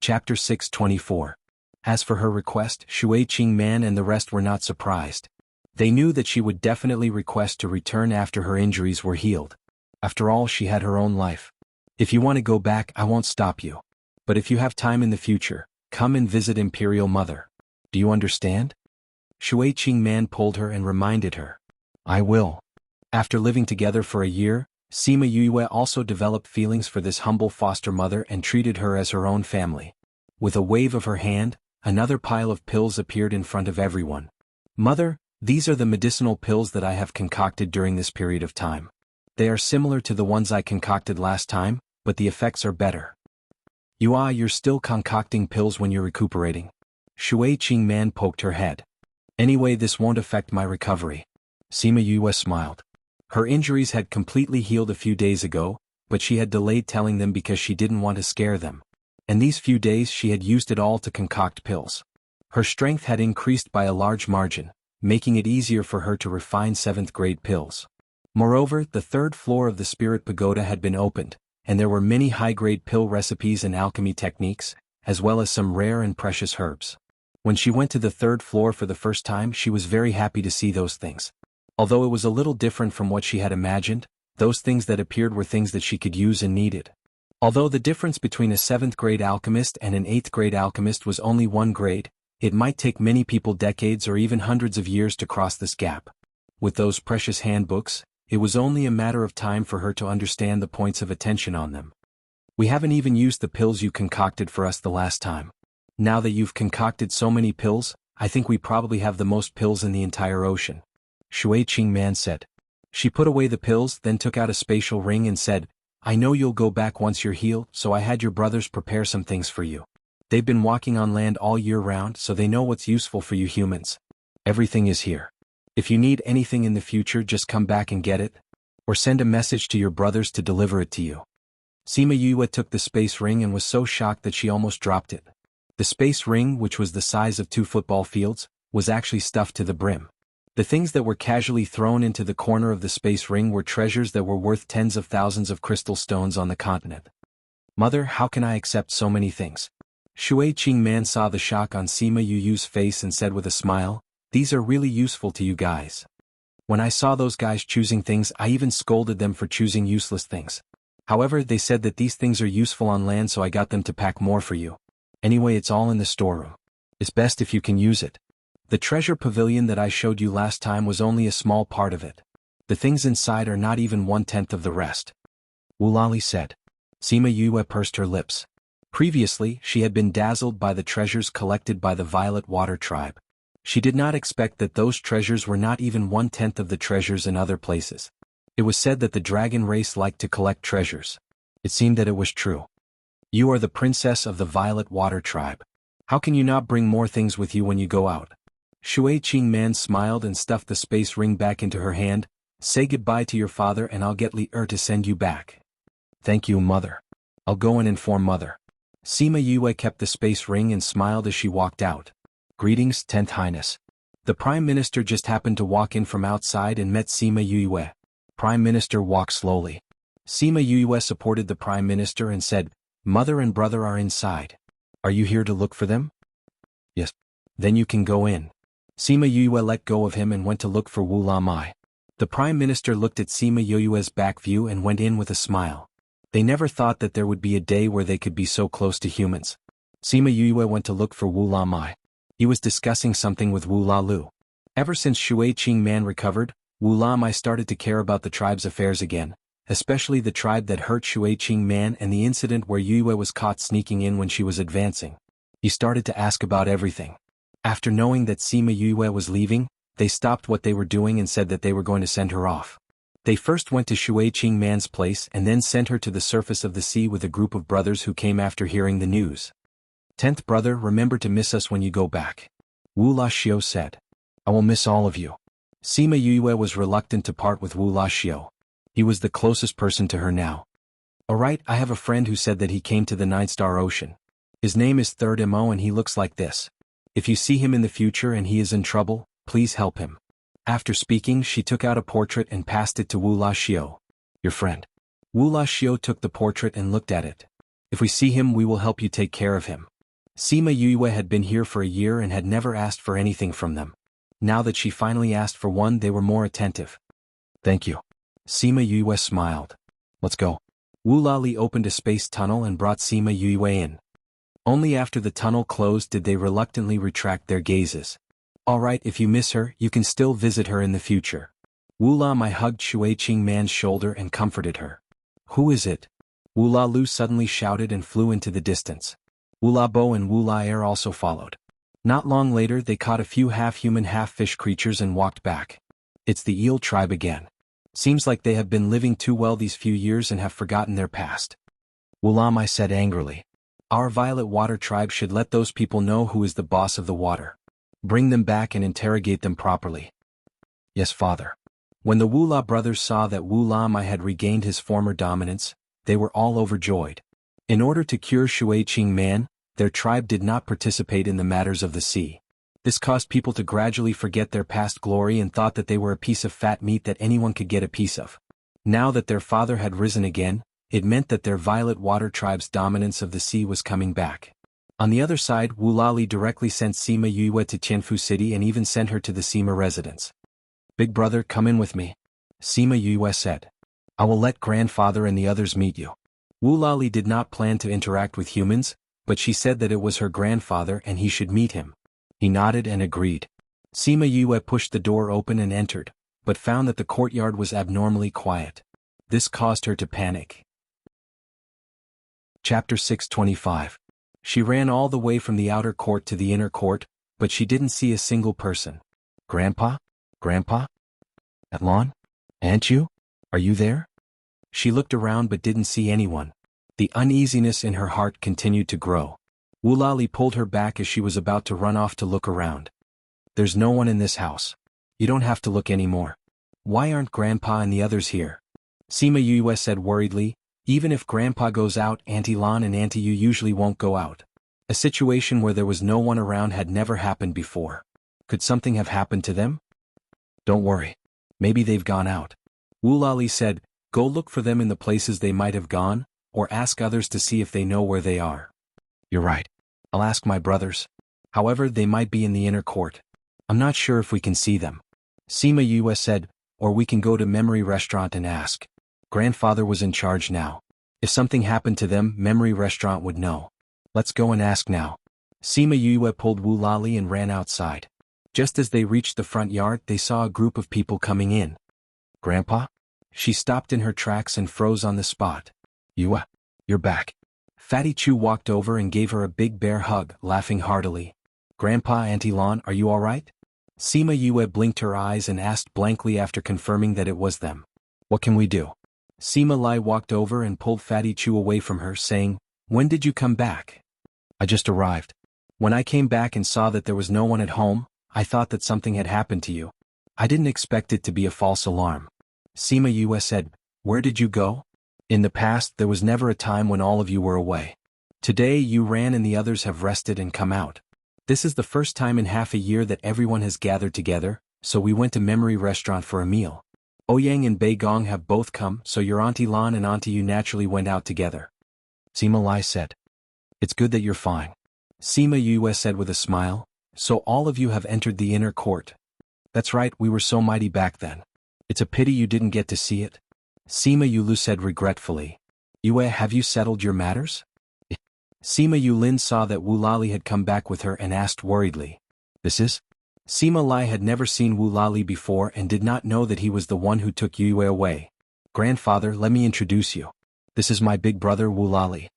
Chapter 624. As for her request, Shui Qingman and the rest were not surprised. They knew that she would definitely request to return after her injuries were healed. After all, she had her own life. If you want to go back, I won't stop you. But if you have time in the future, come and visit Imperial Mother. Do you understand? Shui Qingman pulled her and reminded her. I will. After living together for a year, Sima Yue also developed feelings for this humble foster mother and treated her as her own family. With a wave of her hand, another pile of pills appeared in front of everyone. Mother, these are the medicinal pills that I have concocted during this period of time. They are similar to the ones I concocted last time, but the effects are better. You're still concocting pills when you're recuperating. Shui Qingman poked her head. Anyway, this won't affect my recovery. Sima Yue smiled. Her injuries had completely healed a few days ago, but she had delayed telling them because she didn't want to scare them. And these few days she had used it all to concoct pills. Her strength had increased by a large margin, making it easier for her to refine 7th-grade pills. Moreover, the 3rd floor of the Spirit Pagoda had been opened, and there were many high-grade pill recipes and alchemy techniques, as well as some rare and precious herbs. When she went to the 3rd floor for the first time, she was very happy to see those things. Although it was a little different from what she had imagined, those things that appeared were things that she could use and needed. Although the difference between a 7th-grade alchemist and an 8th-grade alchemist was only 1 grade, it might take many people decades or even hundreds of years to cross this gap. With those precious handbooks, it was only a matter of time for her to understand the points of attention on them. We haven't even used the pills you concocted for us the last time. Now that you've concocted so many pills, I think we probably have the most pills in the entire ocean. Shui Qingman said. She put away the pills, then took out a spatial ring and said, I know you'll go back once you're healed, so I had your brothers prepare some things for you. They've been walking on land all year round, so they know what's useful for you humans. Everything is here. If you need anything in the future, just come back and get it. Or send a message to your brothers to deliver it to you. Sima Yue took the space ring and was so shocked that she almost dropped it. The space ring, which was the size of 2 football fields, was actually stuffed to the brim. The things that were casually thrown into the corner of the space ring were treasures that were worth tens of thousands of crystal stones on the continent. Mother, how can I accept so many things? Shui Qingman saw the shock on Sima Yu's face and said with a smile, these are really useful to you guys. When I saw those guys choosing things, I even scolded them for choosing useless things. However, they said that these things are useful on land, so I got them to pack more for you. Anyway, it's all in the storeroom. It's best if you can use it. The treasure pavilion that I showed you last time was only a small part of it. The things inside are not even 1/10 of the rest. Wulali said. Sima Yue pursed her lips. Previously, she had been dazzled by the treasures collected by the Violet Water Tribe. She did not expect that those treasures were not even 1/10 of the treasures in other places. It was said that the dragon race liked to collect treasures. It seemed that it was true. You are the princess of the Violet Water Tribe. How can you not bring more things with you when you go out? Shui Qingman smiled and stuffed the space ring back into her hand. Say goodbye to your father and I'll get Li to send you back. Thank you, Mother. I'll go and inform Mother. Sima Yue kept the space ring and smiled as she walked out. Greetings, 10th Highness. The Prime Minister just happened to walk in from outside and met Sima Yue. Prime Minister walked slowly. Sima Yue supported the Prime Minister and said, Mother and brother are inside. Are you here to look for them? Yes. Then you can go in. Sima Yue let go of him and went to look for Wu La Mai. The Prime Minister looked at Sima Yue's back view and went in with a smile. They never thought that there would be a day where they could be so close to humans. Sima Yue went to look for Wu La Mai. He was discussing something with Wu La Lu. Ever since Shui Qingman recovered, Wu La Mai started to care about the tribe's affairs again, especially the tribe that hurt Shui Qingman and the incident where Yue was caught sneaking in when she was advancing. He started to ask about everything. After knowing that Sima Yue was leaving, they stopped what they were doing and said that they were going to send her off. They first went to Shui Qingman's place and then sent her to the surface of the sea with a group of brothers who came after hearing the news. 10th brother, remember to miss us when you go back. Wu La Xiu said. I will miss all of you. Sima Yue was reluctant to part with Wu La Xiu. He was the closest person to her now. Alright, I have a friend who said that he came to the 9-star ocean. His name is 3rd Mo and he looks like this. If you see him in the future and he is in trouble, please help him. After speaking, she took out a portrait and passed it to Wu La Xiu. Your friend. Wu La Xiu took the portrait and looked at it. If we see him, we will help you take care of him. Sima Yue had been here for a year and had never asked for anything from them. Now that she finally asked for one, they were more attentive. Thank you. Sima Yue smiled. Let's go. Wu Lali opened a space tunnel and brought Sima Yue in. Only after the tunnel closed did they reluctantly retract their gazes. Alright, if you miss her, you can still visit her in the future. Wu Lamai hugged Shui Qing Man's shoulder and comforted her. Who is it? Wu La Lu suddenly shouted and flew into the distance. Wu La Bo and Wu La Air also followed. Not long later they caught a few half-human half-fish creatures and walked back. It's the eel tribe again. Seems like they have been living too well these few years and have forgotten their past. Wu Lamai said angrily. Our Violet Water tribe should let those people know who is the boss of the water. Bring them back and interrogate them properly. Yes, father. When the Wu La brothers saw that Wu Lamai had regained his former dominance, they were all overjoyed. In order to cure Shui Qing Man, their tribe did not participate in the matters of the sea. This caused people to gradually forget their past glory and thought that they were a piece of fat meat that anyone could get a piece of. Now that their father had risen again, it meant that their Violet Water tribe's dominance of the sea was coming back. On the other side, Wu Lali directly sent Sima Yue to Tianfu City and even sent her to the Sima residence. Big brother, come in with me. Sima Yue said. I will let grandfather and the others meet you. Wu Lali did not plan to interact with humans, but she said that it was her grandfather and he should meet him. He nodded and agreed. Sima Yue pushed the door open and entered, but found that the courtyard was abnormally quiet. This caused her to panic. Chapter 625. She ran all the way from the outer court to the inner court, but she didn't see a single person. Grandpa? Grandpa? Atlan? Aunt you? Are you there? She looked around but didn't see anyone. The uneasiness in her heart continued to grow. Wu Lali pulled her back as she was about to run off to look around. There's no one in this house. You don't have to look anymore. Why aren't Grandpa and the others here? Sima Yue said worriedly, even if Grandpa goes out, Auntie Lan and Auntie Yu usually won't go out. A situation where there was no one around had never happened before. Could something have happened to them? Don't worry. Maybe they've gone out. Wu Lali said, go look for them in the places they might have gone, or ask others to see if they know where they are. You're right. I'll ask my brothers. However, they might be in the inner court. I'm not sure if we can see them. Sima Yue said, or we can go to Memory Restaurant and ask. Grandfather was in charge now. If something happened to them, Memory Restaurant would know. Let's go and ask now. Sima Yue pulled Wu Lali and ran outside. Just as they reached the front yard, they saw a group of people coming in. Grandpa? She stopped in her tracks and froze on the spot. Yue, you're back. Fatty Chu walked over and gave her a big bear hug, laughing heartily. Grandpa, Auntie Lan, are you all right? Sima Yue blinked her eyes and asked blankly after confirming that it was them. What can we do? Sima Lai walked over and pulled Fatty Chu away from her, saying, when did you come back? I just arrived. When I came back and saw that there was no one at home, I thought that something had happened to you. I didn't expect it to be a false alarm. Sima Yue said, where did you go? In the past, there was never a time when all of you were away. Today you ran and the others have rested and come out. This is the first time in half a year that everyone has gathered together, so we went to Memory Restaurant for a meal. Ouyang and Bei Gong have both come, so your Auntie Lan and Auntie Yu naturally went out together. Sima Lai said. It's good that you're fine. Sima Yue said with a smile, so all of you have entered the inner court. That's right, we were so mighty back then. It's a pity you didn't get to see it. Sima Yulu said regretfully. Yue, have you settled your matters? Sima Yulin saw that Wu Lali had come back with her and asked worriedly. This is? Sima Lai had never seen Wu Lali before and did not know that he was the one who took Yue away. Grandfather, let me introduce you. This is my big brother Wu Lali.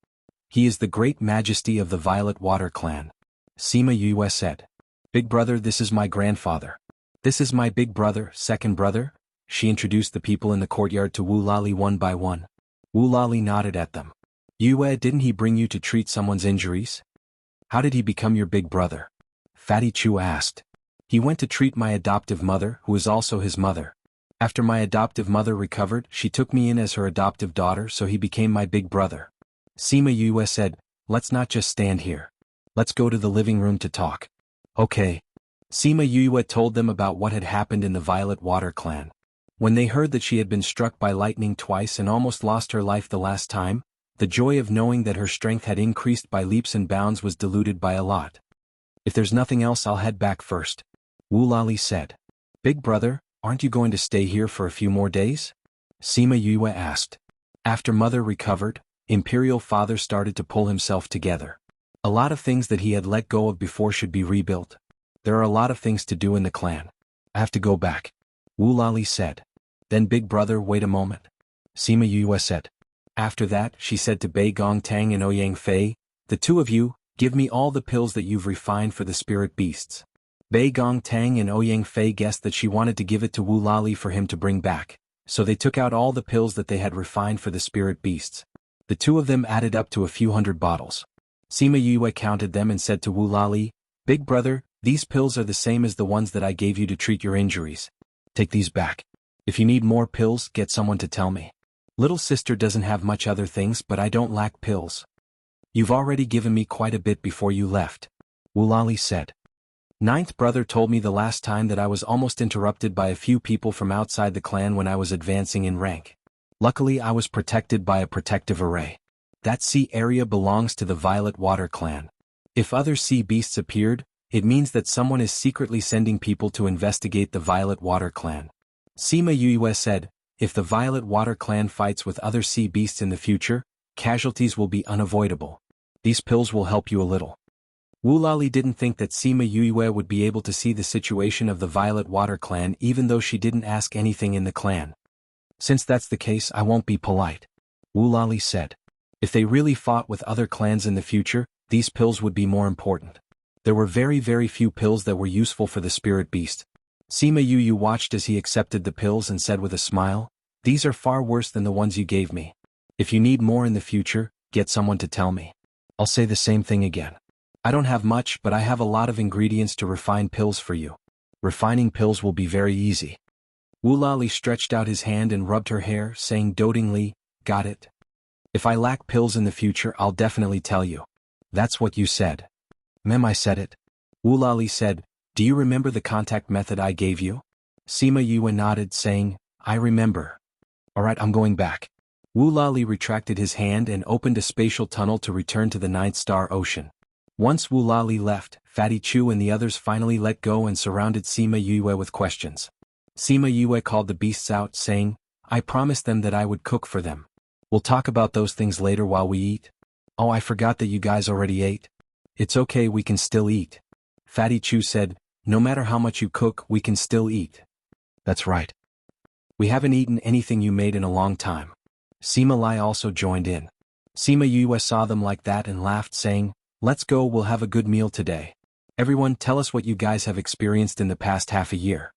He is the great majesty of the Violet Water clan. Sima Yue said. Big brother, this is my grandfather. This is my big brother, second brother. She introduced the people in the courtyard to Wu Lali one by one. Wu Lali nodded at them. Yue, didn't he bring you to treat someone's injuries? How did he become your big brother? Fatty Chu asked. He went to treat my adoptive mother, who is also his mother. After my adoptive mother recovered, she took me in as her adoptive daughter, so he became my big brother. Sima Yue said, let's not just stand here. Let's go to the living room to talk. Okay. Sima Yue told them about what had happened in the Violet Water clan. When they heard that she had been struck by lightning twice and almost lost her life the last time, The joy of knowing that her strength had increased by leaps and bounds was diluted by a lot. If there's nothing else, I'll head back first, Wulalli said. Big brother, aren't you going to stay here for a few more days? Sima Yue asked. After Mother recovered, Imperial Father started to pull himself together. A lot of things that he had let go of before should be rebuilt. There are a lot of things to do in the clan. I have to go back, Wulalli said. Then Big Brother, wait a moment, Sima Yue said. After that, she said to Bei Gongtang and Ouyang Fei, the two of you, give me all the pills that you've refined for the spirit beasts. Bei Gongtang and Ouyang Fei guessed that she wanted to give it to Wulalli for him to bring back, so they took out all the pills that they had refined for the spirit beasts. The two of them added up to a few hundred bottles. Sima Yue counted them and said to Wulalli, Big brother, these pills are the same as the ones that I gave you to treat your injuries. Take these back. If you need more pills, get someone to tell me. Little sister doesn't have much other things, but I don't lack pills. You've already given me quite a bit before you left, Wulalli said. Ninth brother told me the last time that I was almost interrupted by a few people from outside the clan when I was advancing in rank. Luckily I was protected by a protective array. That sea area belongs to the Violet Water clan. If other sea beasts appeared, it means that someone is secretly sending people to investigate the Violet Water clan. Sima Yue said, if the Violet Water clan fights with other sea beasts in the future, casualties will be unavoidable. These pills will help you a little. Wulalli didn't think that Sima Yue would be able to see the situation of the Violet Water clan even though she didn't ask anything in the clan. Since that's the case, I won't be polite, Wulalli said. If they really fought with other clans in the future, these pills would be more important. There were very few pills that were useful for the spirit beast. Sima Yue watched as he accepted the pills and said with a smile, these are far worse than the ones you gave me. If you need more in the future, get someone to tell me. I'll say the same thing again. I don't have much, but I have a lot of ingredients to refine pills for you. Refining pills will be very easy. Wulalli stretched out his hand and rubbed her hair, saying dotingly, got it. If I lack pills in the future, I'll definitely tell you. That's what you said. Mem, I said it. Wulalli said, do you remember the contact method I gave you? Sima Yue nodded, saying, I remember. Alright, I'm going back. Wulalli retracted his hand and opened a spatial tunnel to return to the Ninth Star Ocean. Once Wulalli left, Fatty Chu and the others finally let go and surrounded Sima Yue with questions. Sima Yue called the beasts out, saying, I promised them that I would cook for them. We'll talk about those things later while we eat. Oh, I forgot that you guys already ate. It's okay, we can still eat. Fatty Chu said, no matter how much you cook, we can still eat. That's right. We haven't eaten anything you made in a long time. Sima Lai also joined in. Sima Yue saw them like that and laughed, saying, let's go, we'll have a good meal today. Everyone, tell us what you guys have experienced in the past half a year.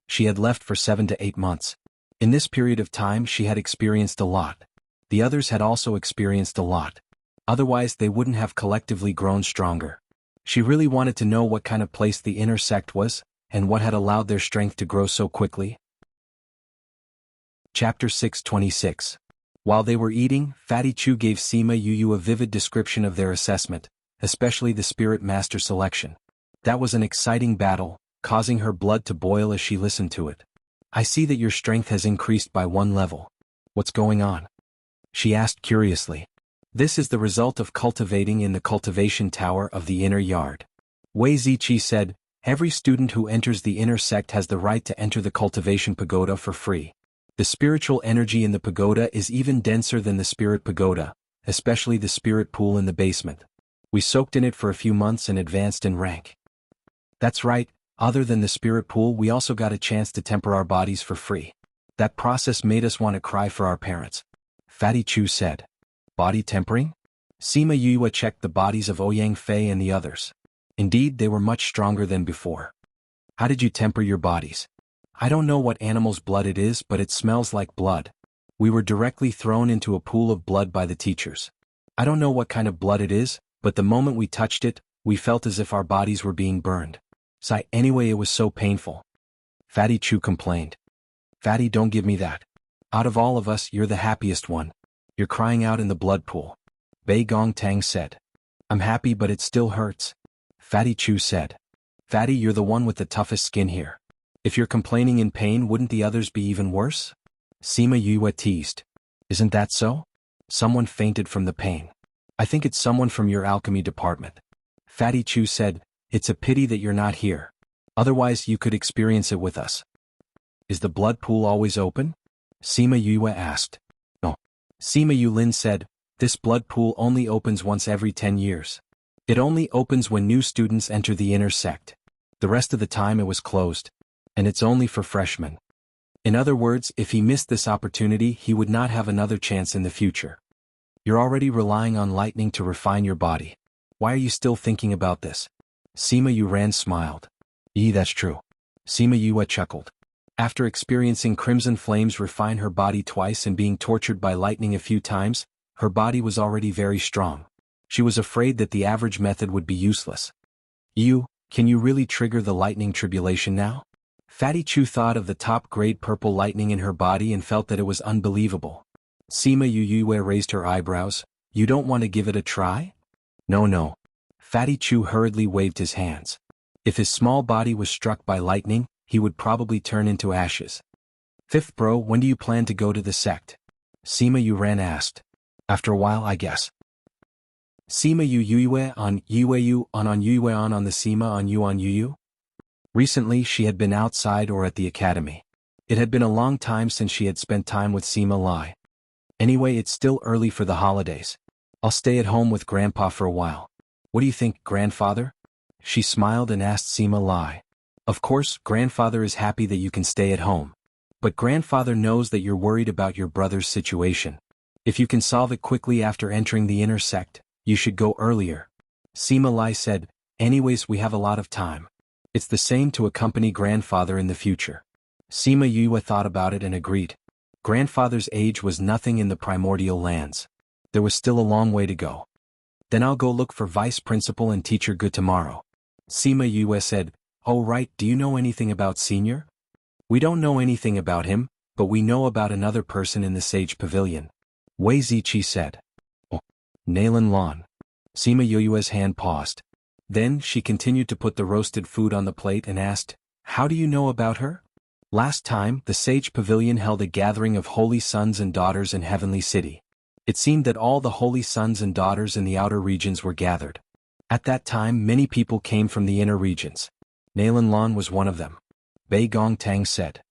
She had left for 7 to 8 months. In this period of time she had experienced a lot. The others had also experienced a lot. Otherwise they wouldn't have collectively grown stronger. She really wanted to know what kind of place the inner sect was, and what had allowed their strength to grow so quickly. Chapter 626. While they were eating, Fatty Chu gave Sima Yue a vivid description of their assessment, especially the Spirit Master selection. That was an exciting battle, causing her blood to boil as she listened to it. I see that your strength has increased by 1 level. What's going on? She asked curiously. This is the result of cultivating in the cultivation tower of the inner yard. Wei Ziqi said, every student who enters the inner sect has the right to enter the cultivation pagoda for free. The spiritual energy in the pagoda is even denser than the spirit pagoda, especially the spirit pool in the basement. We soaked in it for a few months and advanced in rank. That's right, other than the spirit pool we also got a chance to temper our bodies for free. That process made us want to cry for our parents. Fatty Chu said. Body tempering? Sima Yue checked the bodies of Ouyang Fei and the others. Indeed, they were much stronger than before. How did you temper your bodies? I don't know what animal's blood it is, but it smells like blood. We were directly thrown into a pool of blood by the teachers. I don't know what kind of blood it is, but the moment we touched it, we felt as if our bodies were being burned. Anyway, it was so painful. Fatty Chu complained. Fatty, don't give me that. Out of all of us, you're the happiest one. You're crying out in the blood pool. Bei Gongtang said. I'm happy, but it still hurts. Fatty Chu said. Fatty, you're the one with the toughest skin here. If you're complaining in pain, wouldn't the others be even worse? Sima Yue teased. Isn't that so? Someone fainted from the pain. I think it's someone from your alchemy department. Fatty Chu said, it's a pity that you're not here. Otherwise you could experience it with us. Is the blood pool always open? Sima Yue asked. No. Sima Yulin said, this blood pool only opens once every 10 years. It only opens when new students enter the inner sect. The rest of the time it was closed. And it's only for freshmen. In other words, if he missed this opportunity, he would not have another chance in the future. You're already relying on lightning to refine your body. Why are you still thinking about this? Sima Yuran smiled. That's true. Sima Yue chuckled. After experiencing crimson flames refine her body twice and being tortured by lightning a few times, her body was already very strong. She was afraid that the average method would be useless. Can you really trigger the lightning tribulation now? Fatty Chu thought of the top-grade purple lightning in her body and felt that it was unbelievable. Sima Yue raised her eyebrows. You don't want to give it a try? No. Fatty Chu hurriedly waved his hands. If his small body was struck by lightning, he would probably turn into ashes. Fifth bro, when do you plan to go to the sect? Sima Yuran asked. After a while, I guess. Sima Yue on Yue on Yue on the Sima on Yue. Recently she had been outside or at the academy. It had been a long time since she had spent time with Sima Lai. Anyway, it's still early for the holidays. I'll stay at home with Grandpa for a while. What do you think, grandfather? She smiled and asked Sima Lai. Of course, grandfather is happy that you can stay at home. But grandfather knows that you're worried about your brother's situation. If you can solve it quickly after entering the inner sect, you should go earlier. Sima Lai said, anyways we have a lot of time. It's the same to accompany grandfather in the future. Sima Yue thought about it and agreed. Grandfather's age was nothing in the primordial lands. There was still a long way to go. Then I'll go look for Vice Principal and Teacher Good tomorrow. Sima Yue said, oh right, do you know anything about Senior? We don't know anything about him, but we know about another person in the Sage Pavilion. Wei Ziqi said. Oh, Nalan Lan. Sima Yue's hand paused. Then she continued to put the roasted food on the plate and asked, how do you know about her? Last time, the Sage Pavilion held a gathering of holy sons and daughters in Heavenly City. It seemed that all the holy sons and daughters in the outer regions were gathered. At that time many people came from the inner regions. Nalan Lan was one of them. Bei Gongtang said.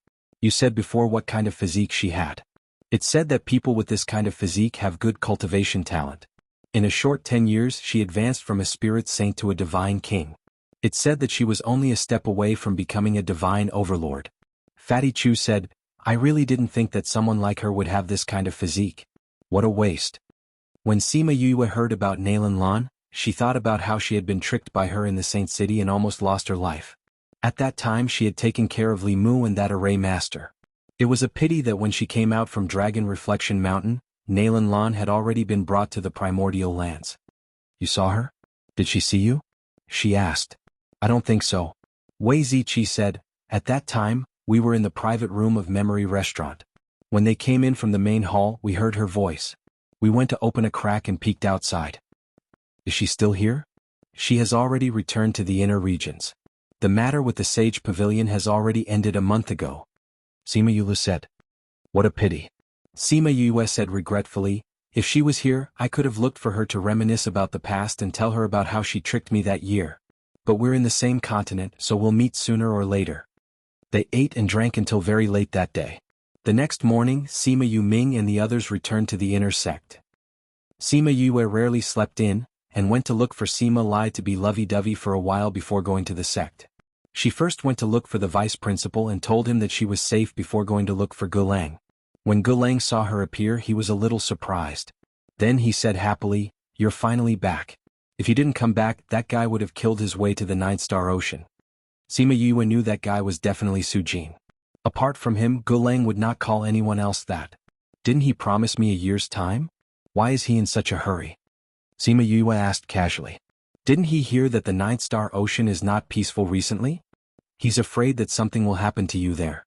You said before what kind of physique she had. It said that people with this kind of physique have good cultivation talent. In a short 10 years she advanced from a spirit saint to a divine king. It said that she was only a step away from becoming a divine overlord. Fatty Chu said, I really didn't think that someone like her would have this kind of physique. What a waste. When Sima Yue heard about Nalan Lan, she thought about how she had been tricked by her in the Saint City and almost lost her life. At that time she had taken care of Li Mu and that array master. It was a pity that when she came out from Dragon Reflection Mountain, Nalan Lan had already been brought to the primordial lands. You saw her? Did she see you? She asked. I don't think so. Wei Ziqi said, at that time, we were in the private room of Memory Restaurant. When they came in from the main hall, we heard her voice. We went to open a crack and peeked outside. Is she still here? She has already returned to the inner regions. The matter with the Sage Pavilion has already ended a month ago. Sima Yue said. What a pity. Sima Yue said regretfully, if she was here, I could have looked for her to reminisce about the past and tell her about how she tricked me that year. But we're in the same continent, so we'll meet sooner or later. They ate and drank until very late that day. The next morning, Sima Yuming and the others returned to the inner sect. Sima Yue rarely slept in, and went to look for Sima Lai to be lovey-dovey for a while before going to the sect. She first went to look for the vice principal and told him that she was safe before going to look for Gulang. When Gulang saw her appear, he was a little surprised. Then he said happily, you're finally back. If you didn't come back, that guy would have killed his way to the Nine-Star Ocean. Sima Yue knew that guy was definitely Su Jin. Apart from him, Gulang would not call anyone else that. Didn't he promise me a year's time? Why is he in such a hurry? Sima Yue asked casually. Didn't he hear that the Nine-Star Ocean is not peaceful recently? He's afraid that something will happen to you there.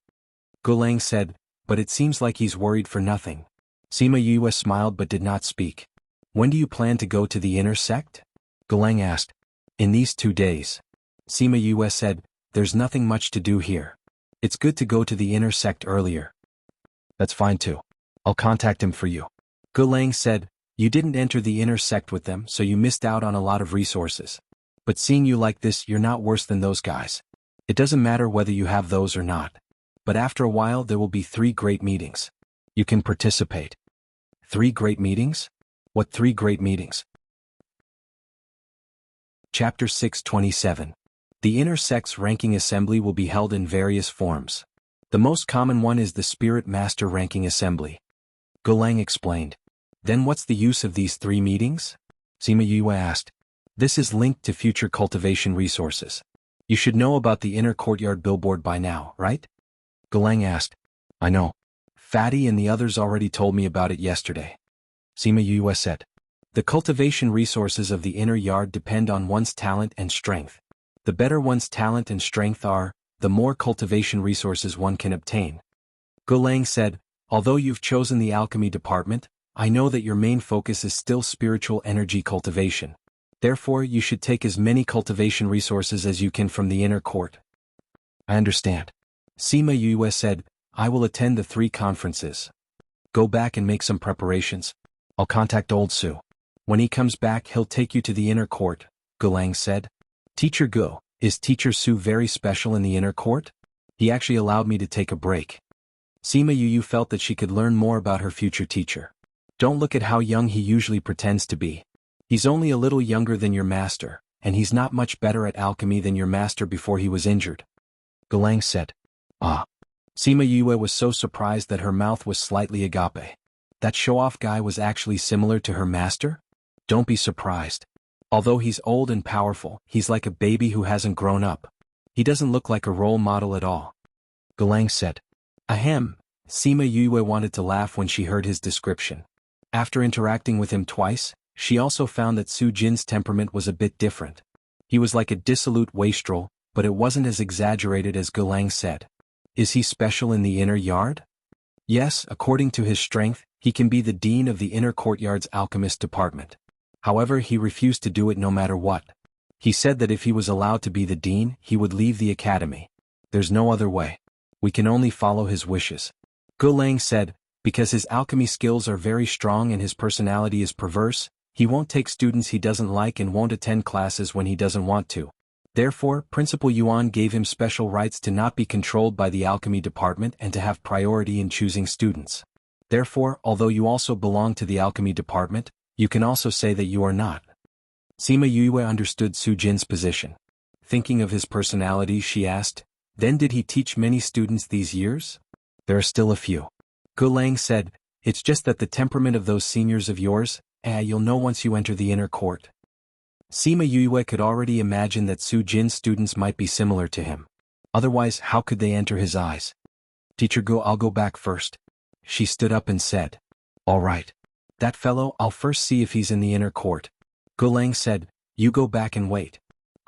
Gulang said, but it seems like he's worried for nothing. Sima Yue smiled but did not speak. When do you plan to go to the inner sect? Gulang asked. In these 2 days. Sima Yue said, there's nothing much to do here. It's good to go to the inner sect earlier. That's fine too. I'll contact him for you. Gulang said, "You didn't enter the inner sect with them, so you missed out on a lot of resources. But seeing you like this, you're not worse than those guys. It doesn't matter whether you have those or not. But after a while there will be 3 great meetings. You can participate." 3 great meetings? What 3 great meetings? Chapter 627. The inner sect's ranking assembly will be held in various forms. The most common one is the Spirit Master Ranking Assembly. Gulang explained. Then what's the use of these 3 meetings? Sima Yue asked. This is linked to future cultivation resources. You should know about the inner courtyard billboard by now, right? Gulang asked. I know. Fatty and the others already told me about it yesterday. Sima Yue said. The cultivation resources of the inner yard depend on one's talent and strength. The better one's talent and strength are, the more cultivation resources one can obtain. Gulang said, although you've chosen the alchemy department, I know that your main focus is still spiritual energy cultivation. Therefore, you should take as many cultivation resources as you can from the inner court. I understand. Sima Yue said, I will attend the 3 conferences. Go back and make some preparations. I'll contact old Su. When he comes back, he'll take you to the inner court, Gulang said. Teacher Gu, is Teacher Su very special in the inner court? He actually allowed me to take a break. Sima Yue felt that she could learn more about her future teacher. Don't look at how young he usually pretends to be. He's only a little younger than your master, and he's not much better at alchemy than your master before he was injured. Gulang said. Ah. Sima Yue was so surprised that her mouth was slightly agape. That show-off guy was actually similar to her master? Don't be surprised. Although he's old and powerful, he's like a baby who hasn't grown up. He doesn't look like a role model at all. Gulang said. Ahem. Sima Yue wanted to laugh when she heard his description. After interacting with him twice, she also found that Su Jin's temperament was a bit different. He was like a dissolute wastrel, but it wasn't as exaggerated as Gulang said. Is he special in the inner yard? Yes, according to his strength, he can be the dean of the inner courtyard's alchemist department. However, he refused to do it no matter what. He said that if he was allowed to be the dean, he would leave the academy. There's no other way. We can only follow his wishes. Gulang said, because his alchemy skills are very strong and his personality is perverse, he won't take students he doesn't like and won't attend classes when he doesn't want to. Therefore, Principal Yuan gave him special rights to not be controlled by the alchemy department and to have priority in choosing students. Therefore, although you also belong to the alchemy department, you can also say that you are not. Sima Yue understood Su Jin's position. Thinking of his personality, she asked, then did he teach many students these years? There are still a few. Gulang said, it's just that the temperament of those seniors of yours, you'll know once you enter the inner court. Sima Yue could already imagine that Su Jin's students might be similar to him. Otherwise, how could they enter his eyes? Teacher Gu, I'll go back first. She stood up and said. All right. That fellow, I'll first see if he's in the inner court. Gulang said, you go back and wait.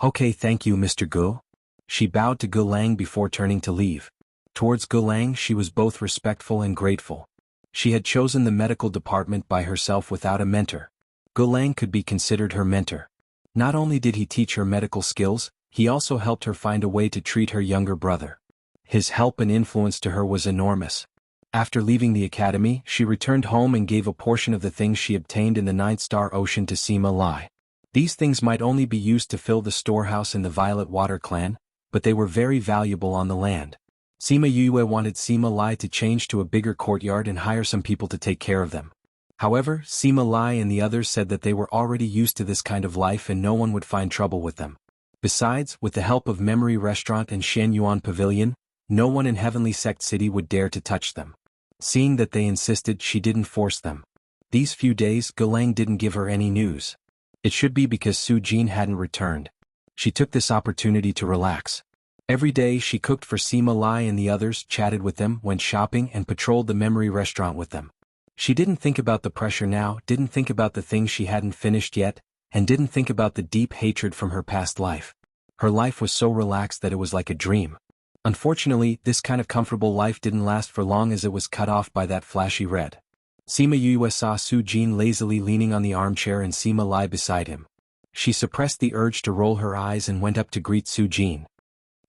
Okay, thank you, Mr. Gu. She bowed to Gulang before turning to leave. Towards Gulang she was both respectful and grateful. She had chosen the medical department by herself without a mentor. Gulang could be considered her mentor. Not only did he teach her medical skills, he also helped her find a way to treat her younger brother. His help and influence to her was enormous. After leaving the academy, she returned home and gave a portion of the things she obtained in the 9-star ocean to Sima Lai. These things might only be used to fill the storehouse in the Violet Water clan, but they were very valuable on the land. Sima Yue wanted Sima Lai to change to a bigger courtyard and hire some people to take care of them. However, Sima Lai and the others said that they were already used to this kind of life and no one would find trouble with them. Besides, with the help of Memory Restaurant and Shen Yuan Pavilion, no one in Heavenly Sect City would dare to touch them. Seeing that they insisted, she didn't force them. These few days, Gulang didn't give her any news. It should be because Su Jin hadn't returned. She took this opportunity to relax. Every day she cooked for Sima Lai and the others, chatted with them, went shopping and patrolled the Memory Restaurant with them. She didn't think about the pressure now, didn't think about the things she hadn't finished yet, and didn't think about the deep hatred from her past life. Her life was so relaxed that it was like a dream. Unfortunately, this kind of comfortable life didn't last for long as it was cut off by that flashy red. Sima Yue saw Su Jin lazily leaning on the armchair and Sima Lai beside him. She suppressed the urge to roll her eyes and went up to greet Su Jin.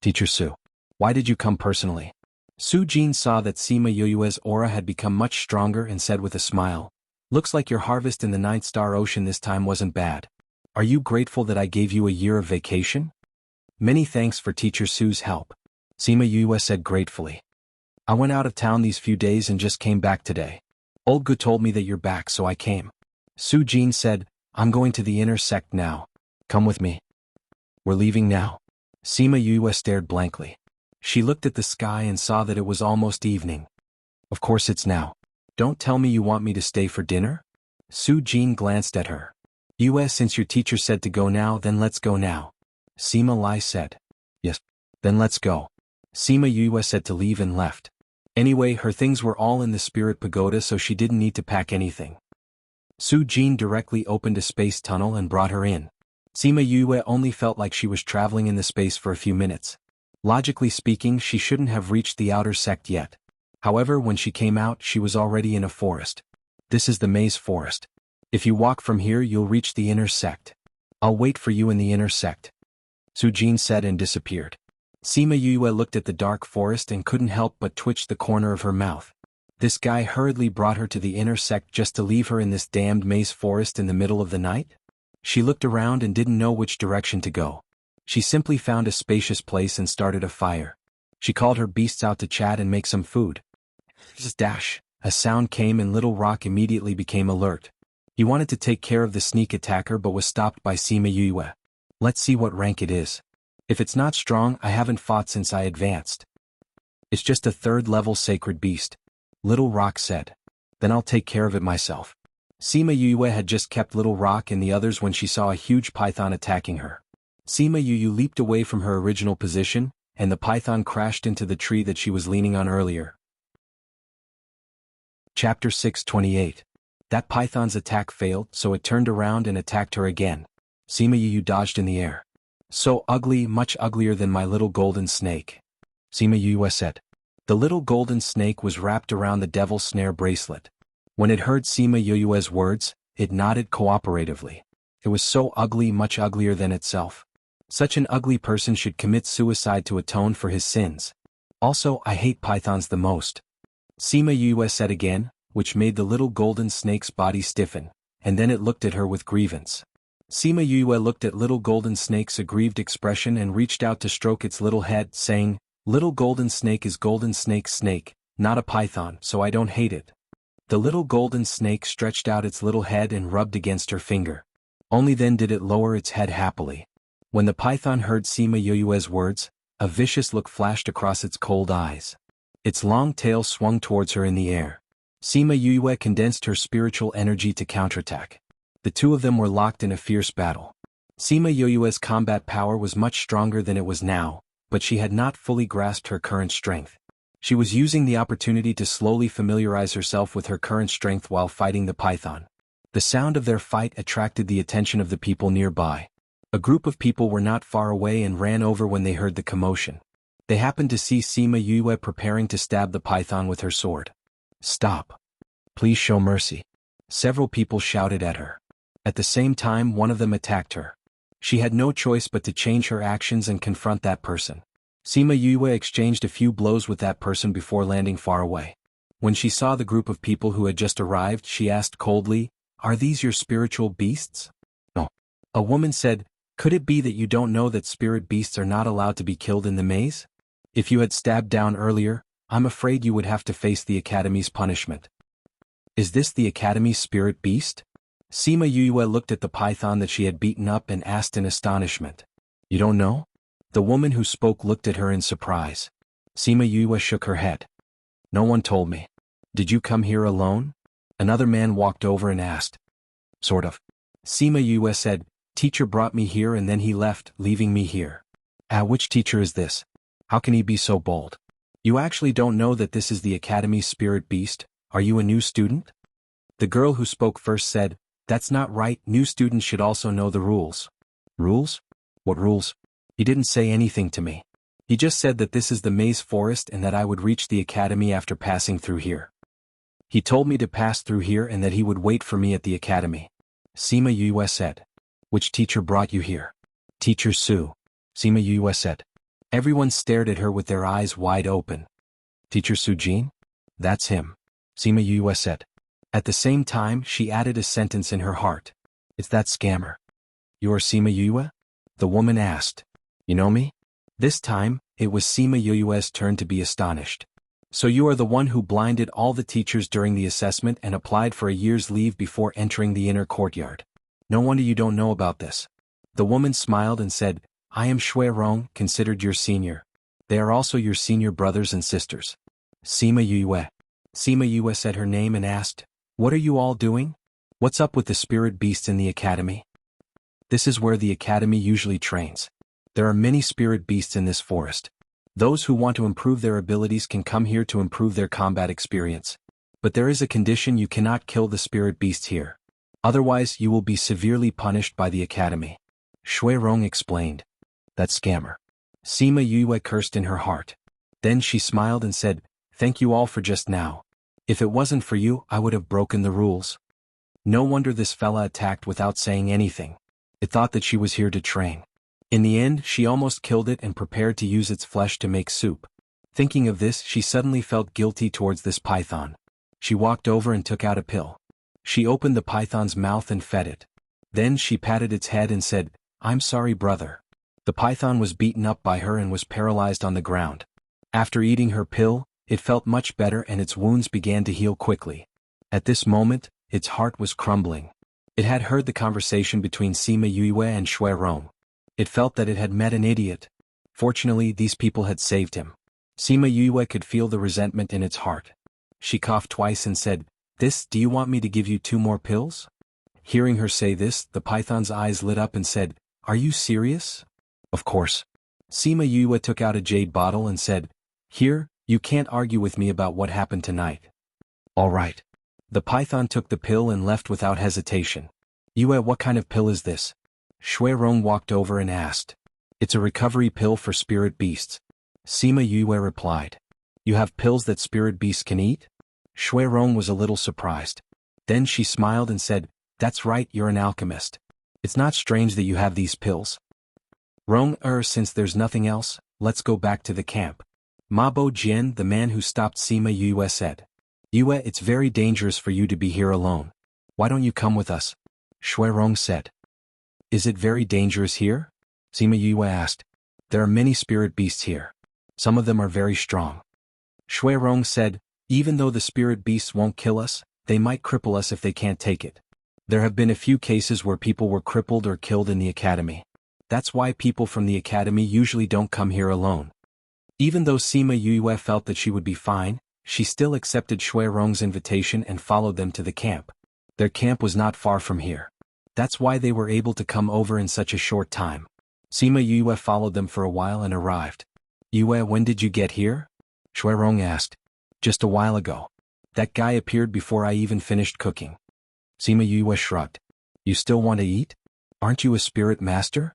Teacher Su, why did you come personally? Su Jin saw that Sima Yue's aura had become much stronger and said with a smile, Looks like your harvest in the Ninth Star Ocean this time wasn't bad. Are you grateful that I gave you a year of vacation? Many thanks for Teacher Su's help, Sima Yue said gratefully. I went out of town these few days and just came back today. Old Gu told me that you're back, so I came. Su Jin said, I'm going to the inner sect now. Come with me. We're leaving now. Sima Yue stared blankly. She looked at the sky and saw that it was almost evening. Of course it's now. Don't tell me you want me to stay for dinner? Su Jin glanced at her. Yue, since your teacher said to go now, then let's go now. Sima Lai said. Yes. Then let's go. Sima Yue said to leave and left. Anyway, her things were all in the spirit pagoda, so she didn't need to pack anything. Su Jin directly opened a space tunnel and brought her in. Sima Yue only felt like she was traveling in the space for a few minutes. Logically speaking, she shouldn't have reached the outer sect yet. However, when she came out, she was already in a forest. This is the maze forest. If you walk from here, you'll reach the inner sect. I'll wait for you in the inner sect. Su Jin said and disappeared. Sima Yue looked at the dark forest and couldn't help but twitch the corner of her mouth. This guy hurriedly brought her to the inner sect just to leave her in this damned maze forest in the middle of the night? She looked around and didn't know which direction to go. She simply found a spacious place and started a fire. She called her beasts out to chat and make some food. Dash! A sound came and Little Rock immediately became alert. He wanted to take care of the sneak attacker but was stopped by Sima Yue. Let's see what rank it is. If it's not strong, I haven't fought since I advanced. It's just a 3rd level sacred beast. Little Rock said. Then I'll take care of it myself. Sima Yue had just kept Little Rock and the others when she saw a huge python attacking her. Sima Yue leaped away from her original position, and the python crashed into the tree that she was leaning on earlier. Chapter 628. That python's attack failed, so it turned around and attacked her again. Sima Yue dodged in the air. So ugly, much uglier than my little golden snake. Sima Yue said. The little golden snake was wrapped around the devil's snare bracelet. When it heard Sima Yue's words, it nodded cooperatively. It was so ugly, much uglier than itself. Such an ugly person should commit suicide to atone for his sins. Also, I hate pythons the most. Sima Yue said again, which made the little golden snake's body stiffen, and then it looked at her with grievance. Sima Yue looked at little golden snake's aggrieved expression and reached out to stroke its little head, saying, Little golden snake is golden snake's snake, not a python, so I don't hate it. The little golden snake stretched out its little head and rubbed against her finger. Only then did it lower its head happily. When the python heard Sima Yue's words, a vicious look flashed across its cold eyes. Its long tail swung towards her in the air. Sima Yue condensed her spiritual energy to counterattack. The two of them were locked in a fierce battle. Sima Yue's combat power was much stronger than it was now, but she had not fully grasped her current strength. She was using the opportunity to slowly familiarize herself with her current strength while fighting the python. The sound of their fight attracted the attention of the people nearby. A group of people were not far away and ran over when they heard the commotion. They happened to see Sima Yue preparing to stab the python with her sword. Stop. Please show mercy. Several people shouted at her. At the same time, one of them attacked her. She had no choice but to change her actions and confront that person. Sima Yue exchanged a few blows with that person before landing far away. When she saw the group of people who had just arrived, she asked coldly, Are these your spiritual beasts? No. A woman said, Could it be that you don't know that spirit beasts are not allowed to be killed in the maze? If you had stabbed down earlier, I'm afraid you would have to face the Academy's punishment. Is this the Academy's spirit beast? Sima Yue looked at the python that she had beaten up and asked in astonishment. You don't know? The woman who spoke looked at her in surprise. Sima Yue shook her head. No one told me. Did you come here alone? Another man walked over and asked. Sort of. Sima Yue said, Teacher brought me here and then he left, leaving me here. Which teacher is this? How can he be so bold? You actually don't know that this is the Academy's spirit beast? Are you a new student? The girl who spoke first said, That's not right, new students should also know the rules. Rules? What rules? He didn't say anything to me. He just said that this is the maze forest and that I would reach the Academy after passing through here. He told me to pass through here and that he would wait for me at the Academy. Sima Yue said. Which teacher brought you here? Teacher Su. Sima Yue said. Everyone stared at her with their eyes wide open. Teacher Su Jin? That's him. Sima Yue said. At the same time, she added a sentence in her heart. It's that scammer. You are Sima Yue? The woman asked. You know me? This time, it was Sima Yue's turn to be astonished. So you are the one who blinded all the teachers during the assessment and applied for a year's leave before entering the inner courtyard. No wonder you don't know about this. The woman smiled and said, I am Shui Rong, considered your senior. They are also your senior brothers and sisters. Sima Yue. Sima Yue said her name and asked, What are you all doing? What's up with the spirit beasts in the academy? This is where the academy usually trains. There are many spirit beasts in this forest. Those who want to improve their abilities can come here to improve their combat experience. But there is a condition: you cannot kill the spirit beasts here. Otherwise you will be severely punished by the academy. Shui Rong explained. That scammer. Sima Yue cursed in her heart. Then she smiled and said, Thank you all for just now. If it wasn't for you, I would have broken the rules. No wonder this fella attacked without saying anything. It thought that she was here to train. In the end, she almost killed it and prepared to use its flesh to make soup. Thinking of this, she suddenly felt guilty towards this python. She walked over and took out a pill. She opened the python's mouth and fed it. Then she patted its head and said, I'm sorry, brother. The python was beaten up by her and was paralyzed on the ground. After eating her pill, it felt much better and its wounds began to heal quickly. At this moment, its heart was crumbling. It had heard the conversation between Sima Yue and Shui Rong. It felt that it had met an idiot. Fortunately, these people had saved him. Sima Yue could feel the resentment in its heart. She coughed twice and said, Do you want me to give you 2 more pills? Hearing her say this, the python's eyes lit up and said, Are you serious? Of course. Sima Yue took out a jade bottle and said, Here, you can't argue with me about what happened tonight. All right. The python took the pill and left without hesitation. Yue, what kind of pill is this? Shui Rong walked over and asked. It's a recovery pill for spirit beasts. Sima Yue replied. You have pills that spirit beasts can eat? Shui Rong was a little surprised. Then she smiled and said, That's right, you're an alchemist. It's not strange that you have these pills. Rong, since there's nothing else, let's go back to the camp. Ma Bo Jian, the man who stopped Sima Yue, said. Yue, it's very dangerous for you to be here alone. Why don't you come with us? Shui Rong said. Is it very dangerous here? Sima Yue asked. There are many spirit beasts here. Some of them are very strong. Shui Rong said, Even though the spirit beasts won't kill us, they might cripple us if they can't take it. There have been a few cases where people were crippled or killed in the academy. That's why people from the academy usually don't come here alone. Even though Sima Yue felt that she would be fine, she still accepted Shui Rong's invitation and followed them to the camp. Their camp was not far from here. That's why they were able to come over in such a short time. Sima Yue followed them for a while and arrived. Yue, when did you get here? Shui Rong asked. Just a while ago. That guy appeared before I even finished cooking. Sima Yue shrugged. You still want to eat? Aren't you a spirit master?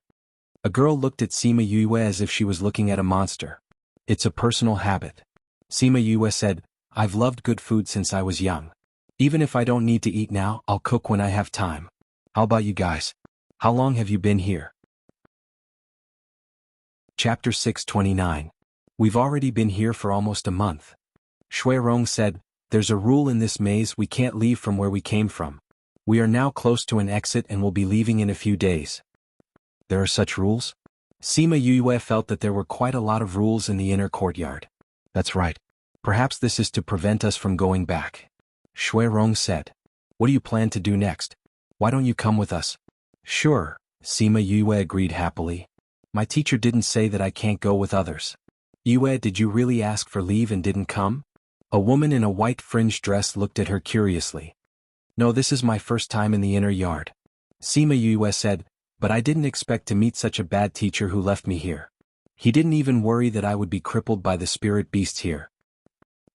A girl looked at Sima Yue as if she was looking at a monster. It's a personal habit. Sima Yue said, I've loved good food since I was young. Even if I don't need to eat now, I'll cook when I have time. How about you guys? How long have you been here? Chapter 629. We've already been here for almost a month. Shui Rong said, There's a rule in this maze: we can't leave from where we came from. We are now close to an exit and will be leaving in a few days. There are such rules? Sima Yue felt that there were quite a lot of rules in the inner courtyard. That's right. Perhaps this is to prevent us from going back. Shui Rong said. What do you plan to do next? Why don't you come with us? Sure, Sima Yue agreed happily. My teacher didn't say that I can't go with others. Yue, did you really ask for leave and didn't come? A woman in a white fringed dress looked at her curiously. No, this is my first time in the inner yard. Sima Yue said, but I didn't expect to meet such a bad teacher who left me here. He didn't even worry that I would be crippled by the spirit beast here.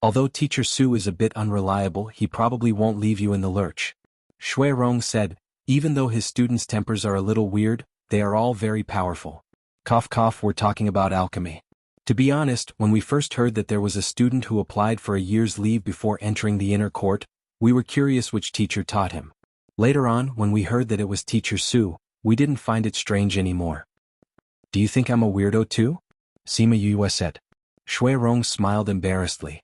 Although Teacher Su is a bit unreliable, he probably won't leave you in the lurch. Shui Rong said, even though his students' tempers are a little weird, they are all very powerful. Cough cough, we're talking about alchemy. To be honest, when we first heard that there was a student who applied for a year's leave before entering the inner court, we were curious which teacher taught him. Later on, when we heard that it was Teacher Su, we didn't find it strange anymore. Do you think I'm a weirdo too? Sima Yue said. Shui Rong smiled embarrassedly.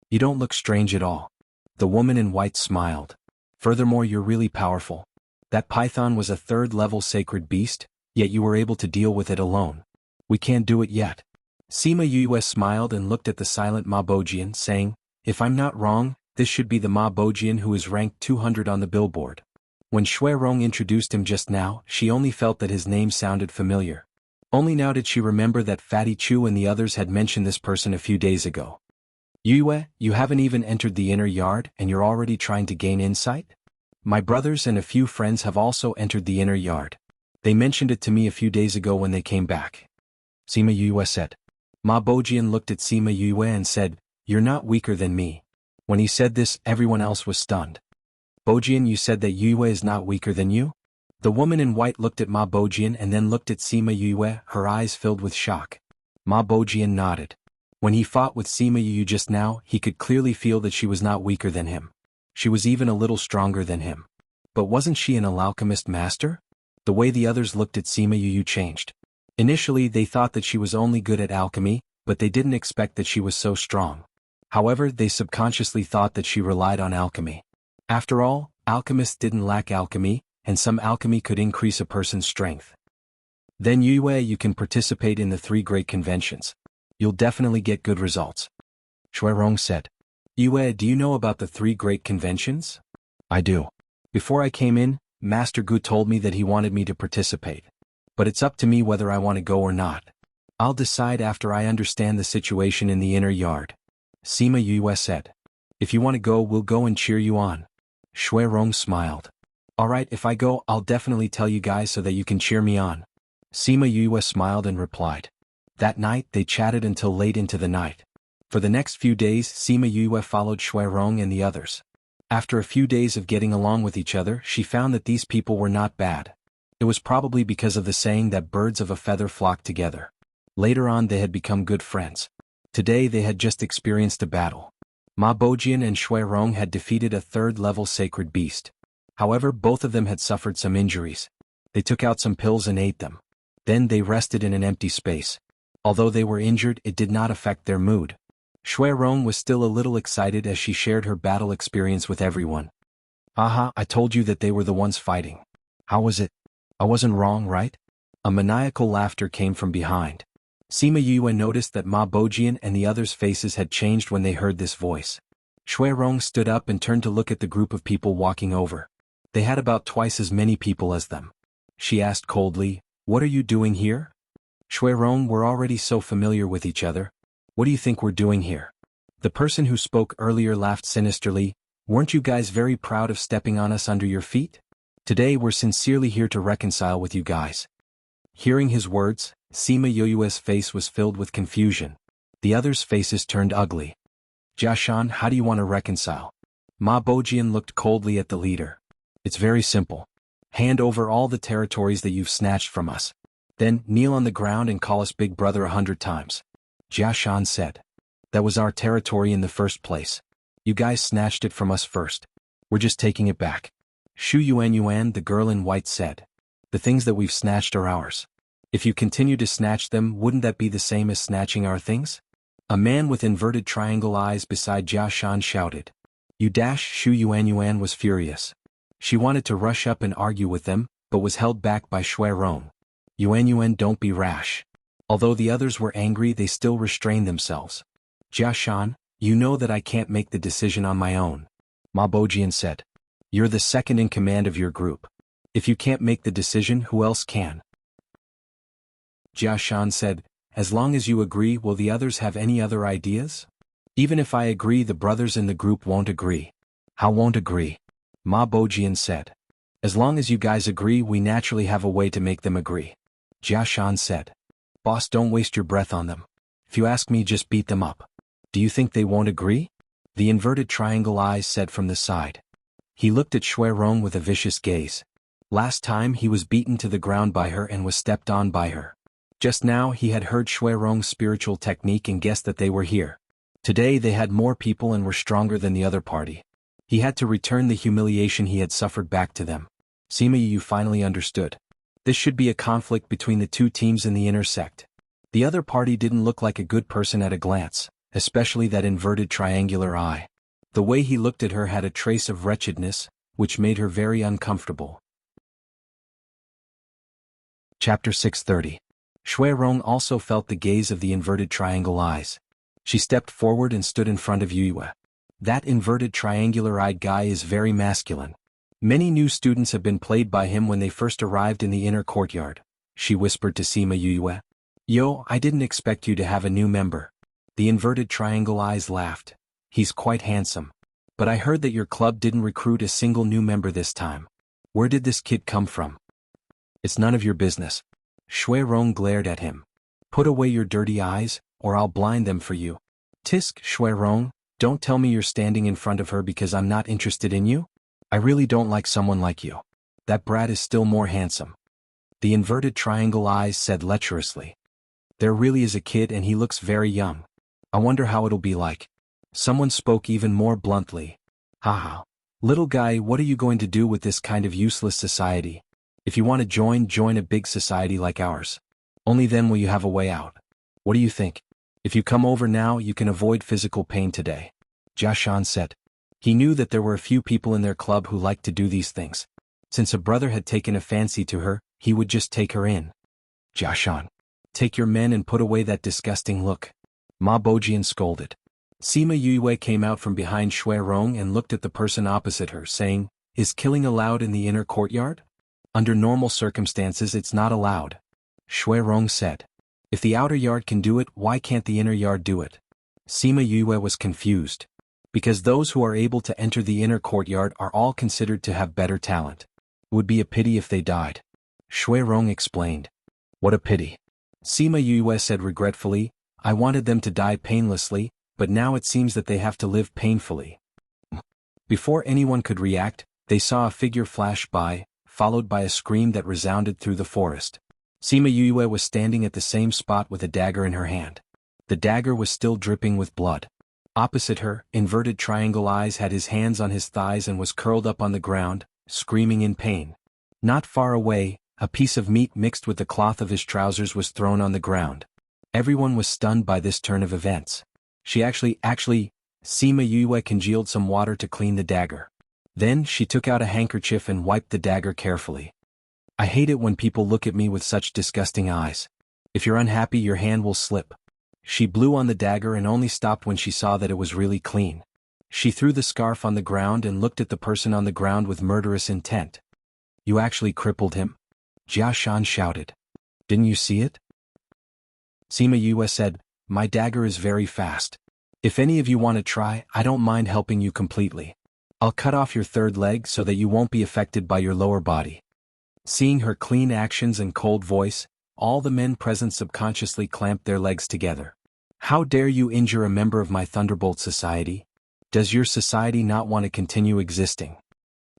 You don't look strange at all. The woman in white smiled. Furthermore, you're really powerful. That python was a third-level sacred beast, yet you were able to deal with it alone. We can't do it yet. Sima Yue smiled and looked at the silent Ma Bojian, saying, if I'm not wrong, this should be the Ma Bojian who is ranked 200 on the billboard. When Shui Rong introduced him just now, she only felt that his name sounded familiar. Only now did she remember that Fatty Chu and the others had mentioned this person a few days ago. Yue, you haven't even entered the inner yard and you're already trying to gain insight? My brothers and a few friends have also entered the inner yard. They mentioned it to me a few days ago when they came back. Sima Yue said. Ma Bojian looked at Sima Yue and said, you're not weaker than me. When he said this, everyone else was stunned. Bojian, you said that Yue is not weaker than you? The woman in white looked at Ma Bojian and then looked at Sima Yue, her eyes filled with shock. Ma Bojian nodded. When he fought with Sima Yue just now, he could clearly feel that she was not weaker than him. She was even a little stronger than him. But wasn't she an alchemist master? The way the others looked at Sima Yue changed. Initially they thought that she was only good at alchemy, but they didn't expect that she was so strong. However, they subconsciously thought that she relied on alchemy. After all, alchemists didn't lack alchemy, and some alchemy could increase a person's strength. Then Yue, you can participate in the 3 great conventions. You'll definitely get good results. Shui Rong said. Yue, do you know about the 3 great conventions? I do. Before I came in, Master Gu told me that he wanted me to participate. But it's up to me whether I want to go or not. I'll decide after I understand the situation in the inner yard. Sima Yue said. If you want to go, we'll go and cheer you on. Shui Rong smiled. Alright, if I go, I'll definitely tell you guys so that you can cheer me on. Sima Yue smiled and replied. That night, they chatted until late into the night. For the next few days, Sima Yue followed Shui Rong and the others. After a few days of getting along with each other, she found that these people were not bad. It was probably because of the saying that birds of a feather flock together. Later on they had become good friends. Today they had just experienced a battle. Ma Bojian and Shui Rong had defeated a third-level sacred beast. However, both of them had suffered some injuries. They took out some pills and ate them. Then they rested in an empty space. Although they were injured, it did not affect their mood. Shui Rong was still a little excited as she shared her battle experience with everyone. Aha, I told you that they were the ones fighting. How was it? I wasn't wrong, right? A maniacal laughter came from behind. Sima Yue noticed that Ma Bojian and the others' faces had changed when they heard this voice. Shui Rong stood up and turned to look at the group of people walking over. They had about twice as many people as them. She asked coldly, what are you doing here? Shui Rong, we're already so familiar with each other. What do you think we're doing here? The person who spoke earlier laughed sinisterly. Weren't you guys very proud of stepping on us under your feet? Today we're sincerely here to reconcile with you guys. Hearing his words, Sima Yue's face was filled with confusion. The others' faces turned ugly. Jiashan, how do you want to reconcile? Ma Bojian looked coldly at the leader. It's very simple. Hand over all the territories that you've snatched from us. Then, kneel on the ground and call us Big Brother 100 times. Jiashan said. That was our territory in the first place. You guys snatched it from us first. We're just taking it back. Shu Yuan, the girl in white said. The things that we've snatched are ours. If you continue to snatch them, wouldn't that be the same as snatching our things? A man with inverted triangle eyes beside Jiashan shouted. Shu Yuan was furious. She wanted to rush up and argue with them, but was held back by Shui Rong. Yuan, don't be rash. Although the others were angry, they still restrained themselves. Jiashan, you know that I can't make the decision on my own. Ma Bojian said. You're the second in command of your group. If you can't make the decision, who else can? Jiashan said, as long as you agree, will the others have any other ideas? Even if I agree, the brothers in the group won't agree. How won't agree? Ma Bojian said. As long as you guys agree, we naturally have a way to make them agree. Jiashan said. Boss, don't waste your breath on them. If you ask me, just beat them up. Do you think they won't agree? The inverted triangle eyes said from the side. He looked at Shui Rong with a vicious gaze. Last time he was beaten to the ground by her and was stepped on by her. Just now he had heard Shui Rong's spiritual technique and guessed that they were here. Today they had more people and were stronger than the other party. He had to return the humiliation he had suffered back to them. Sima Yu finally understood. This should be a conflict between the two teams in the inner sect. The other party didn't look like a good person at a glance, especially that inverted triangular eye. The way he looked at her had a trace of wretchedness, which made her very uncomfortable. Chapter 630. Shui Rong also felt the gaze of the inverted triangle eyes. She stepped forward and stood in front of Yue. That inverted triangular-eyed guy is very masculine. Many new students have been played by him when they first arrived in the inner courtyard, she whispered to Sima Yue. Yo, I didn't expect you to have a new member. The inverted triangle eyes laughed. He's quite handsome. But I heard that your club didn't recruit a single new member this time. Where did this kid come from? It's none of your business. Shui Rong glared at him. Put away your dirty eyes, or I'll blind them for you. Tisk, Shui Rong, don't tell me you're standing in front of her because I'm not interested in you? I really don't like someone like you. That brat is still more handsome. The inverted triangle eyes said lecherously. There really is a kid and he looks very young. I wonder how it'll be like. Someone spoke even more bluntly. Haha. Little guy, what are you going to do with this kind of useless society? If you want to join a big society like ours. Only then will you have a way out. What do you think? If you come over now, you can avoid physical pain today. Jia Shan said. He knew that there were a few people in their club who liked to do these things. Since a brother had taken a fancy to her, he would just take her in. Jia Shan. Take your men and put away that disgusting look. Ma Bojian scolded. Sima Yue came out from behind Shui Rong and looked at the person opposite her, saying, Is killing allowed in the inner courtyard? Under normal circumstances it's not allowed. Shui Rong said. If the outer yard can do it, why can't the inner yard do it? Sima Yue was confused. Because those who are able to enter the inner courtyard are all considered to have better talent. It would be a pity if they died. Shui Rong explained. What a pity. Sima Yue said regretfully, I wanted them to die painlessly, but now it seems that they have to live painfully. Before anyone could react, they saw a figure flash by, followed by a scream that resounded through the forest. Sima Yue was standing at the same spot with a dagger in her hand. The dagger was still dripping with blood. Opposite her, inverted triangle eyes had his hands on his thighs and was curled up on the ground, screaming in pain. Not far away, a piece of meat mixed with the cloth of his trousers was thrown on the ground. Everyone was stunned by this turn of events. She actually, Sima Yue congealed some water to clean the dagger. Then she took out a handkerchief and wiped the dagger carefully. I hate it when people look at me with such disgusting eyes. If you're unhappy, your hand will slip. She blew on the dagger and only stopped when she saw that it was really clean. She threw the scarf on the ground and looked at the person on the ground with murderous intent. You actually crippled him? Jia Shan shouted. Didn't you see it? Sima Yue said, My dagger is very fast. If any of you want to try, I don't mind helping you completely. I'll cut off your third leg so that you won't be affected by your lower body. Seeing her clean actions and cold voice, all the men present subconsciously clamped their legs together. How dare you injure a member of my Thunderbolt Society? Does your society not want to continue existing?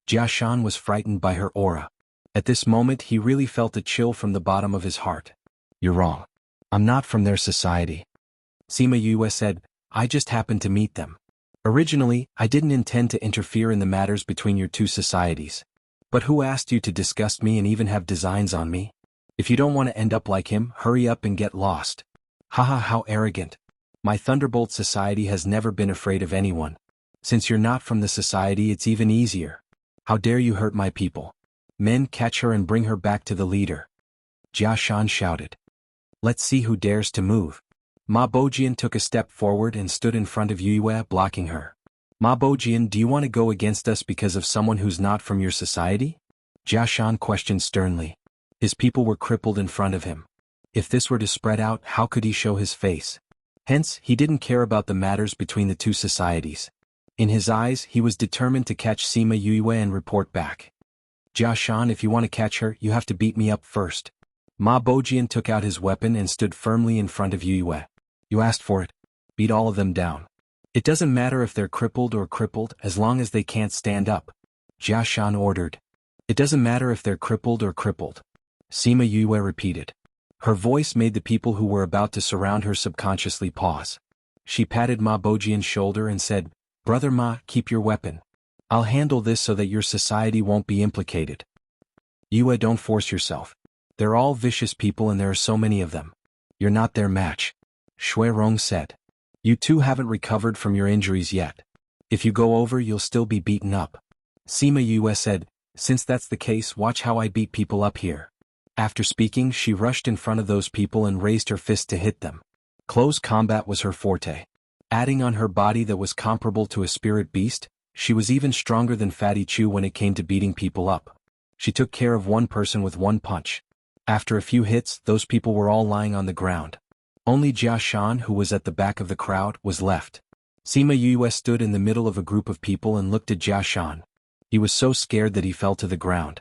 Jia Shan was frightened by her aura. At this moment he really felt a chill from the bottom of his heart. You're wrong. I'm not from their society. Sima Yue said, I just happened to meet them. Originally, I didn't intend to interfere in the matters between your two societies. But who asked you to disgust me and even have designs on me? If you don't want to end up like him, hurry up and get lost. Haha, how arrogant. My Thunderbolt Society has never been afraid of anyone. Since you're not from the society, it's even easier. How dare you hurt my people? Men, catch her and bring her back to the leader. Jia Shan shouted. Let's see who dares to move. Ma Bojian took a step forward and stood in front of Yue, blocking her. Ma Bojian, do you want to go against us because of someone who's not from your society? Jia Shan questioned sternly. His people were crippled in front of him. If this were to spread out, how could he show his face? Hence, he didn't care about the matters between the two societies. In his eyes, he was determined to catch Sima Yue and report back. Jia Shan, if you want to catch her, you have to beat me up first. Ma Bojian took out his weapon and stood firmly in front of Yue. You asked for it. Beat all of them down. It doesn't matter if they're crippled, as long as they can't stand up. Jia Shan ordered. It doesn't matter if they're crippled. Sima Yue repeated. Her voice made the people who were about to surround her subconsciously pause. She patted Ma Bojian's shoulder and said, Brother Ma, keep your weapon. I'll handle this so that your society won't be implicated. Yue, don't force yourself. They're all vicious people and there are so many of them. You're not their match. Shui Rong said. You two haven't recovered from your injuries yet. If you go over, you'll still be beaten up. Sima Yue said, since that's the case, watch how I beat people up here. After speaking, she rushed in front of those people and raised her fist to hit them. Close combat was her forte. Adding on her body that was comparable to a spirit beast, she was even stronger than Fatty Chu when it came to beating people up. She took care of one person with one punch. After a few hits, those people were all lying on the ground. Only Jia Shan, who was at the back of the crowd, was left. Sima Yue stood in the middle of a group of people and looked at Jia Shan. He was so scared that he fell to the ground.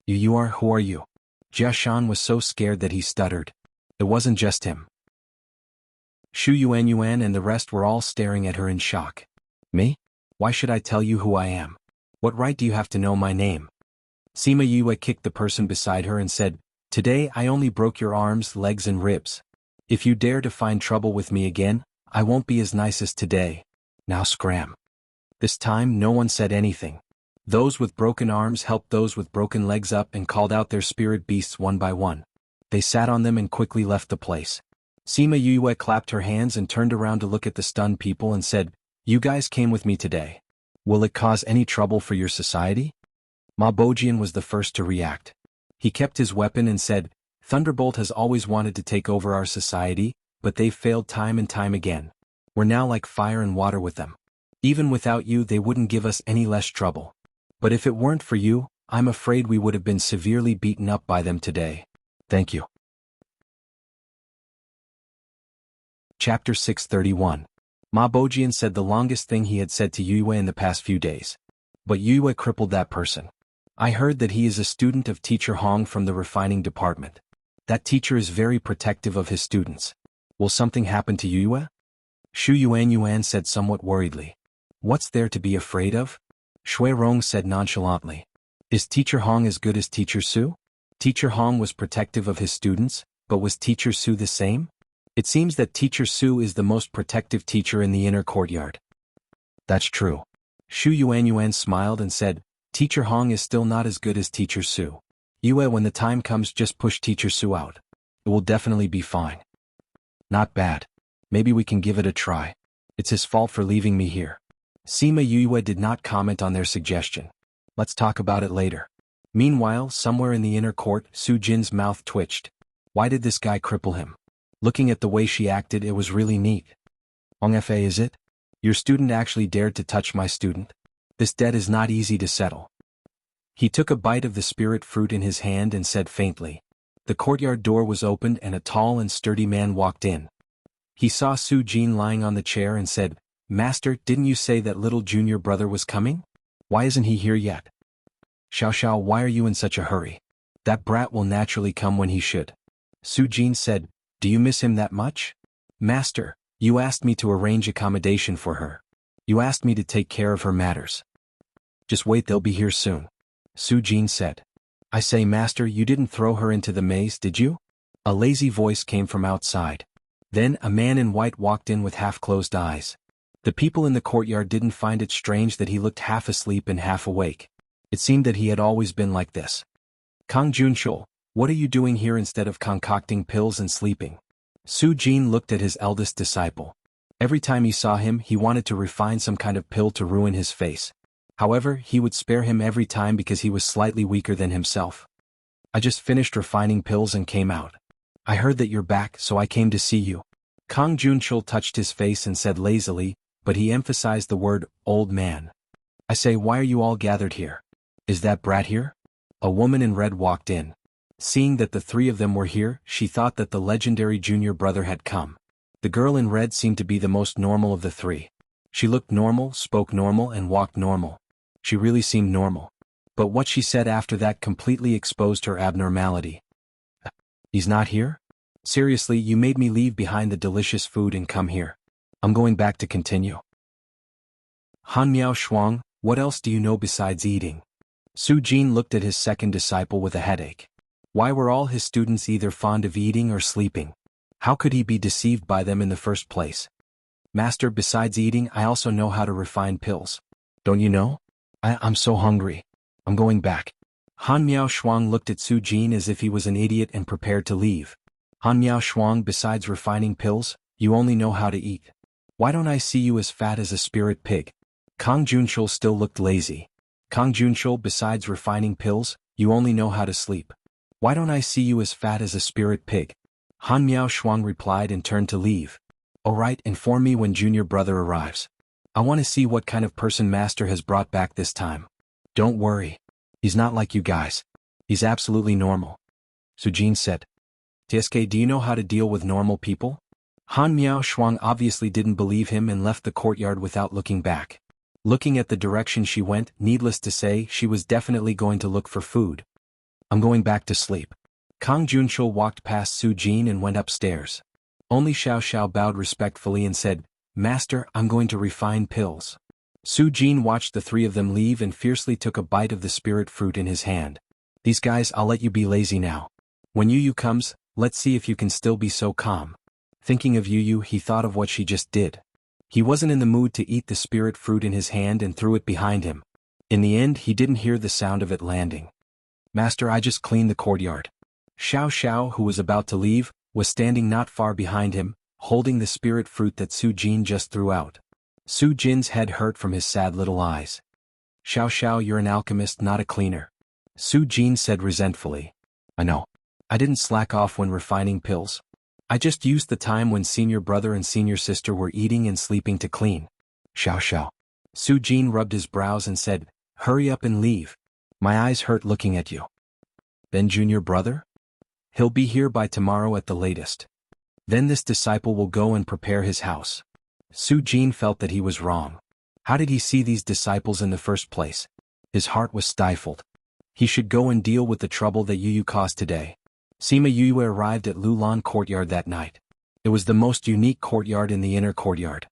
Who are you? Jia Shan was so scared that he stuttered. It wasn't just him. Shu Yuan and the rest were all staring at her in shock. Me? Why should I tell you who I am? What right do you have to know my name? Sima Yue kicked the person beside her and said, today I only broke your arms, legs and ribs. If you dare to find trouble with me again, I won't be as nice as today. Now scram. This time no one said anything. Those with broken arms helped those with broken legs up and called out their spirit beasts one by one. They sat on them and quickly left the place. Sima Yue clapped her hands and turned around to look at the stunned people and said, you guys came with me today. Will it cause any trouble for your society? Ma Bojian was the first to react. He kept his weapon and said, Thunderbolt has always wanted to take over our society, but they've failed time and time again. We're now like fire and water with them. Even without you, they wouldn't give us any less trouble. But if it weren't for you, I'm afraid we would have been severely beaten up by them today. Thank you. Chapter 631. Ma Bojian said the longest thing he had said to Yue in the past few days. But Yue crippled that person. I heard that he is a student of Teacher Hong from the refining department. That teacher is very protective of his students. Will something happen to Yue? Shu Yuan said somewhat worriedly. What's there to be afraid of? Shui Rong said nonchalantly. Is Teacher Hong as good as Teacher Su? Teacher Hong was protective of his students, but was Teacher Su the same? It seems that Teacher Su is the most protective teacher in the inner courtyard. That's true. Shu Yuan smiled and said, Teacher Hong is still not as good as Teacher Su. Yue, when the time comes, just push Teacher Su out. It will definitely be fine. Not bad. Maybe we can give it a try. It's his fault for leaving me here. Sima Yue did not comment on their suggestion. Let's talk about it later. Meanwhile, somewhere in the inner court, Su Jin's mouth twitched. Why did this guy cripple him? Looking at the way she acted, it was really neat. Hong Fa, is it? Your student actually dared to touch my student? This debt is not easy to settle. He took a bite of the spirit fruit in his hand and said faintly. The courtyard door was opened and a tall and sturdy man walked in. He saw Su Jin lying on the chair and said, Master, didn't you say that little junior brother was coming? Why isn't he here yet? Xiao, why are you in such a hurry? That brat will naturally come when he should. Su Jin said, do you miss him that much? Master, you asked me to arrange accommodation for her. You asked me to take care of her matters. Just wait, they'll be here soon. Su Jin said. I say, Master, you didn't throw her into the maze, did you? A lazy voice came from outside. Then a man in white walked in with half-closed eyes. The people in the courtyard didn't find it strange that he looked half asleep and half awake. It seemed that he had always been like this. Kang Junshul, what are you doing here instead of concocting pills and sleeping? Su Jin looked at his eldest disciple. Every time he saw him, he wanted to refine some kind of pill to ruin his face. However, he would spare him every time because he was slightly weaker than himself. I just finished refining pills and came out. I heard that you're back, so I came to see you. Kang Junshul touched his face and said lazily, but he emphasized the word, old man. I say, why are you all gathered here? Is that brat here? A woman in red walked in. Seeing that the three of them were here, she thought that the legendary junior brother had come. The girl in red seemed to be the most normal of the three. She looked normal, spoke normal, and walked normal. She really seemed normal. But what she said after that completely exposed her abnormality. He's not here? Seriously, you made me leave behind the delicious food and come here. I'm going back to continue. Han Miao Shuang, what else do you know besides eating? Su Jin looked at his second disciple with a headache. Why were all his students either fond of eating or sleeping? How could he be deceived by them in the first place? Master, besides eating, I also know how to refine pills. Don't you know? I'm so hungry. I'm going back. Han Miao Shuang looked at Su Jin as if he was an idiot and prepared to leave. Han Miao Shuang, besides refining pills, you only know how to eat. Why don't I see you as fat as a spirit pig? Kang Junshul still looked lazy. Kang Junshul, besides refining pills, you only know how to sleep. Why don't I see you as fat as a spirit pig? Han Miao Shuang replied and turned to leave. Alright, inform me when junior brother arrives. I want to see what kind of person master has brought back this time. Don't worry. He's not like you guys. He's absolutely normal. Su Jin said. TSK, do you know how to deal with normal people? Han Miao Shuang obviously didn't believe him and left the courtyard without looking back. Looking at the direction she went, needless to say, she was definitely going to look for food. I'm going back to sleep. Kang Junshul walked past Su Jin and went upstairs. Only Xiao Xiao bowed respectfully and said, Master, I'm going to refine pills. Su Jin watched the three of them leave and fiercely took a bite of the spirit fruit in his hand. These guys, I'll let you be lazy now. When Yu Yu comes, let's see if you can still be so calm. Thinking of Yu Yu, he thought of what she just did. He wasn't in the mood to eat the spirit fruit in his hand and threw it behind him. In the end, he didn't hear the sound of it landing. Master, I just cleaned the courtyard. Xiao Xiao, who was about to leave, was standing not far behind him, holding the spirit fruit that Su Jin just threw out. Su Jin's head hurt from his sad little eyes. Xiao Xiao, you're an alchemist, not a cleaner. Su Jin said resentfully. I know. I didn't slack off when refining pills. I just used the time when senior brother and senior sister were eating and sleeping to clean. Xiao Xiao. Su Jin rubbed his brows and said, hurry up and leave. My eyes hurt looking at you. Then junior brother? He'll be here by tomorrow at the latest. Then this disciple will go and prepare his house. Su Jin felt that he was wrong. How did he see these disciples in the first place? His heart was stifled. He should go and deal with the trouble that Yu Yu caused today. Sima Yue arrived at Lulan courtyard that night. It was the most unique courtyard in the inner courtyard.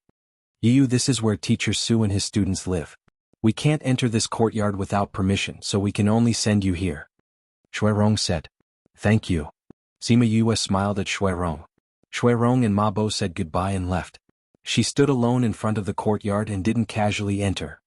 Yu, this is where Teacher Su and his students live. We can't enter this courtyard without permission, so we can only send you here. Shuirong said. Thank you. Sima Yue smiled at Shuirong. Shuirong and Ma Bo said goodbye and left. She stood alone in front of the courtyard and didn't casually enter.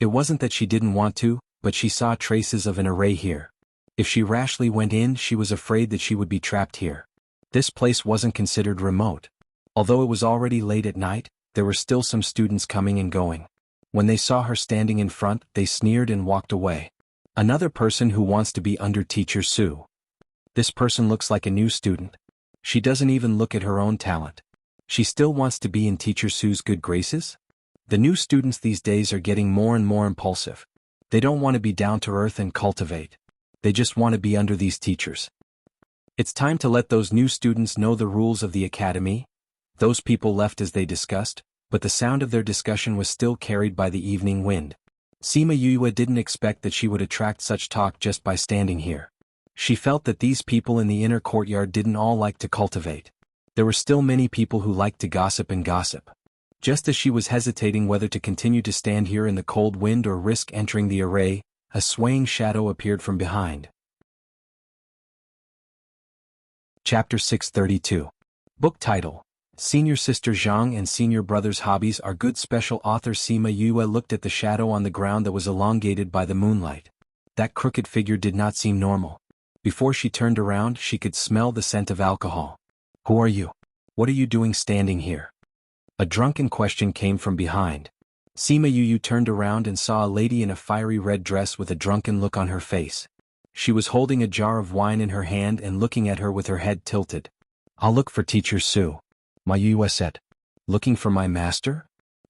It wasn't that she didn't want to, but she saw traces of an array here. If she rashly went in, she was afraid that she would be trapped here. This place wasn't considered remote. Although it was already late at night, there were still some students coming and going. When they saw her standing in front, they sneered and walked away. Another person who wants to be under Teacher Su. This person looks like a new student. She doesn't even look at her own talent. She still wants to be in Teacher Su's good graces? The new students these days are getting more and more impulsive. They don't want to be down to earth and cultivate. They just want to be under these teachers. It's time to let those new students know the rules of the academy. Those people left as they discussed, but the sound of their discussion was still carried by the evening wind. Sima Yue didn't expect that she would attract such talk just by standing here. She felt that these people in the inner courtyard didn't all like to cultivate. There were still many people who liked to gossip and gossip. Just as she was hesitating whether to continue to stand here in the cold wind or risk entering the array, a swaying shadow appeared from behind. Chapter 632. Book title. Senior Sister Zhang and Senior Brother's Hobbies Are Good. Special author Sima Yue looked at the shadow on the ground that was elongated by the moonlight. That crooked figure did not seem normal. Before she turned around, she could smell the scent of alcohol. Who are you? What are you doing standing here? A drunken question came from behind. Sima Yue turned around and saw a lady in a fiery red dress with a drunken look on her face. She was holding a jar of wine in her hand and looking at her with her head tilted. I'll look for Teacher Su. Ma Yue said. Looking for my master?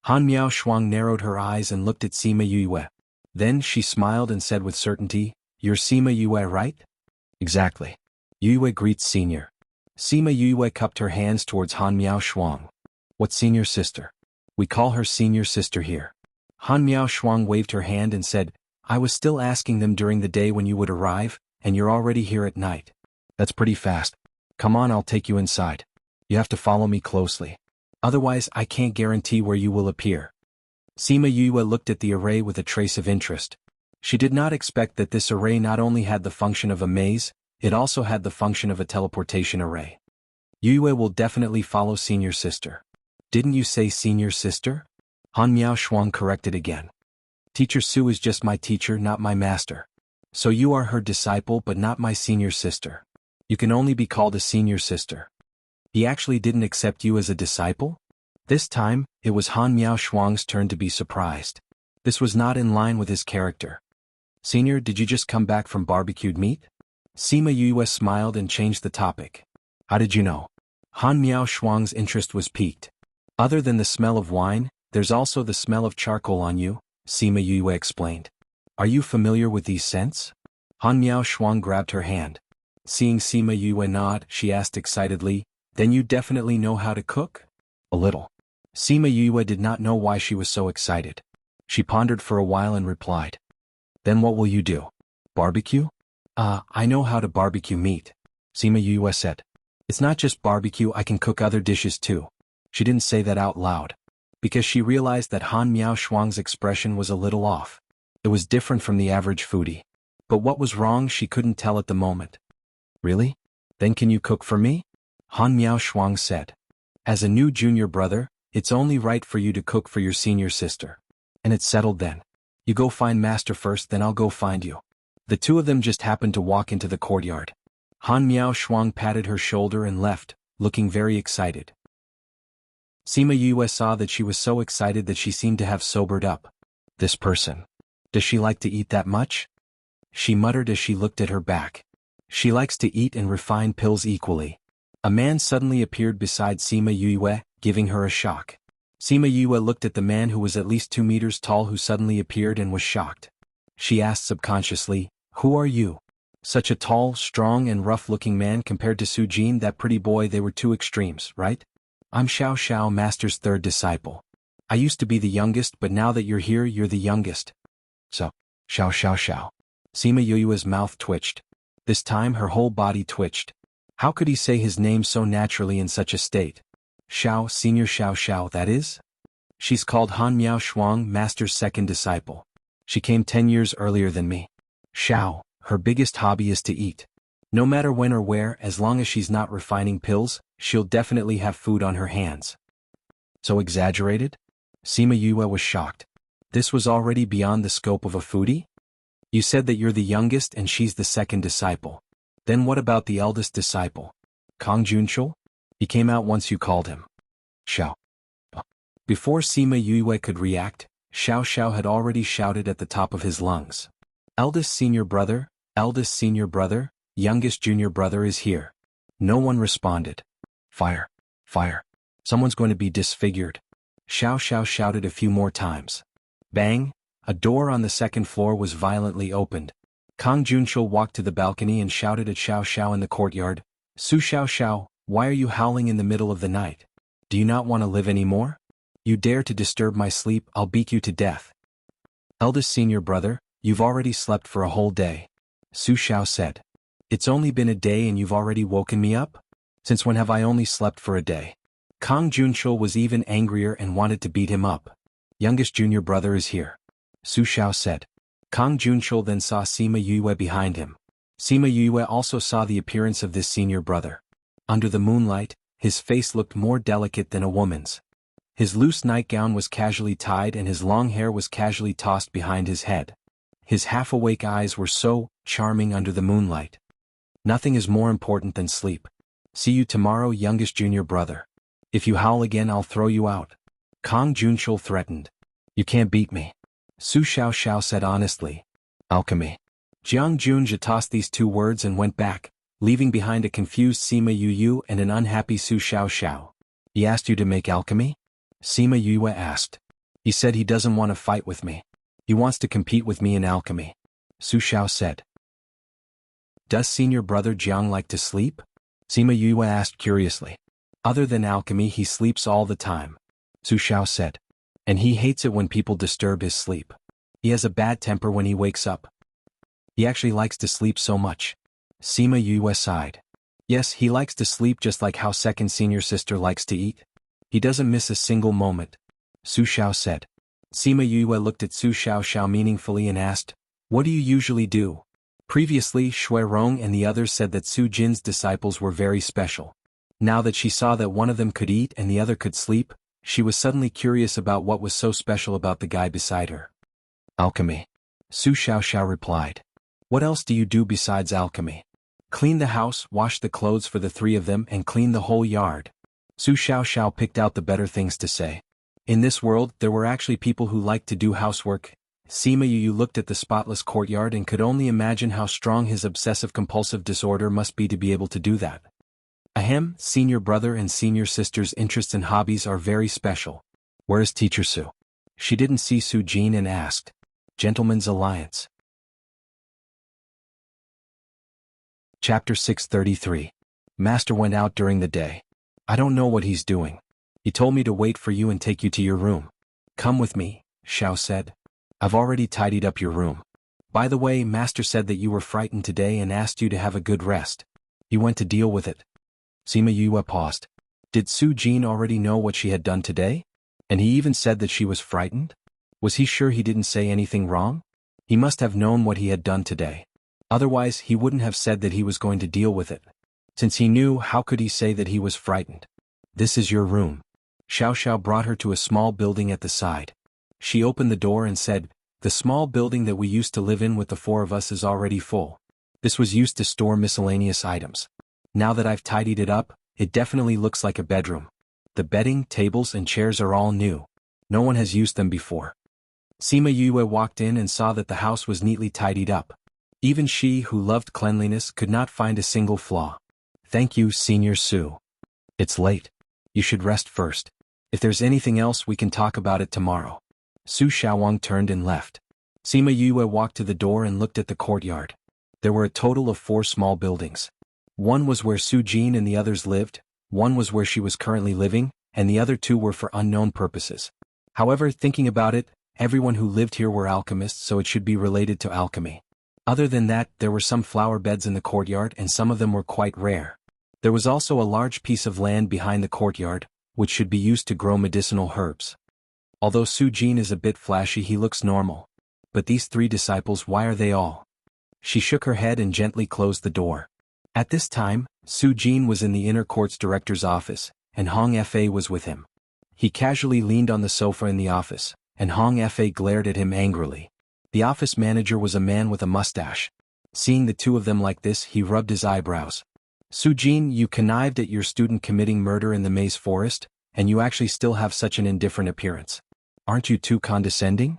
Han Miao Shuang narrowed her eyes and looked at Sima Yue. Then she smiled and said with certainty, You're Sima Yue, right? Exactly. Yue greets senior. Sima Yue cupped her hands towards Han Miao Shuang. What senior sister? We call her senior sister here. Han Miao Shuang waved her hand and said, I was still asking them during the day when you would arrive, and you're already here at night. That's pretty fast. Come on, I'll take you inside. You have to follow me closely. Otherwise, I can't guarantee where you will appear. Sima Yue looked at the array with a trace of interest. She did not expect that this array not only had the function of a maze, it also had the function of a teleportation array. Yue will definitely follow senior sister. Didn't you say senior sister? Han Miao Shuang corrected again. Teacher Su is just my teacher, not my master. So you are her disciple but not my senior sister. You can only be called a senior sister. He actually didn't accept you as a disciple? This time, it was Han Miao Shuang's turn to be surprised. This was not in line with his character. Senior, did you just come back from barbecued meat? Sima Yue smiled and changed the topic. How did you know? Han Miao Shuang's interest was piqued. Other than the smell of wine, there's also the smell of charcoal on you, Sima Yue explained. Are you familiar with these scents? Han Miao Shuang grabbed her hand. Seeing Sima Yue nod, she asked excitedly, then you definitely know how to cook? A little. Sima Yue did not know why she was so excited. She pondered for a while and replied. Then what will you do? Barbecue? I know how to barbecue meat, Sima Yue said. It's not just barbecue, I can cook other dishes too. She didn't say that out loud, because she realized that Han Miao Shuang's expression was a little off. It was different from the average foodie. But what was wrong she couldn't tell at the moment. Really? Then can you cook for me? Han Miao Shuang said. As a new junior brother, it's only right for you to cook for your senior sister. And it's settled then. You go find master first, then I'll go find you. The two of them just happened to walk into the courtyard. Han Miao Shuang patted her shoulder and left, looking very excited. Sima Yue saw that she was so excited that she seemed to have sobered up. This person. Does she like to eat that much? She muttered as she looked at her back. She likes to eat and refine pills equally. A man suddenly appeared beside Sima Yue, giving her a shock. Sima Yue looked at the man who was at least 2 meters tall who suddenly appeared and was shocked. She asked subconsciously, who are you? Such a tall, strong and rough-looking man compared to Su Jin, that pretty boy, they were two extremes, right? I'm Xiao Xiao, Master's third disciple. I used to be the youngest, but now that you're here, you're the youngest. So, Xiao Xiao Xiao. Sima Yue's mouth twitched. This time her whole body twitched. How could he say his name so naturally in such a state? Xiao, Senior Xiao Xiao, that is? She's called Han Miao Shuang, Master's second disciple. She came 10 years earlier than me. Xiao, her biggest hobby is to eat. No matter when or where, as long as she's not refining pills, she'll definitely have food on her hands. So exaggerated? Sima Yue was shocked. This was already beyond the scope of a foodie? You said that you're the youngest and she's the second disciple. Then what about the eldest disciple? Kang Junshul? He came out once you called him. Xiao. Before Sima Yue could react, Xiao Xiao had already shouted at the top of his lungs. Eldest senior brother, youngest junior brother is here. No one responded. Fire. Fire. Someone's going to be disfigured. Xiao Xiao shouted a few more times. Bang! A door on the second floor was violently opened. Kang Junshul walked to the balcony and shouted at Xiao Xiao in the courtyard. Su Xiao Xiao, why are you howling in the middle of the night? Do you not want to live anymore? You dare to disturb my sleep, I'll beat you to death. Eldest senior brother, you've already slept for a whole day. Su Xiao said. It's only been a day and you've already woken me up? Since when have I only slept for a day? Kang Junshul was even angrier and wanted to beat him up. Youngest junior brother is here. Su Xiao said. Kang Junshul then saw Sima Yue behind him. Sima Yue also saw the appearance of this senior brother. Under the moonlight, his face looked more delicate than a woman's. His loose nightgown was casually tied and his long hair was casually tossed behind his head. His half-awake eyes were so charming under the moonlight. Nothing is more important than sleep. See you tomorrow, youngest junior brother. If you howl again, I'll throw you out. Kang Junshul threatened. You can't beat me. Su Xiao Xiao said honestly. Alchemy. Jiang Junja tossed these two words and went back, leaving behind a confused Sima Yu and an unhappy Su Xiao Xiao. He asked you to make alchemy? Sima Yue asked. He said he doesn't want to fight with me. He wants to compete with me in alchemy. Su Xiao said. Does senior brother Jiang like to sleep? Sima Yue asked curiously. Other than alchemy, he sleeps all the time. Su Xiao said. And he hates it when people disturb his sleep. He has a bad temper when he wakes up. He actually likes to sleep so much. Sima Yue sighed. Yes, he likes to sleep just like how second senior sister likes to eat. He doesn't miss a single moment. Su Xiao said. Sima Yue looked at Su Xiao Xiao meaningfully and asked, what do you usually do? Previously, Shui Rong and the others said that Su Jin's disciples were very special. Now that she saw that one of them could eat and the other could sleep, she was suddenly curious about what was so special about the guy beside her. Alchemy. Su Xiao Xiao replied. What else do you do besides alchemy? Clean the house, wash the clothes for the three of them and clean the whole yard. Su Xiaoxiao picked out the better things to say. In this world, there were actually people who liked to do housework. Sima Yu looked at the spotless courtyard and could only imagine how strong his obsessive-compulsive disorder must be to be able to do that. Ahem, senior brother and senior sister's interests and hobbies are very special. Where is Teacher Su? She didn't see Su Jin and asked. Gentleman's Alliance. Chapter 633. Master went out during the day. I don't know what he's doing. He told me to wait for you and take you to your room. Come with me, Xiao said. I've already tidied up your room. By the way, Master said that you were frightened today and asked you to have a good rest. You went to deal with it. Sima Yue paused. Did Su Jin already know what she had done today? And he even said that she was frightened? Was he sure he didn't say anything wrong? He must have known what he had done today. Otherwise, he wouldn't have said that he was going to deal with it. Since he knew, how could he say that he was frightened? This is your room. Xiao Xiao brought her to a small building at the side. She opened the door and said, the small building that we used to live in with the four of us is already full. This was used to store miscellaneous items. Now that I've tidied it up, it definitely looks like a bedroom. The bedding, tables and chairs are all new. No one has used them before. Sima Yue walked in and saw that the house was neatly tidied up. Even she, who loved cleanliness, could not find a single flaw. Thank you, Senior Su. It's late. You should rest first. If there's anything else we can talk about it tomorrow. Su Xiaowang turned and left. Sima Yue walked to the door and looked at the courtyard. There were a total of 4 small buildings. One was where Su Jin and the others lived, one was where she was currently living, and the other 2 were for unknown purposes. However, thinking about it, everyone who lived here were alchemists, so it should be related to alchemy. Other than that, there were some flower beds in the courtyard and some of them were quite rare. There was also a large piece of land behind the courtyard, which should be used to grow medicinal herbs. Although Su Jin is a bit flashy, he looks normal. But these 3 disciples, why are they all? She shook her head and gently closed the door. At this time, Su Jin was in the inner court's director's office, and Hong Fa was with him. He casually leaned on the sofa in the office, and Hong Fa glared at him angrily. The office manager was a man with a mustache. Seeing the 2 of them like this, he rubbed his eyebrows. Su Jin, you connived at your student committing murder in the maze forest, and you actually still have such an indifferent appearance. Aren't you too condescending?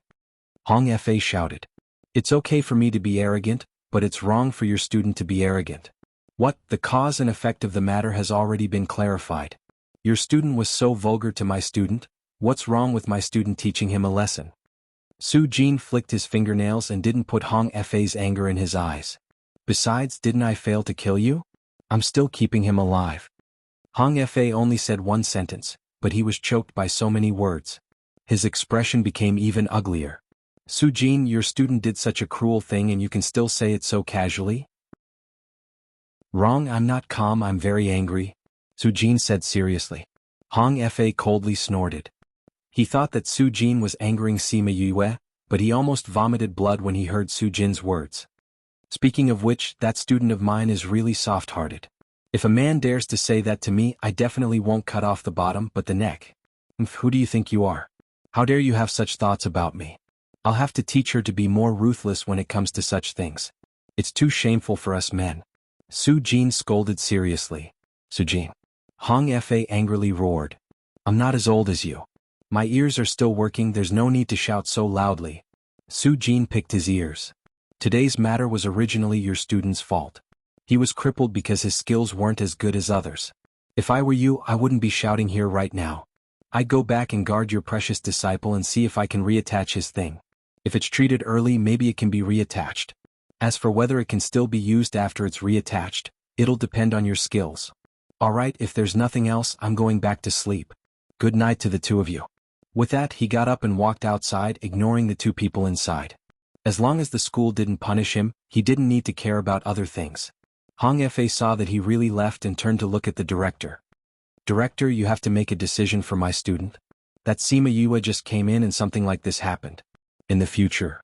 Hong Fa shouted. It's okay for me to be arrogant, but it's wrong for your student to be arrogant. What? The cause and effect of the matter has already been clarified. Your student was so vulgar to my student. What's wrong with my student teaching him a lesson? Su Jin flicked his fingernails and didn't put Hong Fa's anger in his eyes. Besides, didn't I fail to kill you? I'm still keeping him alive. Hong Fa only said one sentence, but he was choked by so many words. His expression became even uglier. Su Jin, your student did such a cruel thing and you can still say it so casually? Wrong, I'm not calm, I'm very angry, Su Jin said seriously. Hong Fa coldly snorted. He thought that Su Jin was angering Sima Yue, but he almost vomited blood when he heard Su Jin's words. Speaking of which, that student of mine is really soft-hearted. If a man dares to say that to me, I definitely won't cut off the bottom but the neck. Who do you think you are? How dare you have such thoughts about me? I'll have to teach her to be more ruthless when it comes to such things. It's too shameful for us men. Su Jin scolded seriously. Su Jin. Hong Fa angrily roared. I'm not as old as you. My ears are still working, there's no need to shout so loudly. Su Jin picked his ears. Today's matter was originally your student's fault. He was crippled because his skills weren't as good as others. If I were you, I wouldn't be shouting here right now. I'd go back and guard your precious disciple and see if I can reattach his thing. If it's treated early, maybe it can be reattached. As for whether it can still be used after it's reattached, it'll depend on your skills. Alright, if there's nothing else, I'm going back to sleep. Good night to the 2 of you. With that, he got up and walked outside, ignoring the 2 people inside. As long as the school didn't punish him, he didn't need to care about other things. Hong Fa saw that he really left and turned to look at the director. Director, you have to make a decision for my student. That Sima Yue just came in and something like this happened. In the future.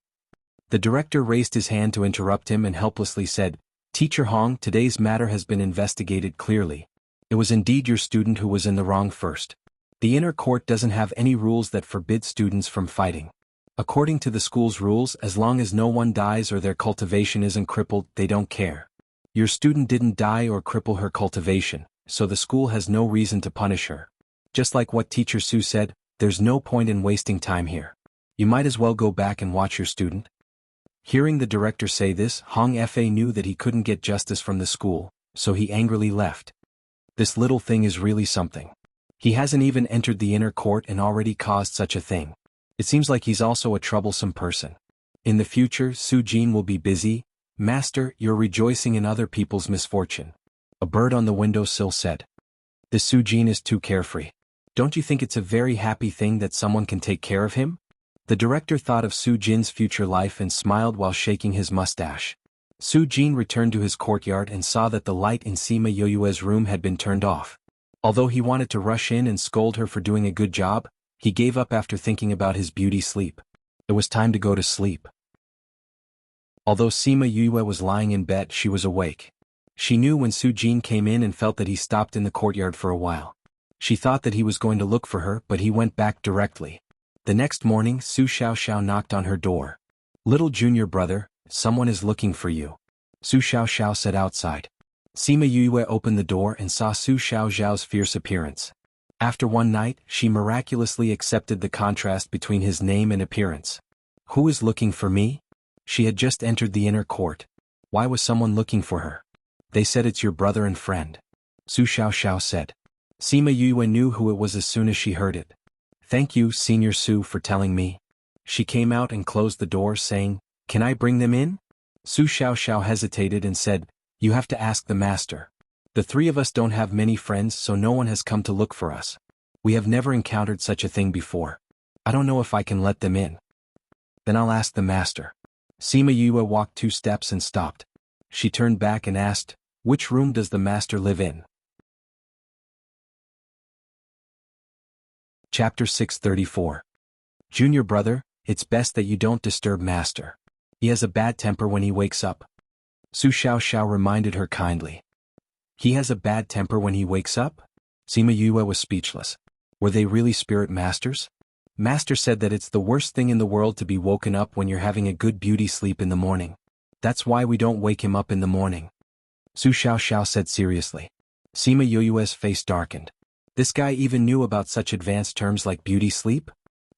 The director raised his hand to interrupt him and helplessly said, Teacher Hong, today's matter has been investigated clearly. It was indeed your student who was in the wrong first. The inner court doesn't have any rules that forbid students from fighting. According to the school's rules, as long as no one dies or their cultivation isn't crippled, they don't care. Your student didn't die or cripple her cultivation, so the school has no reason to punish her. Just like what Teacher Su said, there's no point in wasting time here. You might as well go back and watch your student. Hearing the director say this, Hong Fa knew that he couldn't get justice from the school, so he angrily left. This little thing is really something. He hasn't even entered the inner court and already caused such a thing. It seems like he's also a troublesome person. In the future, Su Jin will be busy. Master, you're rejoicing in other people's misfortune. A bird on the windowsill said. This Su Jin is too carefree. Don't you think it's a very happy thing that someone can take care of him? The director thought of Su Jin's future life and smiled while shaking his mustache. Su Jin returned to his courtyard and saw that the light in Sima Yoyue's room had been turned off. Although he wanted to rush in and scold her for doing a good job, he gave up after thinking about his beauty sleep. It was time to go to sleep. Although Sima Yoyue was lying in bed, she was awake. She knew when Su Jin came in and felt that he stopped in the courtyard for a while. She thought that he was going to look for her, but he went back directly. The next morning, Su Xiaoxiao knocked on her door. Little junior brother, someone is looking for you. Su Xiaoxiao said outside. Sima Yoyue opened the door and saw Su Xiaoxiao's fierce appearance. After one night, she miraculously accepted the contrast between his name and appearance. Who is looking for me? She had just entered the inner court. Why was someone looking for her? They said it's your brother and friend. Su Xiaoxiao said. Sima Yoyue knew who it was as soon as she heard it. Thank you, Senior Su, for telling me. She came out and closed the door, saying, Can I bring them in? Su Xiaoxiao hesitated and said, You have to ask the master. The three of us don't have many friends, so no one has come to look for us. We have never encountered such a thing before. I don't know if I can let them in. Then I'll ask the master. Sima Yoyue walked 2 steps and stopped. She turned back and asked, Which room does the master live in? Chapter 634. Junior brother, it's best that you don't disturb master. He has a bad temper when he wakes up. Su Xiaoxiao reminded her kindly. He has a bad temper when he wakes up? Sima Yoyue was speechless. Were they really spirit masters? Master said that it's the worst thing in the world to be woken up when you're having a good beauty sleep in the morning. That's why we don't wake him up in the morning. Su Xiaoxiao said seriously. Sima Yoyue's face darkened. This guy even knew about such advanced terms like beauty sleep?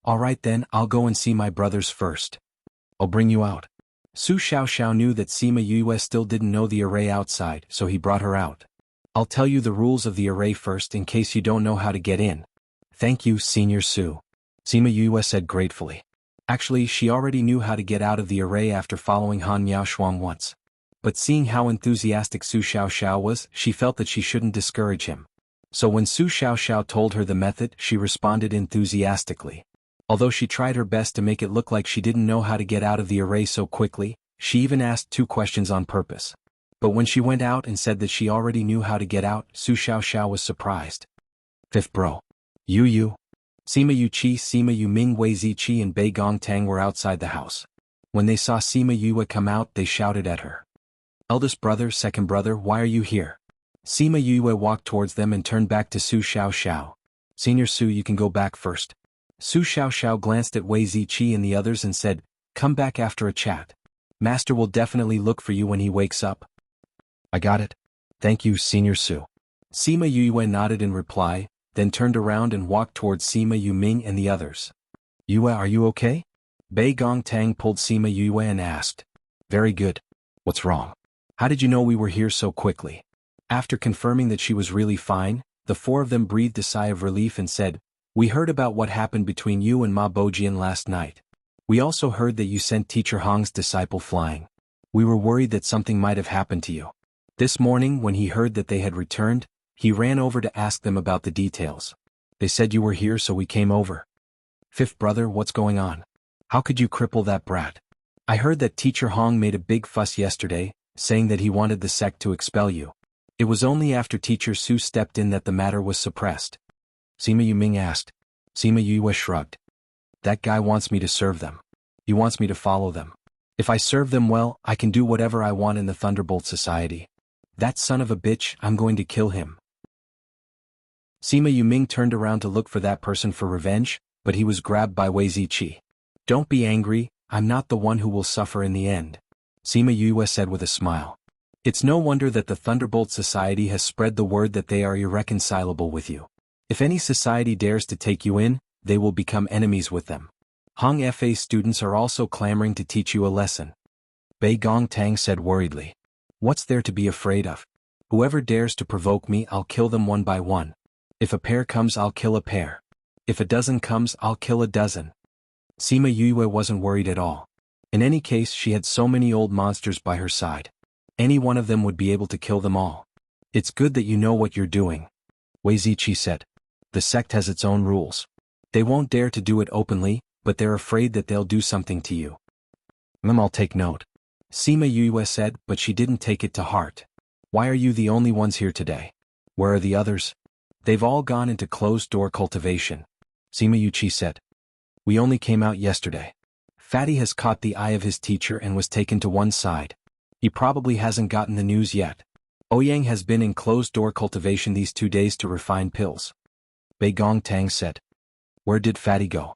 Alright then, I'll go and see my brothers first. I'll bring you out. Su Xiaoxiao knew that Sima Yoyue still didn't know the array outside, so he brought her out. I'll tell you the rules of the array first in case you don't know how to get in. Thank you, Senior Su. Sima Yoyue said gratefully. Actually, she already knew how to get out of the array after following Han Miaoshuang once. But seeing how enthusiastic Su Xiaoxiao was, she felt that she shouldn't discourage him. So when Su Xiaoxiao told her the method, she responded enthusiastically. Although she tried her best to make it look like she didn't know how to get out of the array so quickly, she even asked 2 questions on purpose. But when she went out and said that she already knew how to get out, Su Xiaoxiao was surprised. 5th bro. Yu. Sima Yuqi, Sima Yuming, Wei Ziqi and Bei Gongtang were outside the house. When they saw Sima Yoyue come out, they shouted at her. Eldest brother, second brother, why are you here? Sima Yoyue walked towards them and turned back to Su Xiaoxiao. Senior Su, you can go back first. Su Xiaoxiao glanced at Wei Ziqi and the others and said, Come back after a chat. Master will definitely look for you when he wakes up. I got it. Thank you, Senior Su. Sima Yoyue nodded in reply, then turned around and walked towards Sima Yuming and the others. Yue, are you okay? Bei Gongtang pulled Sima Yoyue and asked. Very good. What's wrong? How did you know we were here so quickly? After confirming that she was really fine, the 4 of them breathed a sigh of relief and said, We heard about what happened between you and Ma Bojian last night. We also heard that you sent Teacher Hong's disciple flying. We were worried that something might have happened to you. This morning, when he heard that they had returned, he ran over to ask them about the details. They said you were here, so we came over. 5th brother, what's going on? How could you cripple that brat? I heard that Teacher Hong made a big fuss yesterday, saying that he wanted the sect to expel you. It was only after Teacher Su stepped in that the matter was suppressed. Sima Yuming asked. Sima Yoyue shrugged. That guy wants me to serve them. He wants me to follow them. If I serve them well, I can do whatever I want in the Thunderbolt Society. That son of a bitch, I'm going to kill him. Sima Yuming turned around to look for that person for revenge, but he was grabbed by Wei Ziqi. Don't be angry, I'm not the one who will suffer in the end. Sima Yoyue said with a smile. It's no wonder that the Thunderbolt Society has spread the word that they are irreconcilable with you. If any society dares to take you in, they will become enemies with them. Hong Fa students are also clamoring to teach you a lesson. Bei Gong Tang said worriedly. What's there to be afraid of? Whoever dares to provoke me, I'll kill them one by one. If a pair comes, I'll kill a pair. If a dozen comes, I'll kill a dozen. Sima Yue wasn't worried at all. In any case, she had so many old monsters by her side. Any one of them would be able to kill them all. It's good that you know what you're doing, Wei Ziqi said. The sect has its own rules. They won't dare to do it openly, but they're afraid that they'll do something to you. I'll take note, Sima Yue said, but she didn't take it to heart. Why are you the only ones here today? Where are the others? They've all gone into closed-door cultivation, Sima Yue said. We only came out yesterday. Fatty has caught the eye of his teacher and was taken to one side. He probably hasn't gotten the news yet. Ouyang has been in closed-door cultivation these 2 days to refine pills. Bei Gong Tang said. Where did Fatty go?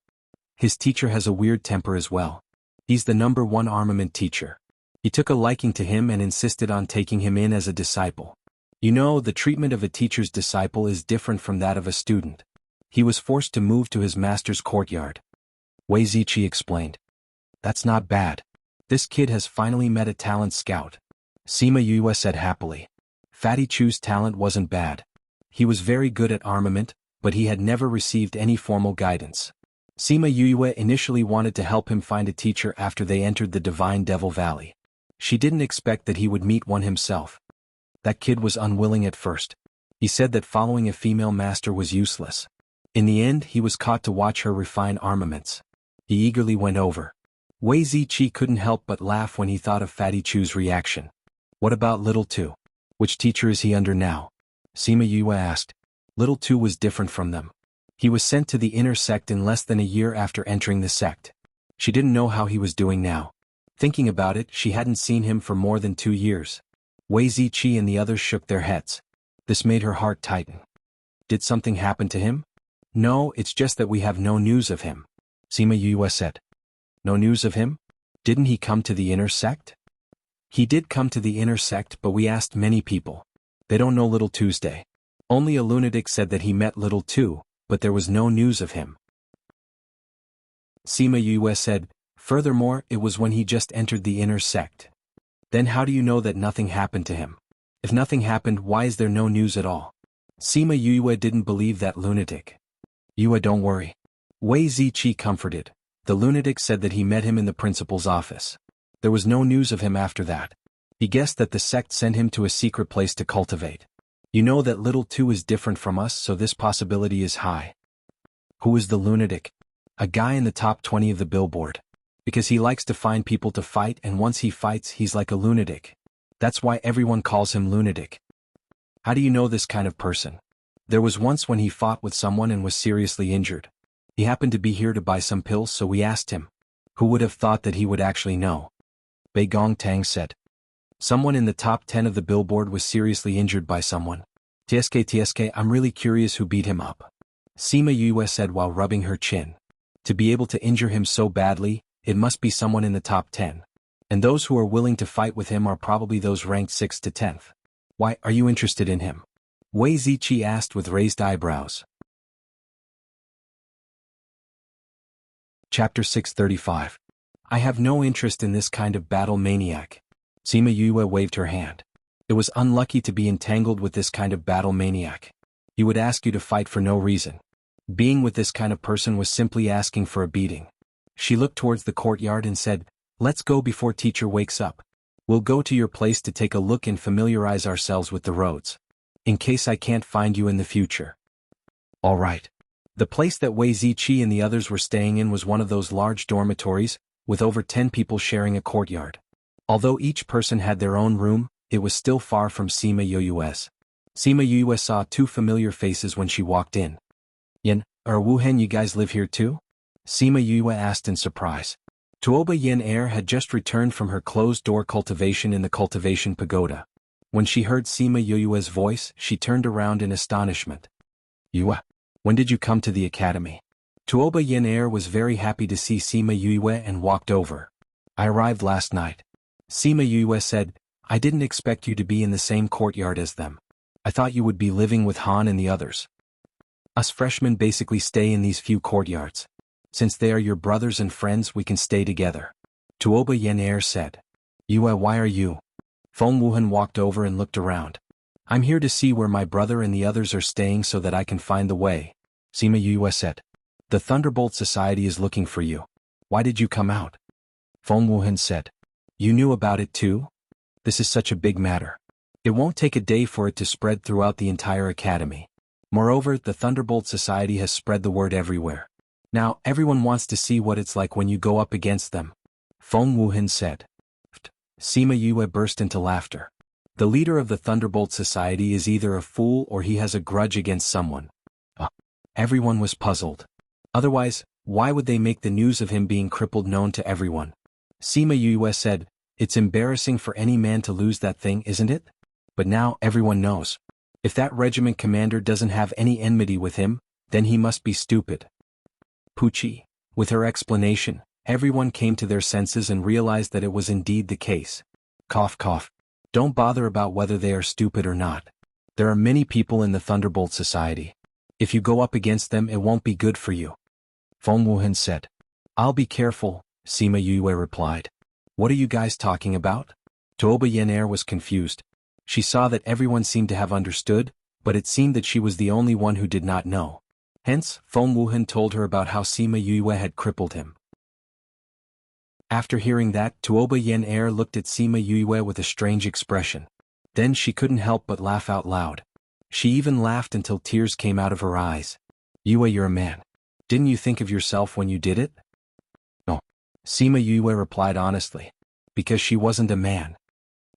His teacher has a weird temper as well. He's the #1 armament teacher. He took a liking to him and insisted on taking him in as a disciple. You know, the treatment of a teacher's disciple is different from that of a student. He was forced to move to his master's courtyard. Wei Ziqi explained. That's not bad. This kid has finally met a talent scout, Sima Yue said happily. Fatty Chu's talent wasn't bad. He was very good at armament, but he had never received any formal guidance. Sima Yue initially wanted to help him find a teacher after they entered the Divine Devil Valley. She didn't expect that he would meet one himself. That kid was unwilling at first. He said that following a female master was useless. In the end, he was caught to watch her refine armaments. He eagerly went over. Wei Ziqi couldn't help but laugh when he thought of Fatty Chu's reaction. What about Little Two? Which teacher is he under now? Sima Yue asked. Little Two was different from them. He was sent to the inner sect in less than a year after entering the sect. She didn't know how he was doing now. Thinking about it, she hadn't seen him for more than 2 years. Wei Ziqi and the others shook their heads. This made her heart tighten. Did something happen to him? No, it's just that we have no news of him, Sima Yue said. No news of him? Didn't he come to the inner sect? He did come to the inner sect, but we asked many people. They don't know Little Tuesday. Only a lunatic said that he met Little Two, but there was no news of him. Sima Yue said, furthermore, it was when he just entered the inner sect. Then how do you know that nothing happened to him? If nothing happened, why is there no news at all? Sima Yue didn't believe that lunatic. Yue, don't worry. Wei Ziqi comforted. The lunatic said that he met him in the principal's office. There was no news of him after that. He guessed that the sect sent him to a secret place to cultivate. You know that Little Two is different from us, so this possibility is high. Who is the lunatic? A guy in the top 20 of the billboard. Because he likes to find people to fight, and once he fights, he's like a lunatic. That's why everyone calls him lunatic. How do you know this kind of person? There was once when he fought with someone and was seriously injured. He happened to be here to buy some pills, so we asked him. Who would have thought that he would actually know? Bei Gong Tang said. Someone in the top 10 of the billboard was seriously injured by someone. TSK, I'm really curious who beat him up. Sima Yue said while rubbing her chin. To be able to injure him so badly, it must be someone in the top 10. And those who are willing to fight with him are probably those ranked 6th to 10th. Why, are you interested in him? Wei Ziqi asked with raised eyebrows. Chapter 635. I have no interest in this kind of battle maniac. Sima Yue waved her hand. It was unlucky to be entangled with this kind of battle maniac. He would ask you to fight for no reason. Being with this kind of person was simply asking for a beating. She looked towards the courtyard and said, let's go before teacher wakes up. We'll go to your place to take a look and familiarize ourselves with the roads. In case I can't find you in the future. All right. The place that Wei Ziqi and the others were staying in was one of those large dormitories, with over 10 people sharing a courtyard. Although each person had their own room, it was still far from Sima Yue's. Sima Yue saw 2 familiar faces when she walked in. Yin, or Wuhan, you guys live here too? Sima Yue asked in surprise. Tuoba Yin Air had just returned from her closed-door cultivation in the cultivation pagoda. When she heard Sima Yue's voice, she turned around in astonishment. Yue, when did you come to the academy? Tuoba Yin Air was very happy to see Sima Yue and walked over. I arrived last night. Sima Yue said, I didn't expect you to be in the same courtyard as them. I thought you would be living with Han and the others. Us freshmen basically stay in these few courtyards. Since they are your brothers and friends, we can stay together. Tuoba Yen said. Yue, why are you? Feng Wuhan walked over and looked around. I'm here to see where my brother and the others are staying so that I can find the way, Sima Yue said. The Thunderbolt Society is looking for you. Why did you come out? Feng Wuhan said. You knew about it too? This is such a big matter. It won't take a day for it to spread throughout the entire academy. Moreover, the Thunderbolt Society has spread the word everywhere. Now, everyone wants to see what it's like when you go up against them. Feng Wuhan said. Sima Yue burst into laughter. The leader of the Thunderbolt Society is either a fool or he has a grudge against someone. Everyone was puzzled. Otherwise, why would they make the news of him being crippled known to everyone? Sima Yue said, it's embarrassing for any man to lose that thing, isn't it? But now everyone knows. If that regiment commander doesn't have any enmity with him, then he must be stupid. Pucci, with her explanation, everyone came to their senses and realized that it was indeed the case. Cough cough. Don't bother about whether they are stupid or not. There are many people in the Thunderbolt Society. If you go up against them, it won't be good for you. Feng Wuhan said. I'll be careful, Sima Yue replied. What are you guys talking about? Tuoba Yen was confused. She saw that everyone seemed to have understood, but it seemed that she was the only one who did not know. Hence, Feng Wuhan told her about how Sima Yue had crippled him. After hearing that, Tuoba Yen looked at Sima Yue with a strange expression. Then she couldn't help but laugh out loud. She even laughed until tears came out of her eyes. Yue, you're a man. Didn't you think of yourself when you did it? No. Sima Yue replied honestly. Because she wasn't a man.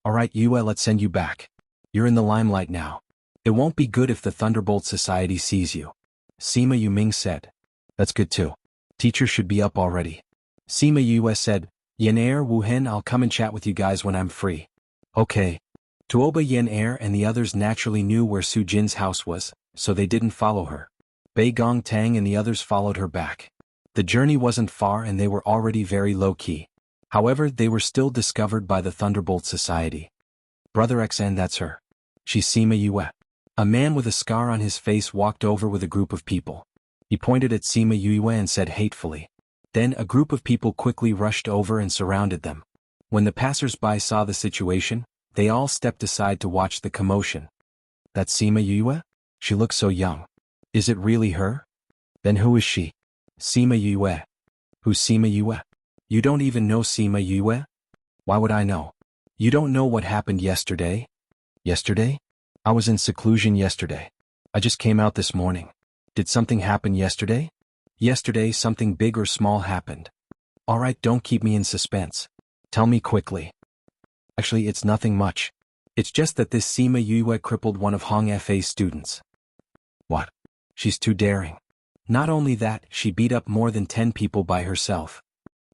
Alright Yue, let's send you back. You're in the limelight now. It won't be good if the Thunderbolt Society sees you. Sima Yuming said. That's good too. Teacher should be up already. Sima Yue said, Yen Wuhen, I'll come and chat with you guys when I'm free. Okay. Tuoba Yen and the others naturally knew where Su Jin's house was, so they didn't follow her. Bei Gong Tang and the others followed her back. The journey wasn't far and they were already very low-key. However, they were still discovered by the Thunderbolt Society. Brother Xan, that's her. She's Sima Yue. A man with a scar on his face walked over with a group of people. He pointed at Sima Yue and said hatefully. Then a group of people quickly rushed over and surrounded them. When the passers-by saw the situation, they all stepped aside to watch the commotion. That's Sima Yue? She looks so young. Is it really her? Then who is she? Sima Yue. Who's Sima Yue? You don't even know Sima Yue? Why would I know? You don't know what happened yesterday? Yesterday? I was in seclusion yesterday. I just came out this morning. Did something happen yesterday? Yesterday something big or small happened. Alright, don't keep me in suspense. Tell me quickly. Actually, it's nothing much. It's just that this Sima Yue crippled one of Hong Fa's students. What? She's too daring. Not only that, she beat up more than 10 people by herself.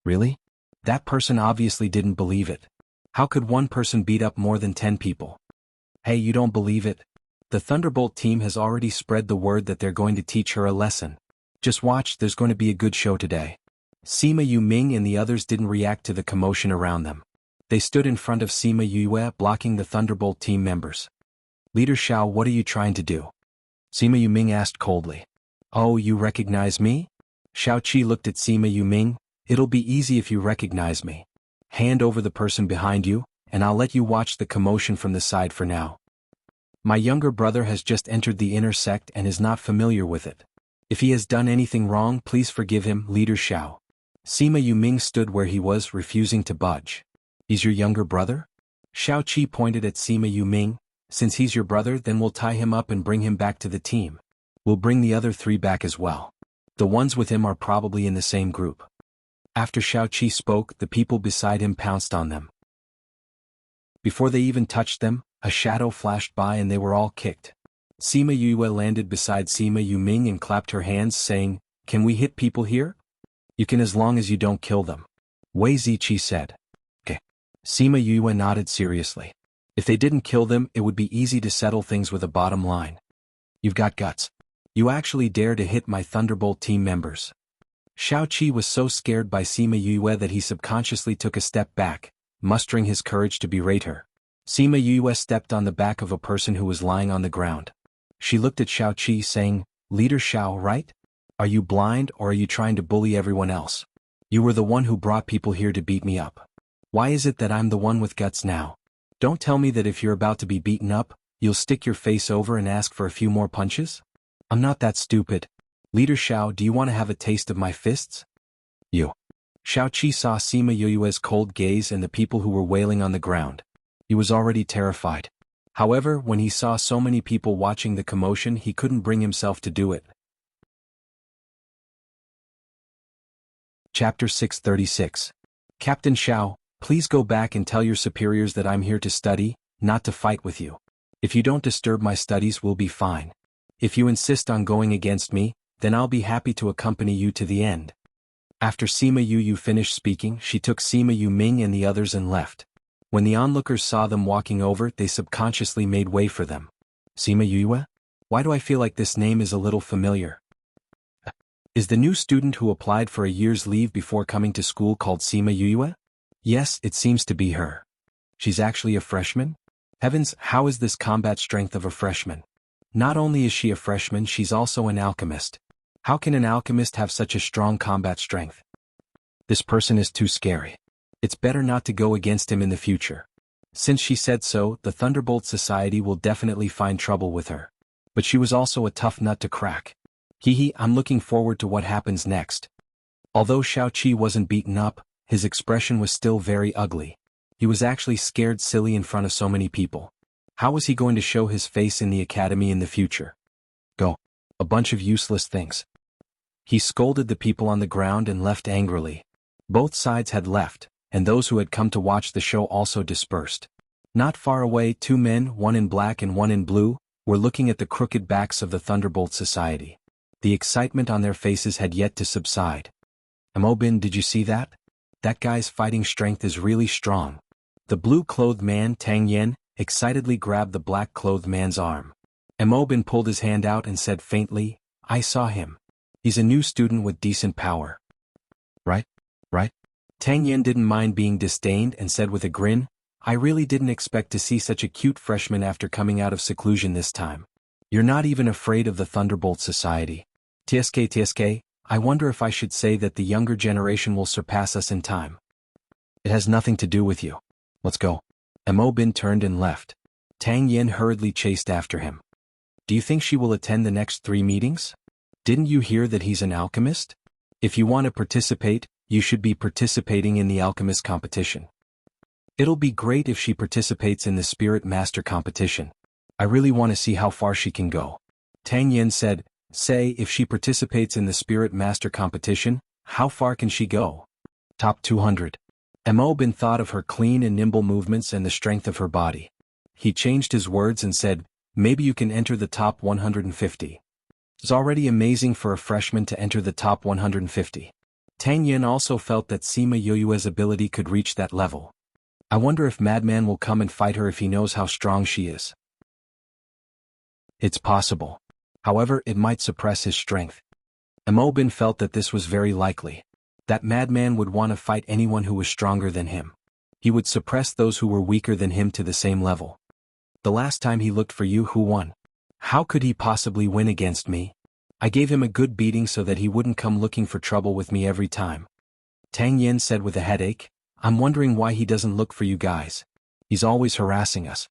Really? That person obviously didn't believe it. How could one person beat up more than 10 people? Hey, you don't believe it? The Thunderbolt team has already spread the word that they're going to teach her a lesson. Just watch, there's going to be a good show today. Sima Yuming and the others didn't react to the commotion around them. They stood in front of Sima Yue, blocking the Thunderbolt team members. Leader Xiao, what are you trying to do? Sima Yuming asked coldly. Oh, you recognize me? Xiao Qi looked at Sima Yuming. It'll be easy if you recognize me. Hand over the person behind you, and I'll let you watch the commotion from the side for now. My younger brother has just entered the inner sect and is not familiar with it. If he has done anything wrong, please forgive him, Leader Xiao. Sima Yuming stood where he was, refusing to budge. He's your younger brother? Xiao Qi pointed at Sima Yuming. Since he's your brother, then we'll tie him up and bring him back to the team. We'll bring the other 3 back as well. The ones with him are probably in the same group. After Xiao Qi spoke, the people beside him pounced on them. Before they even touched them, a shadow flashed by and they were all kicked. Sima Yue landed beside Sima Yuming and clapped her hands, saying, Can we hit people here? You can as long as you don't kill them. Wei Ziqi said. Okay. Sima Yue nodded seriously. If they didn't kill them, it would be easy to settle things with a bottom line. You've got guts. You actually dare to hit my Thunderbolt team members. Xiao Qi was so scared by Sima Yue that he subconsciously took a step back, mustering his courage to berate her. Sima Yue stepped on the back of a person who was lying on the ground. She looked at Xiao Qi saying, "Leader Xiao, right? Are you blind or are you trying to bully everyone else? You were the one who brought people here to beat me up. Why is it that I'm the one with guts now? Don't tell me that if you're about to be beaten up, you'll stick your face over and ask for a few more punches? I'm not that stupid. Leader Xiao, do you want to have a taste of my fists?" You. Xiao Qi saw Sima Yue's cold gaze and the people who were wailing on the ground. He was already terrified. However, when he saw so many people watching the commotion, he couldn't bring himself to do it. Chapter 636. Captain Xiao, please go back and tell your superiors that I'm here to study, not to fight with you. If you don't disturb my studies, we'll be fine. If you insist on going against me, then I'll be happy to accompany you to the end. After Sima Yu finished speaking, she took Sima Yu Ming and the others and left. When the onlookers saw them walking over, they subconsciously made way for them. Sima Yue? Why do I feel like this name is a little familiar? Is the new student who applied for a year's leave before coming to school called Sima Yue? Yes, it seems to be her. She's actually a freshman? Heavens, how is this combat strength of a freshman? Not only is she a freshman, she's also an alchemist. How can an alchemist have such a strong combat strength? This person is too scary. It's better not to go against him in the future. Since she said so, the Thunderbolt Society will definitely find trouble with her. But she was also a tough nut to crack. I'm looking forward to what happens next. Although Xiao Qi wasn't beaten up, his expression was still very ugly. He was actually scared silly in front of so many people. How was he going to show his face in the academy in the future? Go. A bunch of useless things. He scolded the people on the ground and left angrily. Both sides had left, and those who had come to watch the show also dispersed. Not far away, two men, one in black and one in blue, were looking at the crooked backs of the Thunderbolt Society. The excitement on their faces had yet to subside. Amobin, did you see that? That guy's fighting strength is really strong. The blue-clothed man, Tang Yen, excitedly grabbed the black-clothed man's arm. Amobin pulled his hand out and said faintly, "I saw him. He's a new student with decent power." Right? Tang Yen didn't mind being disdained and said with a grin, "I really didn't expect to see such a cute freshman after coming out of seclusion this time. You're not even afraid of the Thunderbolt Society. TSK, I wonder if I should say that the younger generation will surpass us in time." It has nothing to do with you. Let's go. Amobin turned and left. Tang Yen hurriedly chased after him. Do you think she will attend the next 3 meetings? Didn't you hear that he's an alchemist? If you want to participate, you should be participating in the alchemist competition. It'll be great if she participates in the Spirit Master competition. I really want to see how far she can go. Tang Yen said, Say, if she participates in the Spirit Master competition, how far can she go? Top 200. Amobin thought of her clean and nimble movements and the strength of her body. He changed his words and said, maybe you can enter the top 150. It's already amazing for a freshman to enter the top 150. Tang Yen also felt that Sima Yue's ability could reach that level. I wonder if Madman will come and fight her if he knows how strong she is. It's possible. However, it might suppress his strength. Amobin felt that this was very likely. That Madman would want to fight anyone who was stronger than him. He would suppress those who were weaker than him to the same level. The last time he looked for you, who won? How could he possibly win against me? I gave him a good beating so that he wouldn't come looking for trouble with me every time. Tang Yen said with a headache, I'm wondering why he doesn't look for you guys. He's always harassing us.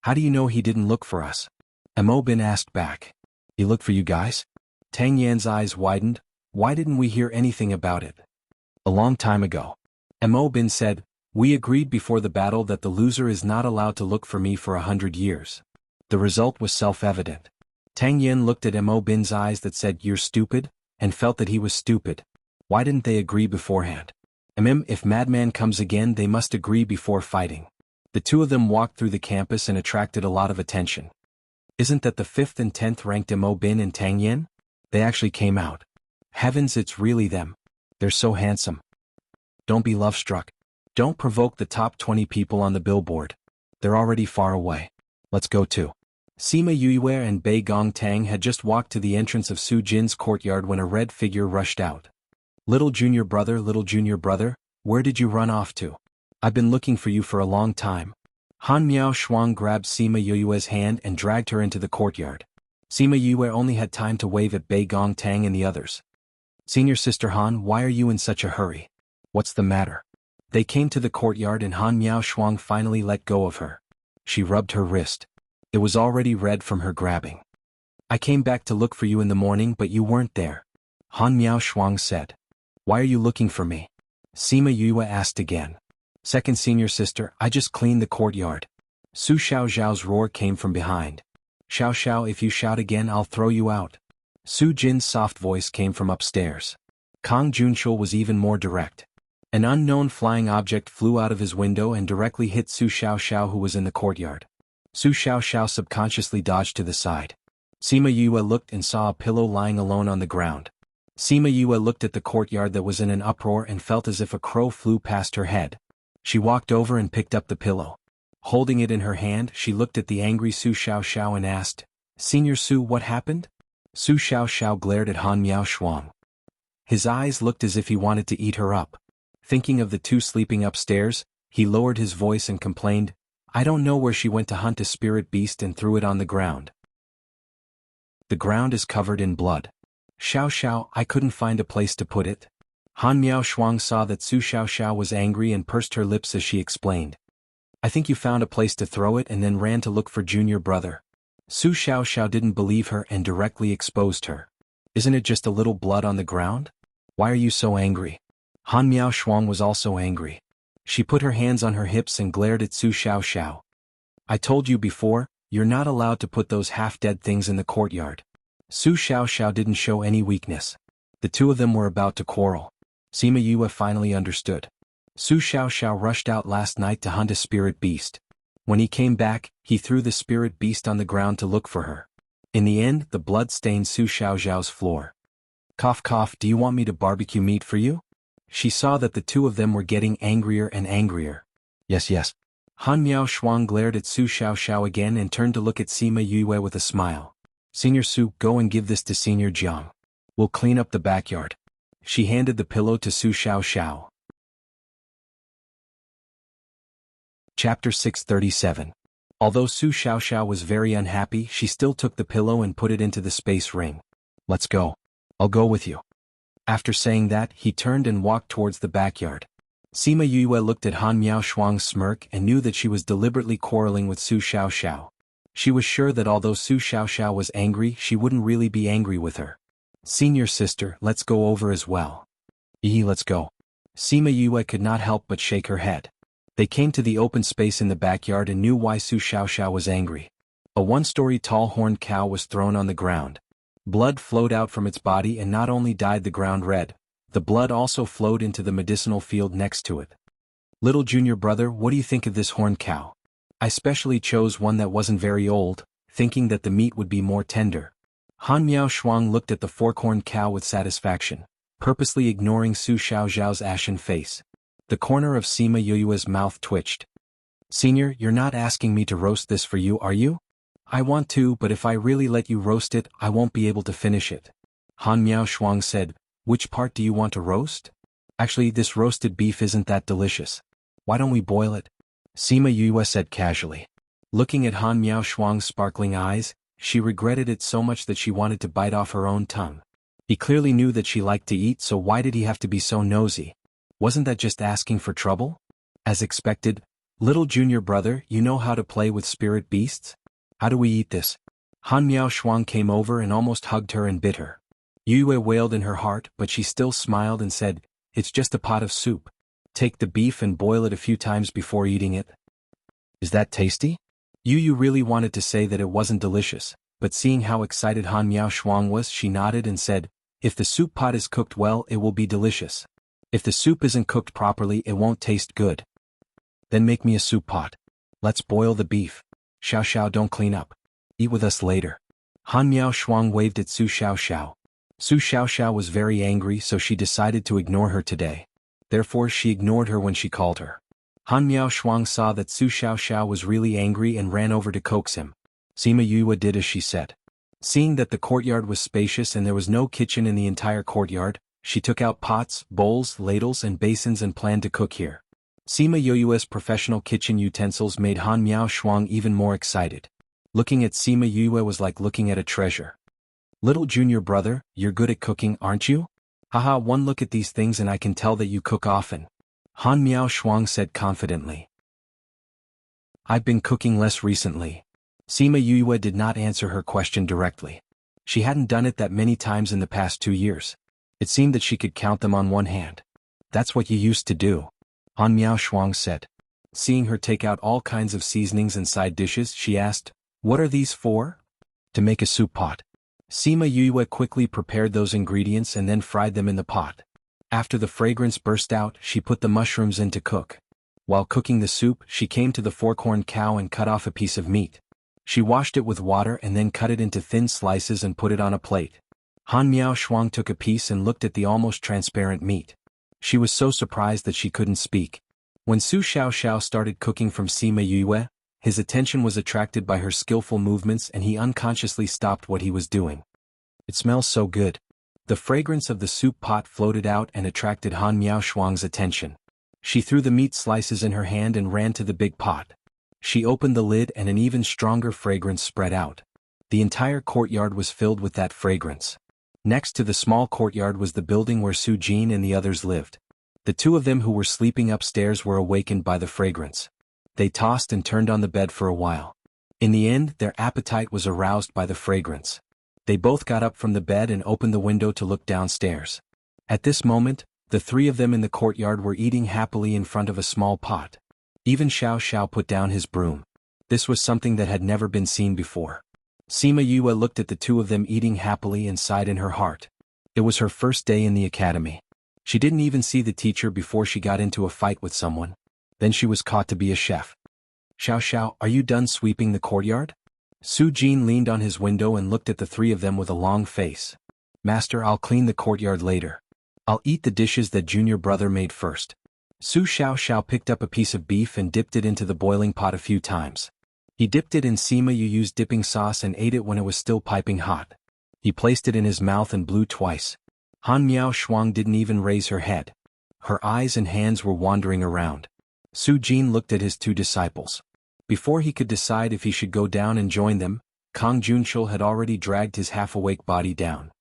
How do you know he didn't look for us? Amobin asked back. He looked for you guys? Tang Yan's eyes widened. Why didn't we hear anything about it? A long time ago. Amobin said, we agreed before the battle that the loser is not allowed to look for me for 100 years. The result was self-evident. Tang Yan looked at Amobin's eyes that said, you're stupid, and felt that he was stupid. Why didn't they agree beforehand? If Madman comes again, they must agree before fighting. The two of them walked through the campus and attracted a lot of attention. Isn't that the 5th and 10th ranked Amobin and Tang Yan? They actually came out. Heavens, it's really them. They're so handsome. Don't be love-struck. Don't provoke the top 20 people on the billboard. They're already far away. Let's go too. Sima Yue and Bei Gong Tang had just walked to the entrance of Su Jin's courtyard when a red figure rushed out. Little junior brother, where did you run off to? I've been looking for you for a long time. Han Miao Shuang grabbed Sima Yue's hand and dragged her into the courtyard. Sima Yue only had time to wave at Bei Gong Tang and the others. "Senior Sister Han, why are you in such a hurry? What's the matter?" They came to the courtyard and Han Miao Shuang finally let go of her. She rubbed her wrist. It was already red from her grabbing. "I came back to look for you in the morning but you weren't there," Han Miao Shuang said. "Why are you looking for me?" Sima Yue asked again. "Second Senior Sister, I just cleaned the courtyard." Su Xiao's roar came from behind. Xiao, if you shout again I'll throw you out." Su Jin's soft voice came from upstairs. Kang Junshul was even more direct. An unknown flying object flew out of his window and directly hit Su Xiao who was in the courtyard. Su Xiao subconsciously dodged to the side. Sima Yue looked and saw a pillow lying alone on the ground. Sima Yue looked at the courtyard that was in an uproar and felt as if a crow flew past her head. She walked over and picked up the pillow. Holding it in her hand, she looked at the angry Su Xiao and asked, "Senior Su, what happened?" Su Xiao glared at Han Miao Shuang. His eyes looked as if he wanted to eat her up. Thinking of the two sleeping upstairs, he lowered his voice and complained, "I don't know where she went to hunt a spirit beast and threw it on the ground. The ground is covered in blood. Xiao, I couldn't find a place to put it." Han Miao Shuang saw that Su Xiao was angry and pursed her lips as she explained. "I think you found a place to throw it and then ran to look for junior brother." Su Xiao didn't believe her and directly exposed her. "Isn't it just a little blood on the ground? Why are you so angry?" Han Miao Shuang was also angry. She put her hands on her hips and glared at Su Xiao. "I told you before, you're not allowed to put those half-dead things in the courtyard." Su Xiao didn't show any weakness. The two of them were about to quarrel. Sima Yue finally understood. Su Xiao rushed out last night to hunt a spirit beast. When he came back, he threw the spirit beast on the ground to look for her. In the end, the blood stained Su Xiao's floor. Cough, do you want me to barbecue meat for you?" She saw that the two of them were getting angrier and angrier. Yes. Han Miao Shuang glared at Su Xiao again and turned to look at Sima Yue with a smile. "Senior Su, go and give this to Senior Jiang. We'll clean up the backyard." She handed the pillow to Su Xiao. Chapter 637. Although Su Xiao was very unhappy, she still took the pillow and put it into the space ring. "Let's go. I'll go with you." After saying that, he turned and walked towards the backyard. Sima Yue looked at Han Miao Shuang's smirk and knew that she was deliberately quarreling with Su Xiao. She was sure that although Su Xiao was angry, she wouldn't really be angry with her. "Senior Sister, let's go over as well." Let's go." Sima Yue could not help but shake her head. They came to the open space in the backyard and knew why Su Xiao was angry. A one-story tall horned cow was thrown on the ground. Blood flowed out from its body and not only dyed the ground red, the blood also flowed into the medicinal field next to it. "Little junior brother, what do you think of this horned cow? I specially chose one that wasn't very old, thinking that the meat would be more tender." Han Miao Shuang looked at the fork-horned cow with satisfaction, purposely ignoring Su Xiao's ashen face. The corner of Sima Yue's mouth twitched. "Senior, you're not asking me to roast this for you, are you?" "I want to, but if I really let you roast it, I won't be able to finish it." Han Miao Shuang said, "Which part do you want to roast?" "Actually, this roasted beef isn't that delicious. Why don't we boil it?" Sima Yue said casually. Looking at Han Miao Shuang's sparkling eyes, she regretted it so much that she wanted to bite off her own tongue. He clearly knew that she liked to eat, so why did he have to be so nosy? Wasn't that just asking for trouble? As expected, "Little junior brother, you know how to play with spirit beasts? How do we eat this?" Han Miao Shuang came over and almost hugged her and bit her. Yue wailed in her heart, but she still smiled and said, "It's just a pot of soup. Take the beef and boil it a few times before eating it." "Is that tasty?" Yu really wanted to say that it wasn't delicious, but seeing how excited Han Miao Shuang was, she nodded and said, "If the soup pot is cooked well, it will be delicious. If the soup isn't cooked properly, it won't taste good." "Then make me a soup pot. Let's boil the beef. Xiao, don't clean up. Eat with us later." Han Miao Shuang waved at Su Xiao. Su Xiao was very angry, so she decided to ignore her today. Therefore she ignored her when she called her. Han Miao Shuang saw that Su Xiao was really angry and ran over to coax him. Sima Yue did as she said. Seeing that the courtyard was spacious and there was no kitchen in the entire courtyard, she took out pots, bowls, ladles and basins and planned to cook here. Sima Yoyue's professional kitchen utensils made Han Miao Shuang even more excited. Looking at Sima Yoyue was like looking at a treasure. Little junior brother, you're good at cooking, aren't you? Haha, one look at these things and I can tell that you cook often. Han Miao Shuang said confidently. I've been cooking less recently. Sima Yoyue did not answer her question directly. She hadn't done it that many times in the past 2 years. It seemed that she could count them on one hand. That's what you used to do, Han Miao Shuang said. Seeing her take out all kinds of seasonings and side dishes, she asked, what are these for? To make a soup pot. Sima Yoyue quickly prepared those ingredients and then fried them in the pot. After the fragrance burst out, she put the mushrooms in to cook. While cooking the soup, she came to the fork-horned cow and cut off a piece of meat. She washed it with water and then cut it into thin slices and put it on a plate. Han Miao Shuang took a piece and looked at the almost transparent meat. She was so surprised that she couldn't speak. When Su Xiaoxiao started cooking from Sima Yoyue, his attention was attracted by her skillful movements and he unconsciously stopped what he was doing. It smells so good. The fragrance of the soup pot floated out and attracted Han Miao Shuang's attention. She threw the meat slices in her hand and ran to the big pot. She opened the lid and an even stronger fragrance spread out. The entire courtyard was filled with that fragrance. Next to the small courtyard was the building where Su Jin and the others lived. The two of them who were sleeping upstairs were awakened by the fragrance. They tossed and turned on the bed for a while. In the end, their appetite was aroused by the fragrance. They both got up from the bed and opened the window to look downstairs. At this moment, the three of them in the courtyard were eating happily in front of a small pot. Even Xiao Xiao put down his broom. This was something that had never been seen before. Sima Yue looked at the two of them eating happily and sighed in her heart. It was her first day in the academy. She didn't even see the teacher before she got into a fight with someone. Then she was caught to be a chef. Xiao Xiao, are you done sweeping the courtyard? Su Jin leaned on his window and looked at the three of them with a long face. Master, I'll clean the courtyard later. I'll eat the dishes that junior brother made first. Su Xiaoxiao picked up a piece of beef and dipped it into the boiling pot a few times. He dipped it in Sima Yu's dipping sauce and ate it when it was still piping hot. He placed it in his mouth and blew twice. Han Miao Shuang didn't even raise her head. Her eyes and hands were wandering around. Su Jin looked at his two disciples. Before he could decide if he should go down and join them, Kang Junshul had already dragged his half-awake body down.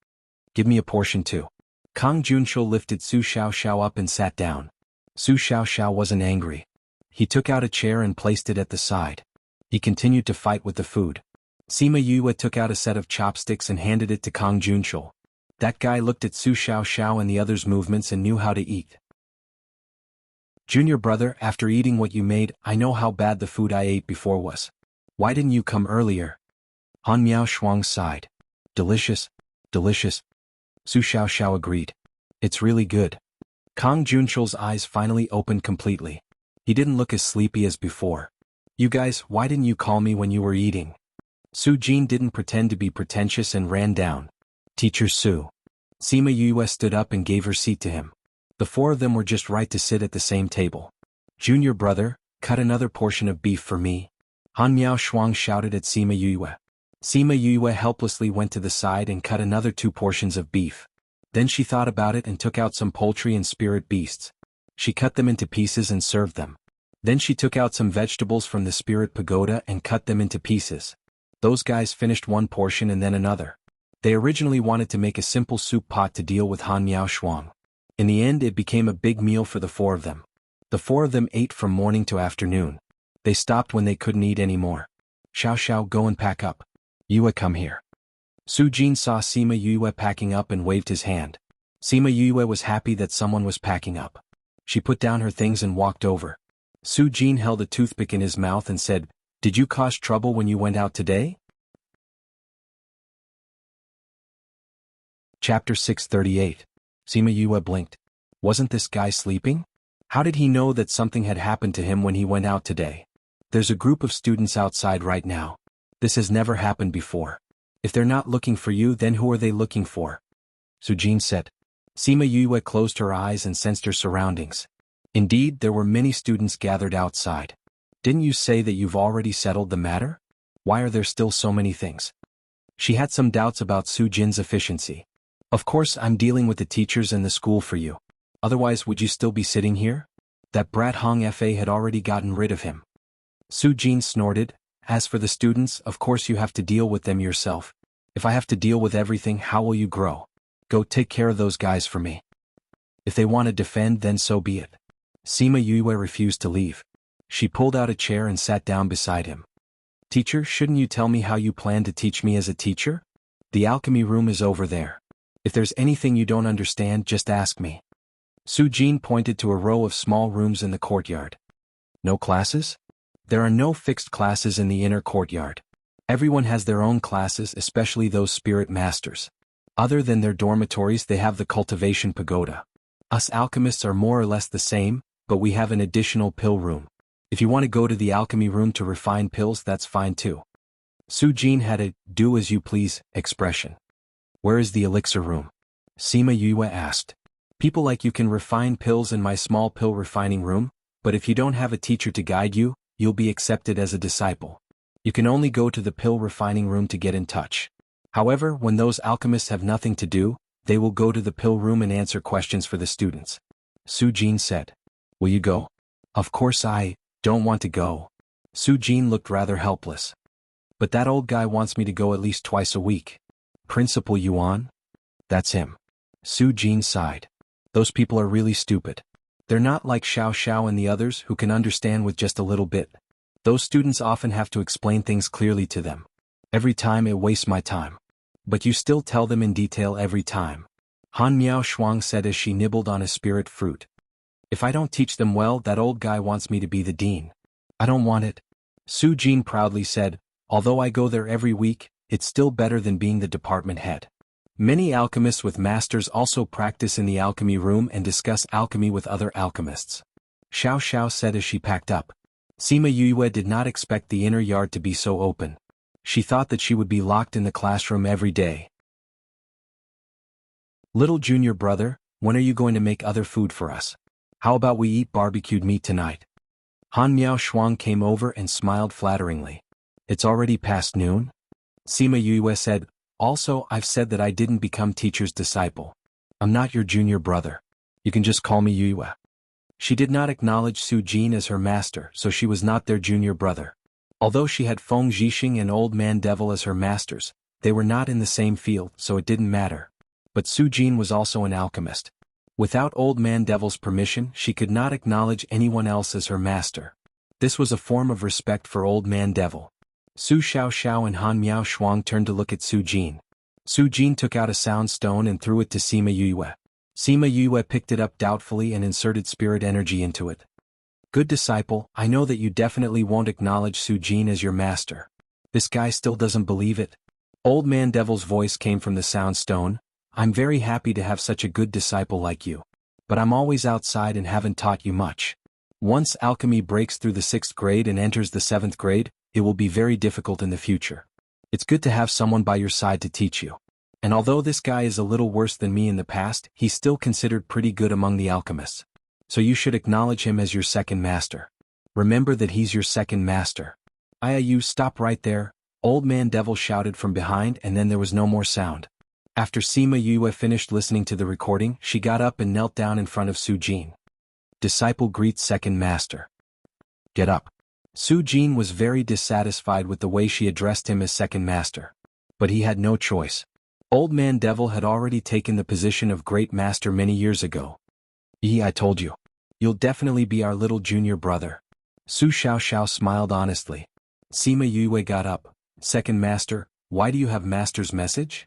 Give me a portion too. Kang Junshul lifted Su Xiaoxiao up and sat down. Su Xiaoxiao wasn't angry. He took out a chair and placed it at the side. He continued to fight with the food. Sima Yue took out a set of chopsticks and handed it to Kang Junshul. That guy looked at Su Xiaoxiao and the others' movements and knew how to eat. Junior brother, after eating what you made, I know how bad the food I ate before was. Why didn't you come earlier? Han Miao Shuang sighed. Delicious. Delicious. Su Xiaoxiao agreed. It's really good. Kang Junshul's eyes finally opened completely. He didn't look as sleepy as before. You guys, why didn't you call me when you were eating? Su Jin didn't pretend to be pretentious and ran down. Teacher Su. Sima Yue stood up and gave her seat to him. The four of them were just right to sit at the same table. Junior brother, cut another portion of beef for me. Han Miao Shuang shouted at Sima Yue. Sima Yue helplessly went to the side and cut another 2 portions of beef. Then she thought about it and took out some poultry and spirit beasts. She cut them into pieces and served them. Then she took out some vegetables from the spirit pagoda and cut them into pieces. Those guys finished 1 portion and then another. They originally wanted to make a simple soup pot to deal with Han Miao Shuang. In the end, it became a big meal for the 4 of them. The 4 of them ate from morning to afternoon. They stopped when they couldn't eat anymore. Xiao Xiao, go and pack up. Yue, come here. Su Jin saw Sima Yue packing up and waved his hand. Sima Yue was happy that someone was packing up. She put down her things and walked over. Su Jin held a toothpick in his mouth and said, Did you cause trouble when you went out today? Chapter 638. Sima Yue blinked. Wasn't this guy sleeping? How did he know that something had happened to him when he went out today? There's a group of students outside right now. This has never happened before. If they're not looking for you, then who are they looking for? Su Jin said. Sima Yue closed her eyes and sensed her surroundings. Indeed, there were many students gathered outside. Didn't you say that you've already settled the matter? Why are there still so many things? She had some doubts about Su Jin's efficiency. Of course, I'm dealing with the teachers and the school for you. Otherwise, would you still be sitting here? That brat Hong Fa had already gotten rid of him. Su Jin snorted, "As for the students, of course you have to deal with them yourself. If I have to deal with everything, how will you grow? Go take care of those guys for me. If they want to defend, then so be it." Sima Yue refused to leave. She pulled out a chair and sat down beside him. "Teacher, shouldn't you tell me how you plan to teach me as a teacher? The alchemy room is over there. If there's anything you don't understand, just ask me." Su Jin pointed to a row of small rooms in the courtyard. "No classes?" "There are no fixed classes in the inner courtyard. Everyone has their own classes, especially those spirit masters. Other than their dormitories, they have the cultivation pagoda. Us alchemists are more or less the same, but we have an additional pill room. If you want to go to the alchemy room to refine pills, that's fine too." Su Jin had a do-as-you-please expression. "Where is the elixir room?" Sima Yue asked. "People like you can refine pills in my small pill refining room, but if you don't have a teacher to guide you, you'll be accepted as a disciple. You can only go to the pill refining room to get in touch. However, when those alchemists have nothing to do, they will go to the pill room and answer questions for the students." Su Jin said. "Will you go?" "Of course I don't want to go." Su Jin looked rather helpless. "But that old guy wants me to go at least twice a week." "Principal Yuan?" "That's him." Su Jin sighed. "Those people are really stupid. They're not like Xiao Xiao and the others who can understand with just a little bit. Those students often have to explain things clearly to them. Every time it wastes my time." "But you still tell them in detail every time," Han Miao Shuang said as she nibbled on a spirit fruit. "If I don't teach them well, that old guy wants me to be the dean. I don't want it." Su Jin proudly said, "Although I go there every week, it's still better than being the department head." Many alchemists with masters also practice in the alchemy room and discuss alchemy with other alchemists. Xiao Xiao said as she packed up. Sima Yue did not expect the inner yard to be so open. She thought that she would be locked in the classroom every day. "Little junior brother, when are you going to make other food for us? How about we eat barbecued meat tonight?" Han Miao Shuang came over and smiled flatteringly. "It's already past noon?" Sima Yue said, "Also, I've said that I didn't become teacher's disciple. I'm not your junior brother. You can just call me Yue." She did not acknowledge Su Jin as her master, so she was not their junior brother. Although she had Feng Zhixing and Old Man Devil as her masters, they were not in the same field, so it didn't matter. But Su Jin was also an alchemist. Without Old Man Devil's permission, she could not acknowledge anyone else as her master. This was a form of respect for Old Man Devil. Su Xiao Xiao and Han Miao Shuang turned to look at Su Jin. Su Jin took out a sound stone and threw it to Sima Yue. Sima Yue picked it up doubtfully and inserted spirit energy into it. "Good disciple, I know that you definitely won't acknowledge Su Jin as your master. This guy still doesn't believe it." Old Man Devil's voice came from the sound stone. "I'm very happy to have such a good disciple like you. But I'm always outside and haven't taught you much. Once alchemy breaks through the 6th grade and enters the 7th grade, it will be very difficult in the future. It's good to have someone by your side to teach you. And although this guy is a little worse than me in the past, he's still considered pretty good among the alchemists. So you should acknowledge him as your second master. Remember that he's your second master." "You stop right there," Old Man Devil shouted from behind, and then there was no more sound. After Sima Yue finished listening to the recording, she got up and knelt down in front of Su Jin. "Disciple greets second master. Get up." Su Jin was very dissatisfied with the way she addressed him as second master. But he had no choice. Old Man Devil had already taken the position of great master many years ago. "I told you. You'll definitely be our little junior brother." Su Xiao Xiao smiled honestly. Sima Yue got up. "Second master, why do you have master's message?"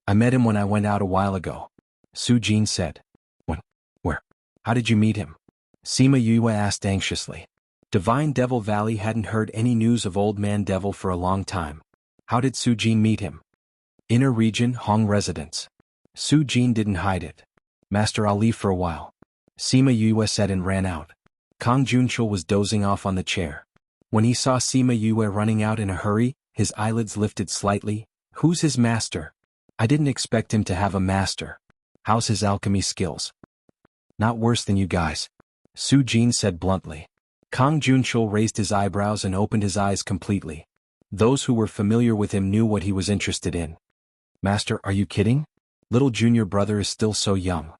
"I met him when I went out a while ago." Su Jin said. "When? Where? How did you meet him?" Sima Yue asked anxiously. Divine Devil Valley hadn't heard any news of Old Man Devil for a long time. How did Su Jin meet him? "Inner region, Hong residence." Su Jin didn't hide it. "Master, I'll leave for a while." Sima Yue said and ran out. Kang Junchul was dozing off on the chair. When he saw Sima Yue running out in a hurry, his eyelids lifted slightly. "Who's his master? I didn't expect him to have a master. How's his alchemy skills?" "Not worse than you guys," Su Jin said bluntly. Kang Junchul raised his eyebrows and opened his eyes completely. Those who were familiar with him knew what he was interested in. "Master, are you kidding? Little junior brother is still so young."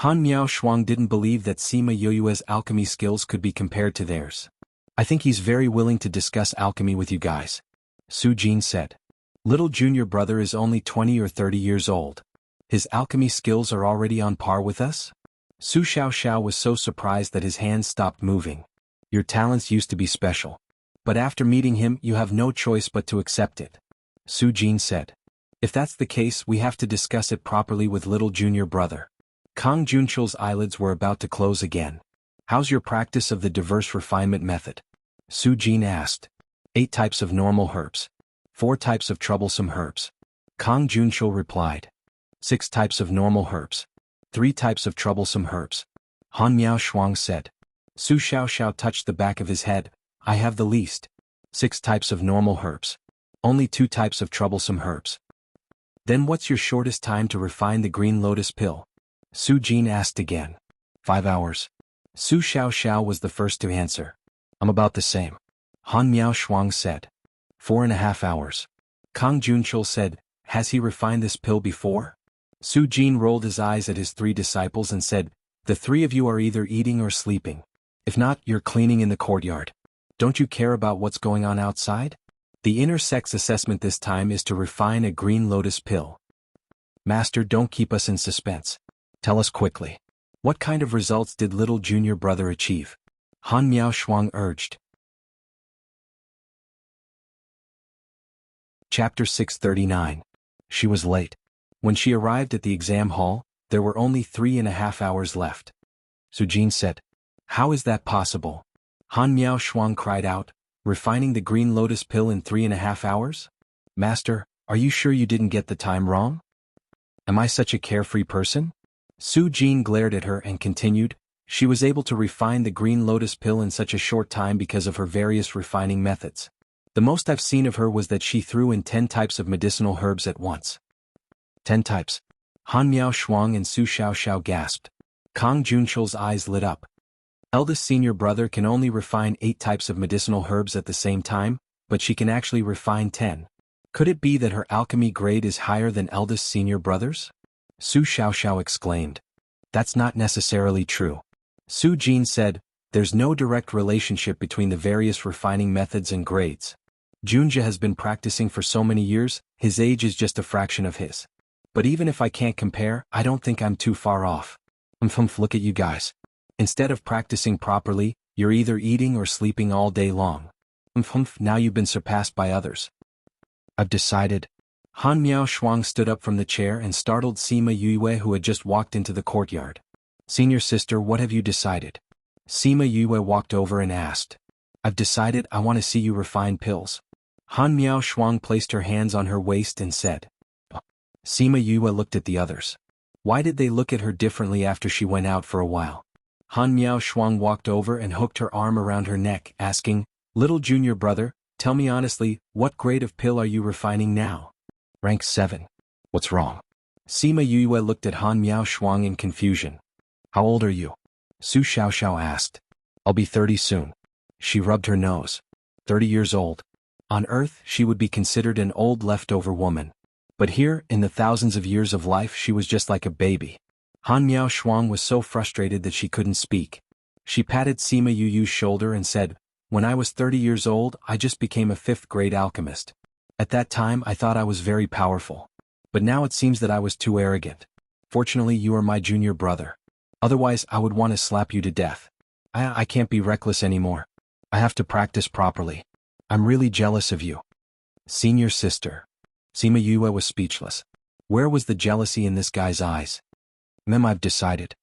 Han Miao Shuang didn't believe that Sima Yoyue's alchemy skills could be compared to theirs. I think he's very willing to discuss alchemy with you guys, Su Jin said. Little junior brother is only 20 or 30 years old. His alchemy skills are already on par with us? Su Xiaoxiao was so surprised that his hands stopped moving. Your talents used to be special. But after meeting him you have no choice but to accept it, Su Jin said. If that's the case we have to discuss it properly with little junior brother. Kang Junchul's eyelids were about to close again. How's your practice of the diverse refinement method? Su Jin asked. 8 types of normal herbs. 4 types of troublesome herbs. Kang Junchul replied. 6 types of normal herbs. 3 types of troublesome herbs. Han Miao Shuang said. Su Xiaoxiao touched the back of his head. I have the least. 6 types of normal herbs. Only 2 types of troublesome herbs. Then what's your shortest time to refine the green lotus pill? Su Jin asked again. 5 hours. Su Xiaoxiao was the first to answer. I'm about the same. Han Miao Shuang said. 4.5 hours. Kang Junchul said, has he refined this pill before? Su Jin rolled his eyes at his 3 disciples and said, the 3 of you are either eating or sleeping. If not, you're cleaning in the courtyard. Don't you care about what's going on outside? The inner sex assessment this time is to refine a green lotus pill. Master, don't keep us in suspense. Tell us quickly. What kind of results did little junior brother achieve? Han Miao Shuang urged. Chapter 639. She was late. When she arrived at the exam hall, there were only 3.5 hours left. Su Jin said, how is that possible? Han Miao Shuang cried out, refining the green lotus pill in 3.5 hours? Master, are you sure you didn't get the time wrong? Am I such a carefree person? Su Jin glared at her and continued, she was able to refine the green lotus pill in such a short time because of her various refining methods. The most I've seen of her was that she threw in 10 types of medicinal herbs at once. 10 types. Han Miao Shuang and Su Xiaoxiao gasped. Kang Junchul's eyes lit up. Eldest senior brother can only refine 8 types of medicinal herbs at the same time, but she can actually refine 10. Could it be that her alchemy grade is higher than eldest senior brother's? Su Xiaoxiao exclaimed. That's not necessarily true. Su Jin said, there's no direct relationship between the various refining methods and grades. Junja has been practicing for so many years, his age is just a fraction of his. But even if I can't compare, I don't think I'm too far off. Look at you guys. Instead of practicing properly, you're either eating or sleeping all day long. Now you've been surpassed by others. I've decided. Han Miao Shuang stood up from the chair and startled Sima Yue, who had just walked into the courtyard. Senior sister, what have you decided? Sima Yue walked over and asked. I've decided I want to see you refine pills. Han Miao Shuang placed her hands on her waist and said. Sima Yue looked at the others. Why did they look at her differently after she went out for a while? Han Miao Shuang walked over and hooked her arm around her neck, asking, little junior brother, tell me honestly, what grade of pill are you refining now? Rank 7. What's wrong? Sima Yue looked at Han Miao Shuang in confusion. How old are you? Su Xiaoxiao asked. I'll be 30 soon. She rubbed her nose. 30 years old. On Earth, she would be considered an old leftover woman. But here, in the thousands of years of life, she was just like a baby. Han Miao Shuang was so frustrated that she couldn't speak. She patted Sima Yu's shoulder and said, when I was 30 years old, I just became a 5th grade alchemist. At that time, I thought I was very powerful. But now it seems that I was too arrogant. Fortunately, you are my junior brother. Otherwise, I would want to slap you to death. I can't be reckless anymore. I have to practice properly. I'm really jealous of you. Senior sister. Sima Yue was speechless. Where was the jealousy in this guy's eyes? I've decided.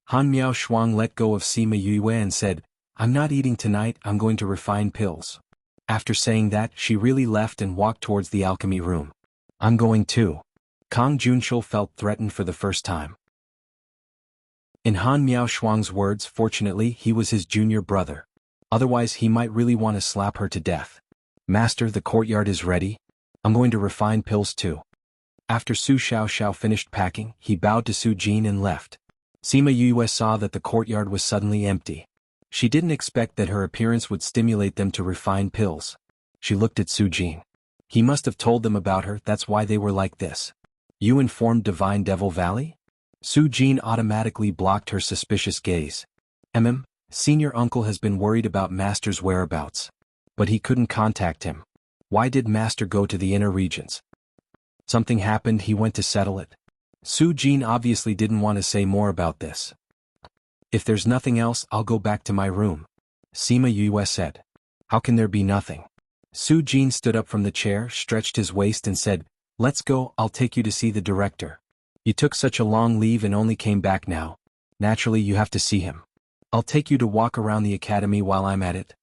Han Miao Shuang let go of Sima Yue and said, I'm not eating tonight, I'm going to refine pills. After saying that, she really left and walked towards the alchemy room. I'm going too. Kang Junchul felt threatened for the first time. In Han Miao Shuang's words, fortunately, he was his junior brother. Otherwise, he might really want to slap her to death. Master, the courtyard is ready. I'm going to refine pills too. After Su Xiaoxiao finished packing, he bowed to Su Jin and left. Sima Yue saw that the courtyard was suddenly empty. She didn't expect that her appearance would stimulate them to refine pills. She looked at Su Jin. He must have told them about her, that's why they were like this. You informed Divine Devil Valley? Su Jin automatically blocked her suspicious gaze. Senior uncle has been worried about Master's whereabouts. But he couldn't contact him. Why did Master go to the inner regions? Something happened, he went to settle it. Su Jin obviously didn't want to say more about this. If there's nothing else, I'll go back to my room, Sima Yue said. How can there be nothing? Su Jin stood up from the chair, stretched his waist and said, let's go, I'll take you to see the director. You took such a long leave and only came back now. Naturally you have to see him. I'll take you to walk around the academy while I'm at it.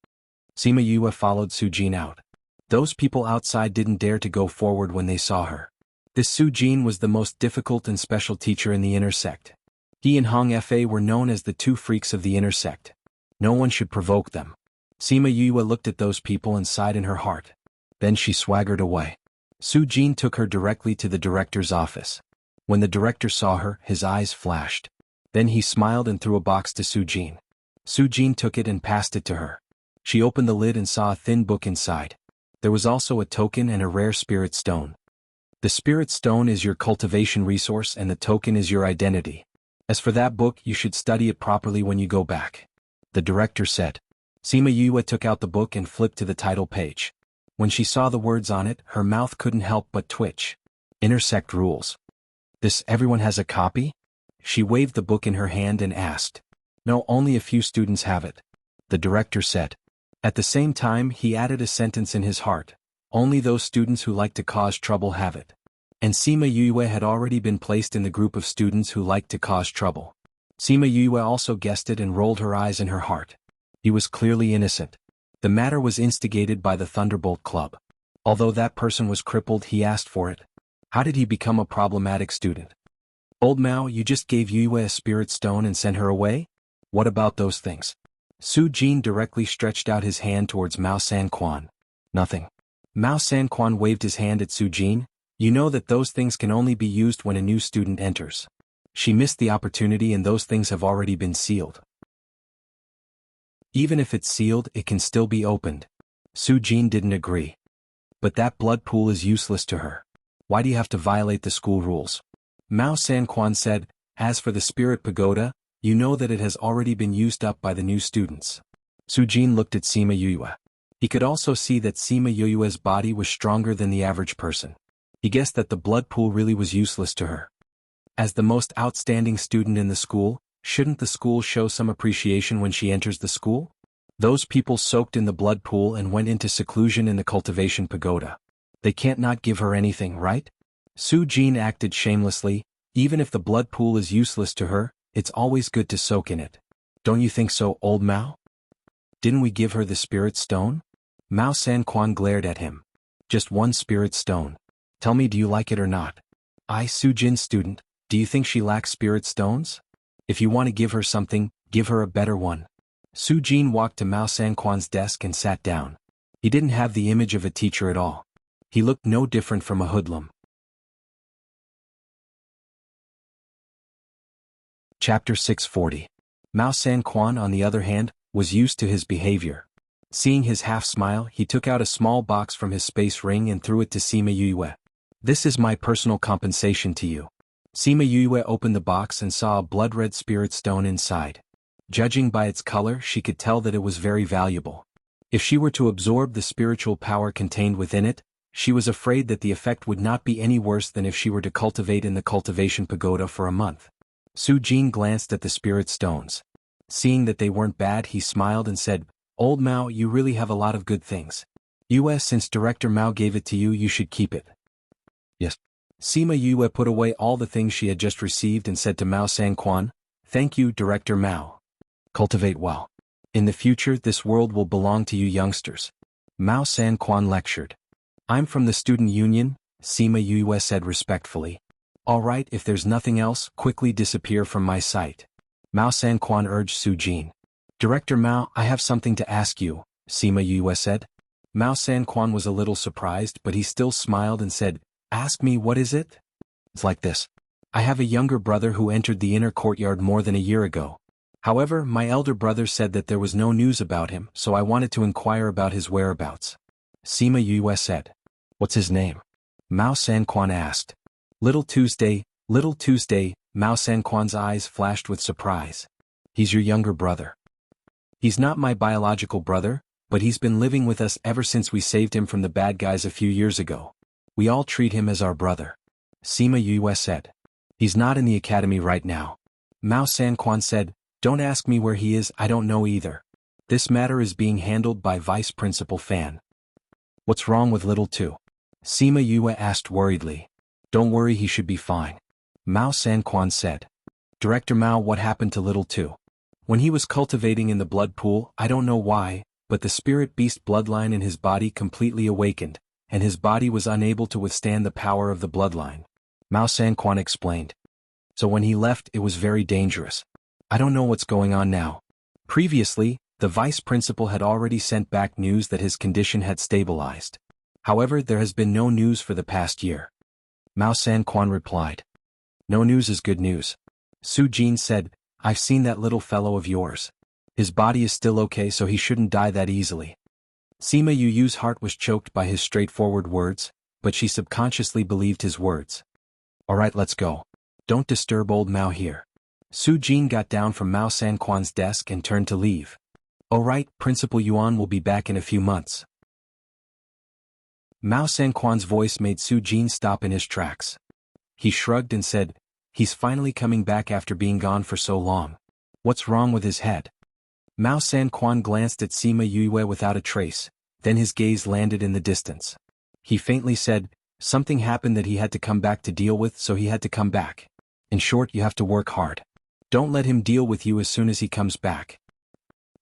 Sima Yue followed Su Jin out. Those people outside didn't dare to go forward when they saw her. This Su Jin was the most difficult and special teacher in the inner sect. He and Hong Fa were known as the two freaks of the inner sect. No one should provoke them. Sima Yue looked at those people and sighed in her heart. Then she swaggered away. Su Jin took her directly to the director's office. When the director saw her, his eyes flashed. Then he smiled and threw a box to Su Jin. Su Jin took it and passed it to her. She opened the lid and saw a thin book inside. There was also a token and a rare spirit stone. The spirit stone is your cultivation resource and the token is your identity. As for that book, you should study it properly when you go back, the director said. Sima Yue took out the book and flipped to the title page. When she saw the words on it, her mouth couldn't help but twitch. Intersect rules. This, everyone has a copy? She waved the book in her hand and asked. No, only a few students have it, the director said. At the same time, he added a sentence in his heart. Only those students who like to cause trouble have it. And Sima Yue had already been placed in the group of students who liked to cause trouble. Sima Yue also guessed it and rolled her eyes in her heart. He was clearly innocent. The matter was instigated by the Thunderbolt Club. Although that person was crippled, he asked for it. How did he become a problematic student? Old Mao, you just gave Yue a spirit stone and sent her away? What about those things? Su Jin directly stretched out his hand towards Mao Sanquan. Nothing. Mao Sanquan waved his hand at Su Jin. You know that those things can only be used when a new student enters. She missed the opportunity and those things have already been sealed. Even if it's sealed, it can still be opened. Su Jin didn't agree. But that blood pool is useless to her. Why do you have to violate the school rules? Mao Sanquan said, as for the spirit pagoda, you know that it has already been used up by the new students. Su Jin looked at Sima Yue. He could also see that Sima Yue's body was stronger than the average person. He guessed that the blood pool really was useless to her. As the most outstanding student in the school, shouldn't the school show some appreciation when she enters the school? Those people soaked in the blood pool and went into seclusion in the cultivation pagoda. They can't not give her anything, right? Su Jin acted shamelessly. Even if the blood pool is useless to her, it's always good to soak in it. Don't you think so, old Mao? Didn't we give her the spirit stone? Mao Sanquan glared at him. Just one spirit stone. Tell me, do you like it or not? I, Su Jin student, do you think she lacks spirit stones? If you want to give her something, give her a better one. Su Jin walked to Mao Sanquan's desk and sat down. He didn't have the image of a teacher at all. He looked no different from a hoodlum. Chapter 640. Mao Sanquan, on the other hand, was used to his behavior. Seeing his half-smile, he took out a small box from his space ring and threw it to Sima Yue. This is my personal compensation to you. Sima Yue opened the box and saw a blood-red spirit stone inside. Judging by its color, she could tell that it was very valuable. If she were to absorb the spiritual power contained within it, she was afraid that the effect would not be any worse than if she were to cultivate in the cultivation pagoda for a month. Su Jin glanced at the spirit stones. Seeing that they weren't bad, he smiled and said, Old Mao, you really have a lot of good things. Since Director Mao gave it to you, you should keep it. Yes. Sima Yue put away all the things she had just received and said to Mao Sanquan, Thank you, Director Mao. Cultivate well. In the future, this world will belong to you youngsters. Mao Sanquan lectured. I'm from the student union, Sima Yue said respectfully. All right, if there's nothing else, quickly disappear from my sight. Mao Sanquan urged Su Jin. Director Mao, I have something to ask you, Sima Yue said. Mao Sanquan was a little surprised, but he still smiled and said, Ask me, what is it? It's like this. I have a younger brother who entered the inner courtyard more than a year ago. However, my elder brother said that there was no news about him, so I wanted to inquire about his whereabouts. Sima Yue said. What's his name? Mao Sanquan asked. Little Tuesday, Mao Sanquan's eyes flashed with surprise. He's your younger brother. He's not my biological brother, but he's been living with us ever since we saved him from the bad guys a few years ago. We all treat him as our brother. Sima Yue said. He's not in the academy right now. Mao Sanquan said, don't ask me where he is, I don't know either. This matter is being handled by Vice Principal Fan. What's wrong with Little Two? Sima Yue asked worriedly. Don't worry, he should be fine. Mao Sanquan said. Director Mao, what happened to Little Two? When he was cultivating in the blood pool, I don't know why, but the spirit beast bloodline in his body completely awakened, and his body was unable to withstand the power of the bloodline. Mao Sanquan explained. So when he left, it was very dangerous. I don't know what's going on now. Previously, the vice principal had already sent back news that his condition had stabilized. However, there has been no news for the past year. Mao Sanquan replied. No news is good news. Su Jin said, I've seen that little fellow of yours. His body is still okay, so he shouldn't die that easily. Sima Yu's heart was choked by his straightforward words, but she subconsciously believed his words. Alright, let's go. Don't disturb old Mao here. Su Jin got down from Mao Sanquan's desk and turned to leave. Alright, Principal Yuan will be back in a few months. Mao Sanquan's voice made Su Jin stop in his tracks. He shrugged and said, he's finally coming back after being gone for so long. What's wrong with his head? Mao Sanquan glanced at Sima Yue without a trace, then his gaze landed in the distance. He faintly said, something happened that he had to come back to deal with, so he had to come back. In short, you have to work hard. Don't let him deal with you as soon as he comes back.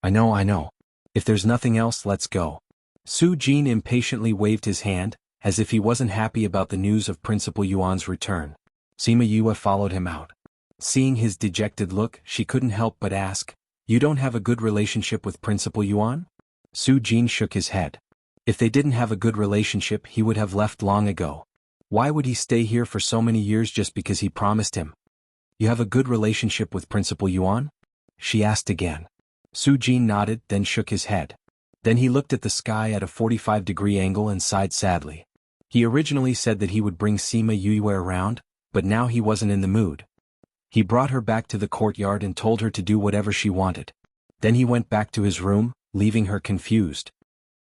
I know. If there's nothing else, let's go. Su Jin impatiently waved his hand, as if he wasn't happy about the news of Principal Yuan's return. Sima Yue followed him out. Seeing his dejected look, she couldn't help but ask, you don't have a good relationship with Principal Yuan? Su Jin shook his head. If they didn't have a good relationship, he would have left long ago. Why would he stay here for so many years just because he promised him? You have a good relationship with Principal Yuan? She asked again. Su Jin nodded, then shook his head. Then he looked at the sky at a 45-degree angle and sighed sadly. He originally said that he would bring Sima Yue around, but now he wasn't in the mood. He brought her back to the courtyard and told her to do whatever she wanted. Then he went back to his room, leaving her confused.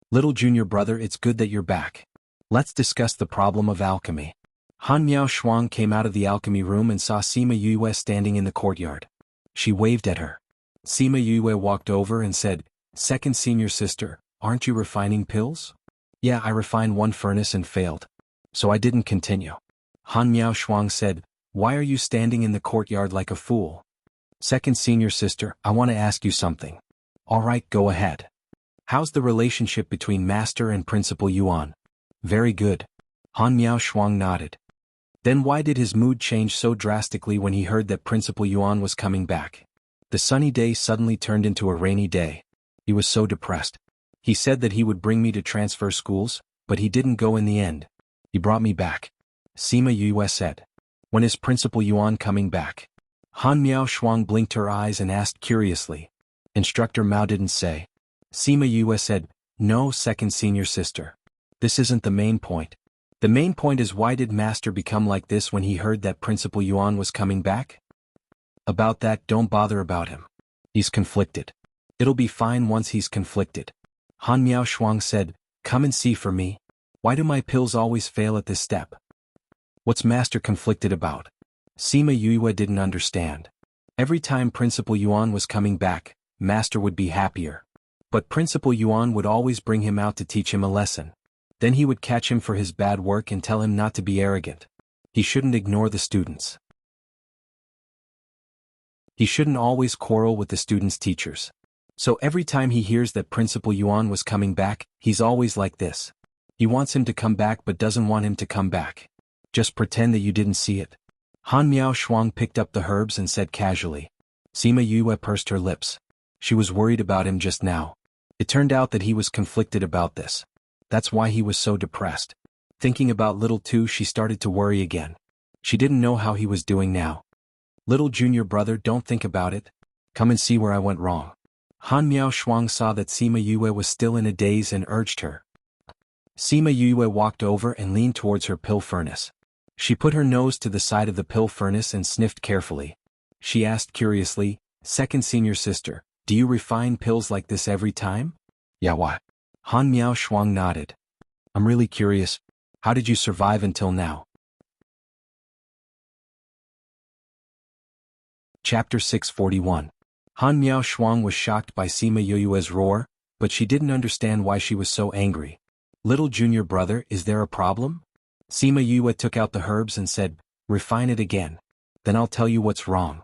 Little junior brother, it's good that you're back. Let's discuss the problem of alchemy. Han Miao Shuang came out of the alchemy room and saw Sima Yue standing in the courtyard. She waved at her. Sima Yue walked over and said, Second senior sister, aren't you refining pills? Yeah, I refined one furnace and failed. So I didn't continue. Han Miao Shuang said, why are you standing in the courtyard like a fool? Second senior sister, I want to ask you something. Alright, go ahead. How's the relationship between Master and Principal Yuan? Very good. Han Miao Shuang nodded. Then why did his mood change so drastically when he heard that Principal Yuan was coming back? The sunny day suddenly turned into a rainy day. He was so depressed. He said that he would bring me to transfer schools, but he didn't go in the end. He brought me back. Sima Yue said. When is Principal Yuan coming back? Han Miao Shuang blinked her eyes and asked curiously. Instructor Mao didn't say. Sima Yue said, no, second senior sister. This isn't the main point. The main point is, why did Master become like this when he heard that Principal Yuan was coming back? About that, don't bother about him. He's conflicted. It'll be fine once he's conflicted. Han Miao Shuang said, come and see for me. Why do my pills always fail at this step? What's Master conflicted about? Sima Yue didn't understand. Every time Principal Yuan was coming back, Master would be happier. But Principal Yuan would always bring him out to teach him a lesson. Then he would catch him for his bad work and tell him not to be arrogant. He shouldn't ignore the students. He shouldn't always quarrel with the students' teachers. So every time he hears that Principal Yuan was coming back, he's always like this. He wants him to come back but doesn't want him to come back. Just pretend that you didn't see it. Han Miao Shuang picked up the herbs and said casually. Sima Yue pursed her lips. She was worried about him just now. It turned out that he was conflicted about this. That's why he was so depressed. Thinking about Little Two, she started to worry again. She didn't know how he was doing now. Little junior brother, don't think about it. Come and see where I went wrong. Han Miao Shuang saw that Sima Yue was still in a daze and urged her. Sima Yue walked over and leaned towards her pill furnace. She put her nose to the side of the pill furnace and sniffed carefully. She asked curiously, "Second senior sister, do you refine pills like this every time?" "Yeah, why?" Han Miao Shuang nodded. "I'm really curious. How did you survive until now?" Chapter 641. Han Miao Shuang was shocked by Sima Yoyue's roar, but she didn't understand why she was so angry. "Little junior brother, is there a problem?" Sima Yue took out the herbs and said, "Refine it again. Then I'll tell you what's wrong."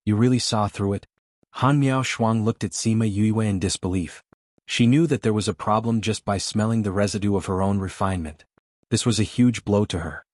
"You really saw through it?" Han Miao Shuang looked at Sima Yue in disbelief. She knew that there was a problem just by smelling the residue of her own refinement. This was a huge blow to her.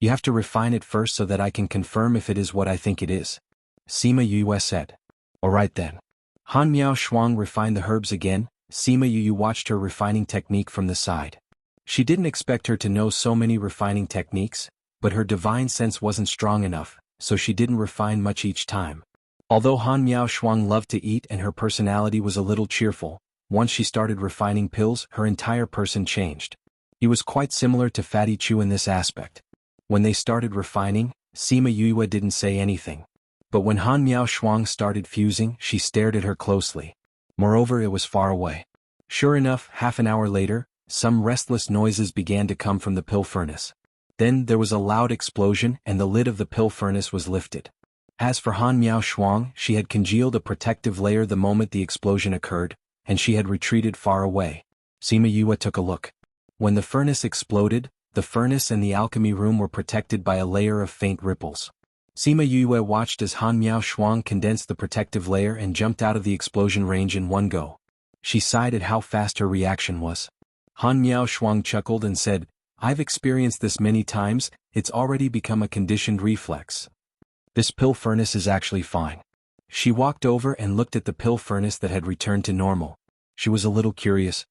"You have to refine it first so that I can confirm if it is what I think it is," Sima Yue said. "All right then." Han Miao Shuang refined the herbs again. Sima Yue watched her refining technique from the side. She didn't expect her to know so many refining techniques, but her divine sense wasn't strong enough, so she didn't refine much each time. Although Han Miao Shuang loved to eat and her personality was a little cheerful, once she started refining pills, her entire person changed. He was quite similar to Fatty Chu in this aspect. When they started refining, Sima Yue didn't say anything. But when Han Miao Shuang started fusing, she stared at her closely. Moreover, it was far away. Sure enough, half an hour later, some restless noises began to come from the pill furnace. Then there was a loud explosion and the lid of the pill furnace was lifted. As for Han Miao Shuang, she had congealed a protective layer the moment the explosion occurred, and she had retreated far away. Sima Yue took a look. When the furnace exploded, the furnace and the alchemy room were protected by a layer of faint ripples. Sima Yue watched as Han Miao Shuang condensed the protective layer and jumped out of the explosion range in one go. She sighed at how fast her reaction was. Han Miao Shuang chuckled and said, "I've experienced this many times, it's already become a conditioned reflex. This pill furnace is actually fine." She walked over and looked at the pill furnace that had returned to normal. She was a little curious.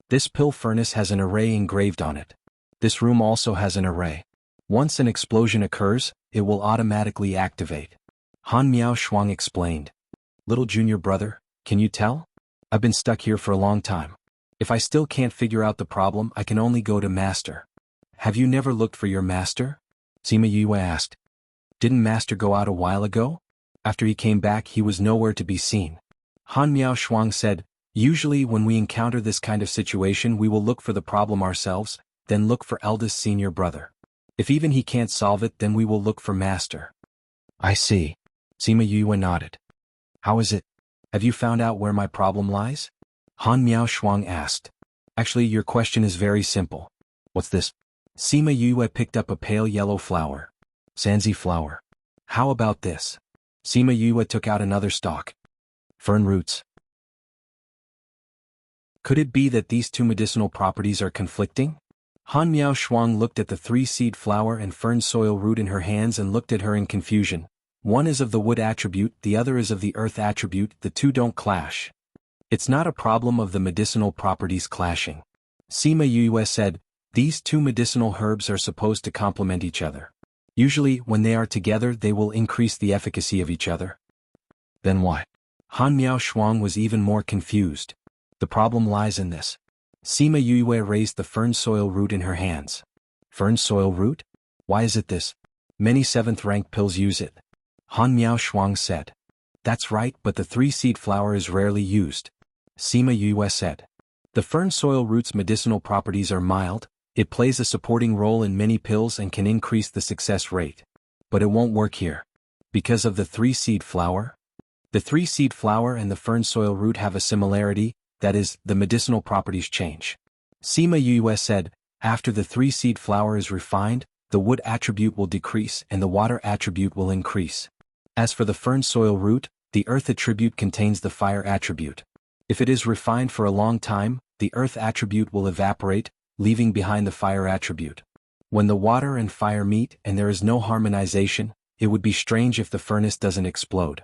This pill furnace has an array engraved on it. This room also has an array. Once an explosion occurs, it will automatically activate. Han Miao Shuang explained. "Little junior brother, can you tell? I've been stuck here for a long time. If I still can't figure out the problem, I can only go to Master." "Have you never looked for your master?" Sima Yue asked. "Didn't Master go out a while ago? After he came back, he was nowhere to be seen." Han Miao Shuang said, "Usually when we encounter this kind of situation, we will look for the problem ourselves, then look for eldest senior brother. If even he can't solve it, then we will look for Master." "I see." Sima Yue nodded. "How is it? Have you found out where my problem lies?" Han Miao Shuang asked. "Actually, your question is very simple." "What's this?" Sima Yue picked up a pale yellow flower. "Sanzi flower. How about this?" Sima Yue took out another stalk. "Fern roots." Could it be that these two medicinal properties are conflicting? Han Miao Shuang looked at the three-seed flower and fern soil root in her hands and looked at her in confusion. One is of the wood attribute, the other is of the earth attribute, the two don't clash. "It's not a problem of the medicinal properties clashing." Sima Yue said, "These two medicinal herbs are supposed to complement each other. Usually, when they are together, they will increase the efficacy of each other." "Then why?" Han Miao Shuang was even more confused. "The problem lies in this." Sima Yue raised the fern soil root in her hands. "Fern soil root? Why is it this? Many 7th rank pills use it." Han Miao Shuang said. "That's right, but the three-seed flower is rarely used," Sima Yue said. "The fern soil root's medicinal properties are mild, it plays a supporting role in many pills and can increase the success rate. But it won't work here. Because of the three-seed flower? The three-seed flower and the fern soil root have a similarity, that is, the medicinal properties change." Sima Yue said, "After the three-seed flower is refined, the wood attribute will decrease and the water attribute will increase. As for the fern soil root, the earth attribute contains the fire attribute. If it is refined for a long time, the earth attribute will evaporate, leaving behind the fire attribute. When the water and fire meet and there is no harmonization, it would be strange if the furnace doesn't explode."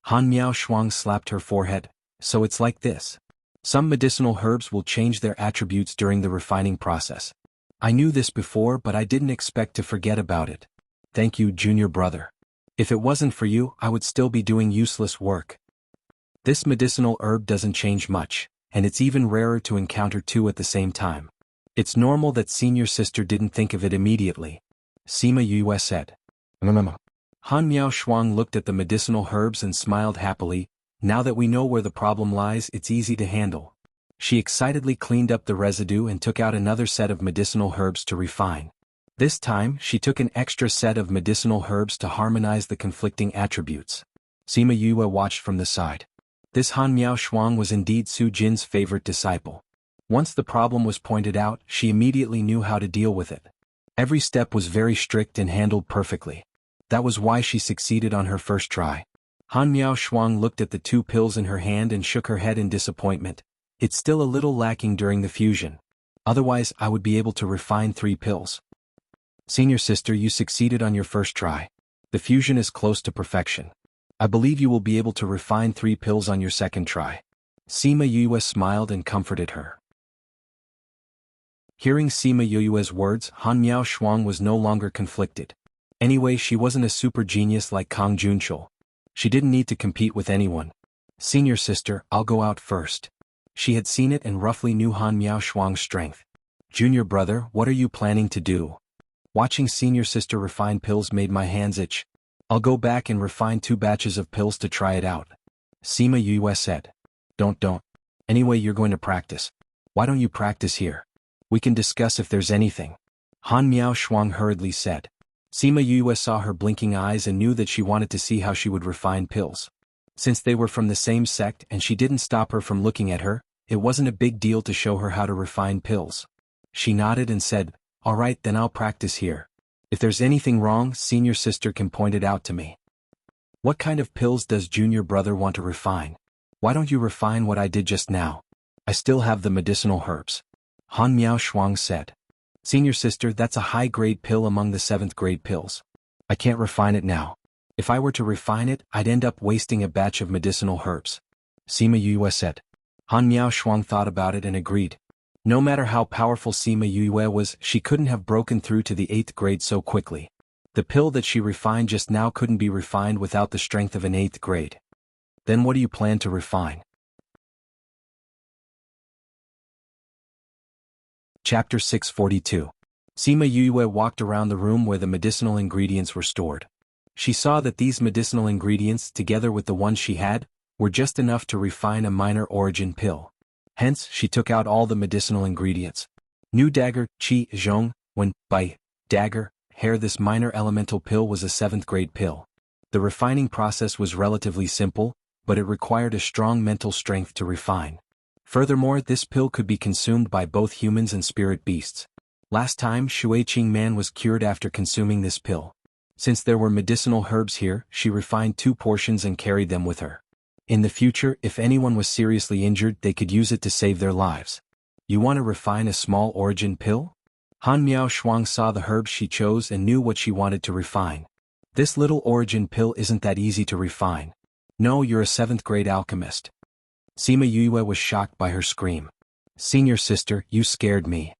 Han Miao Shuang slapped her forehead. "So it's like this. Some medicinal herbs will change their attributes during the refining process. I knew this before, but I didn't expect to forget about it. Thank you, junior brother. If it wasn't for you, I would still be doing useless work. This medicinal herb doesn't change much, and it's even rarer to encounter two at the same time. It's normal that senior sister didn't think of it immediately." Sima Yue said. Han Miao Shuang looked at the medicinal herbs and smiled happily. Now that we know where the problem lies, it's easy to handle. She excitedly cleaned up the residue and took out another set of medicinal herbs to refine. This time, she took an extra set of medicinal herbs to harmonize the conflicting attributes. Sima Yue watched from the side. This Han Miao Shuang was indeed Su Jin's favorite disciple. Once the problem was pointed out, she immediately knew how to deal with it. Every step was very strict and handled perfectly. That was why she succeeded on her first try. Han Miao Shuang looked at the 2 pills in her hand and shook her head in disappointment. It's still a little lacking during the fusion. Otherwise, I would be able to refine 3 pills. Senior sister, you succeeded on your first try. The fusion is close to perfection. I believe you will be able to refine 3 pills on your second try. Sima Yue smiled and comforted her. Hearing Sima Yue's words, Han Miao Shuang was no longer conflicted. Anyway, she wasn't a super genius like Kang Junchul. She didn't need to compete with anyone. Senior sister, I'll go out first. She had seen it and roughly knew Han Miao Shuang's strength. Junior brother, what are you planning to do? Watching senior sister refine pills made my hands itch. I'll go back and refine 2 batches of pills to try it out. Sima Yue said. Don't. Anyway, you're going to practice. Why don't you practice here? We can discuss if there's anything. Han Miao Shuang hurriedly said. Sima Yue saw her blinking eyes and knew that she wanted to see how she would refine pills. Since they were from the same sect and she didn't stop her from looking at her, it wasn't a big deal to show her how to refine pills. She nodded and said, all right, then I'll practice here. If there's anything wrong, senior sister can point it out to me. What kind of pills does junior brother want to refine? Why don't you refine what I did just now? I still have the medicinal herbs. Han Miao Shuang said. Senior sister, that's a high-grade pill among the 7th-grade pills. I can't refine it now. If I were to refine it, I'd end up wasting a batch of medicinal herbs. Sima Yue said. Han Miao Shuang thought about it and agreed. No matter how powerful Sima Yue was, she couldn't have broken through to the 8th grade so quickly. The pill that she refined just now couldn't be refined without the strength of an 8th grade. Then what do you plan to refine? Chapter 642. Sima Yue walked around the room where the medicinal ingredients were stored. She saw that these medicinal ingredients, together with the ones she had, were just enough to refine a minor origin pill. Hence, she took out all the medicinal ingredients. New dagger, qi, zhong, when, by, dagger, hair. This minor elemental pill was a 7th-grade pill. The refining process was relatively simple, but it required a strong mental strength to refine. Furthermore, this pill could be consumed by both humans and spirit beasts. Last time, Shuiqing Man was cured after consuming this pill. Since there were medicinal herbs here, she refined 2 portions and carried them with her. In the future, if anyone was seriously injured, they could use it to save their lives. You want to refine a small origin pill? Han Miao Shuang saw the herbs she chose and knew what she wanted to refine. This little origin pill isn't that easy to refine. No, you're a 7th-grade alchemist. Sima Yue was shocked by her scream. Senior sister, you scared me.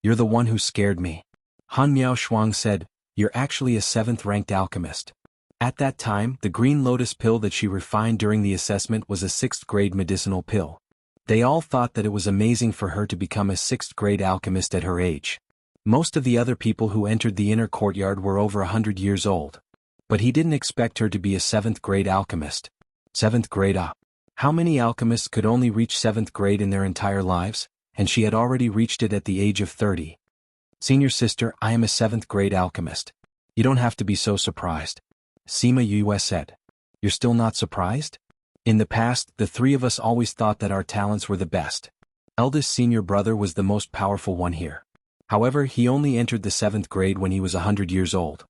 You're the one who scared me. Han Miao Shuang said, you're actually a 7th-ranked alchemist. At that time, the green lotus pill that she refined during the assessment was a 6th-grade medicinal pill. They all thought that it was amazing for her to become a 6th-grade alchemist at her age. Most of the other people who entered the inner courtyard were over 100 years old. But he didn't expect her to be a 7th-grade alchemist. 7th grade How many alchemists could only reach 7th grade in their entire lives, and she had already reached it at the age of 30. Senior sister, I am a 7th-grade alchemist. You don't have to be so surprised. Sima Yue said. You're still not surprised? In the past, the 3 of us always thought that our talents were the best. Eldest senior brother was the most powerful one here. However, he only entered the 7th grade when he was 100 years old.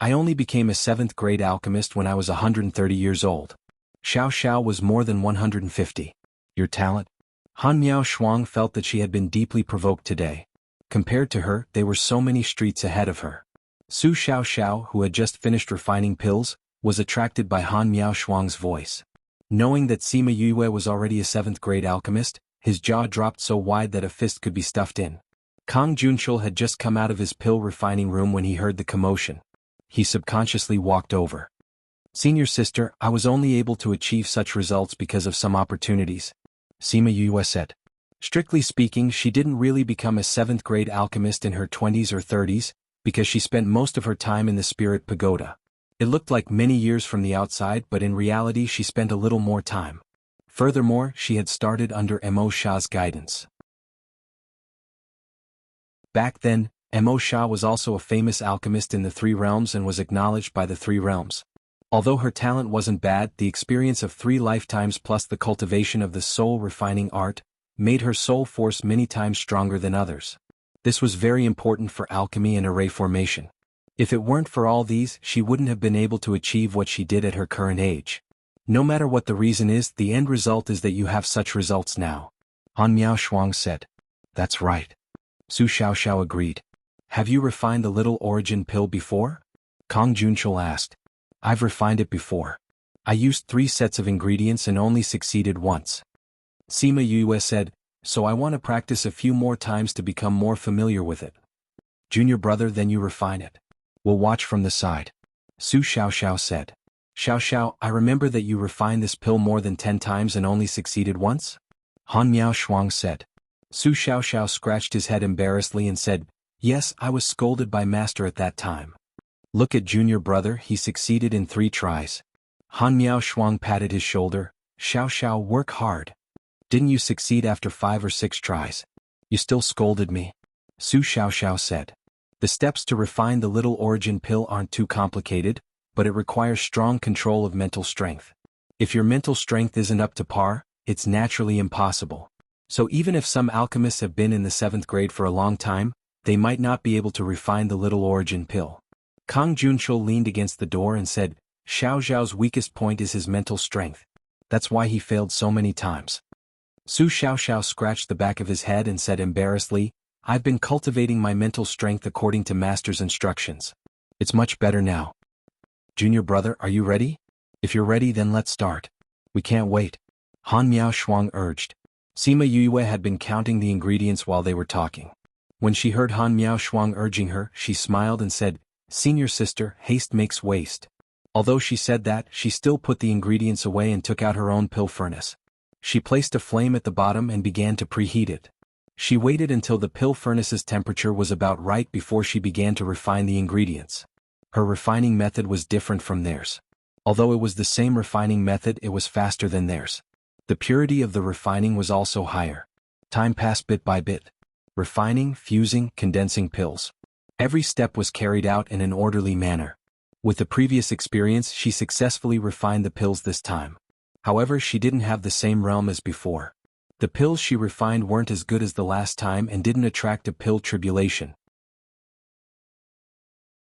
I only became a 7th-grade alchemist when I was 130 years old. Xiao Xiao was more than 150. Your talent? Han Miao Shuang felt that she had been deeply provoked today. Compared to her, they were so many streets ahead of her. Su Xiao Xiao, who had just finished refining pills, was attracted by Han Miao Shuang's voice. Knowing that Sima Yue was already a 7th-grade alchemist, his jaw dropped so wide that a fist could be stuffed in. Kang Junchul had just come out of his pill refining room when he heard the commotion. He subconsciously walked over. Senior sister, I was only able to achieve such results because of some opportunities. Sima Yue said. Strictly speaking, she didn't really become a 7th-grade alchemist in her 20s or 30s, because she spent most of her time in the spirit pagoda. It looked like many years from the outside, but in reality she spent a little more time. Furthermore, she had started under Mo Sha's guidance. Back then, Mo Sha was also a famous alchemist in the Three Realms and was acknowledged by the Three Realms. Although her talent wasn't bad, the experience of 3 lifetimes plus the cultivation of the soul-refining art made her soul force many times stronger than others. This was very important for alchemy and array formation. If it weren't for all these, she wouldn't have been able to achieve what she did at her current age. No matter what the reason is, the end result is that you have such results now. Han Miao Shuang said. That's right. Su Xiaoxiao agreed. Have you refined the little origin pill before? Kong Junchul asked. I've refined it before. I used 3 sets of ingredients and only succeeded once. Sima Yue said, so I want to practice a few more times to become more familiar with it. Junior brother, then you refine it. We'll watch from the side. Su Xiaoxiao said. Xiaoxiao, I remember that you refined this pill more than 10 times and only succeeded once? Han Miao Shuang said. Su Xiaoxiao scratched his head embarrassedly and said, yes, I was scolded by master at that time. Look at junior brother, he succeeded in 3 tries. Han Miao Shuang patted his shoulder. Xiaoxiao, work hard. Didn't you succeed after 5 or 6 tries? You still scolded me. Su Xiaoxiao said. The steps to refine the little origin pill aren't too complicated, but it requires strong control of mental strength. If your mental strength isn't up to par, it's naturally impossible. So even if some alchemists have been in the 7th grade for a long time, they might not be able to refine the little origin pill. Kang Junchul leaned against the door and said, Xiao Zhao's weakest point is his mental strength. That's why he failed so many times. Su Xiaoxiao scratched the back of his head and said embarrassedly, I've been cultivating my mental strength according to master's instructions. It's much better now. Junior brother, are you ready? If you're ready, then let's start. We can't wait. Han Miao Shuang urged. Sima Yue had been counting the ingredients while they were talking. When she heard Han Miao Shuang urging her, she smiled and said, Senior sister, haste makes waste. Although she said that, she still put the ingredients away and took out her own pill furnace. She placed a flame at the bottom and began to preheat it. She waited until the pill furnace's temperature was about right before she began to refine the ingredients. Her refining method was different from theirs. Although it was the same refining method, it was faster than theirs. The purity of the refining was also higher. Time passed bit by bit. Refining, fusing, condensing pills. Every step was carried out in an orderly manner. With the previous experience, she successfully refined the pills this time. However, she didn't have the same realm as before. The pills she refined weren't as good as the last time and didn't attract a pill tribulation.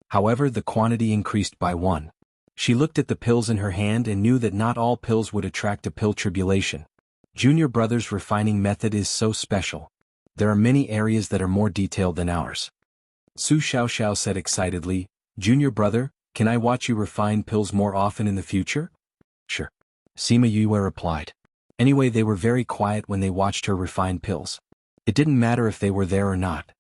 However, the quantity increased by 1. She looked at the pills in her hand and knew that not all pills would attract a pill tribulation. Junior brother's refining method is so special. There are many areas that are more detailed than ours. Su Xiaoxiao said excitedly, Junior brother, can I watch you refine pills more often in the future? Sure. Sima Yue replied. Anyway, they were very quiet when they watched her refine pills. It didn't matter if they were there or not.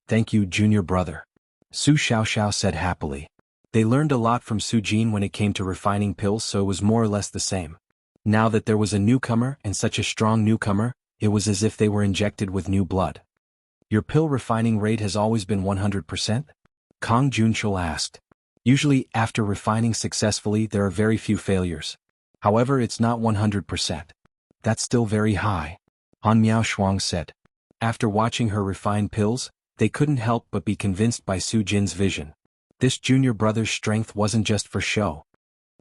Thank you, junior brother. Su Xiaoxiao said happily. They learned a lot from Su Jin when it came to refining pills, so it was more or less the same. Now that there was a newcomer, and such a strong newcomer, it was as if they were injected with new blood. Your pill refining rate has always been 100%? Kang Junchul asked. Usually, after refining successfully, there are very few failures. However, it's not 100%. That's still very high. Han Miao Shuang said. After watching her refine pills, they couldn't help but be convinced by Su Jin's vision. This junior brother's strength wasn't just for show.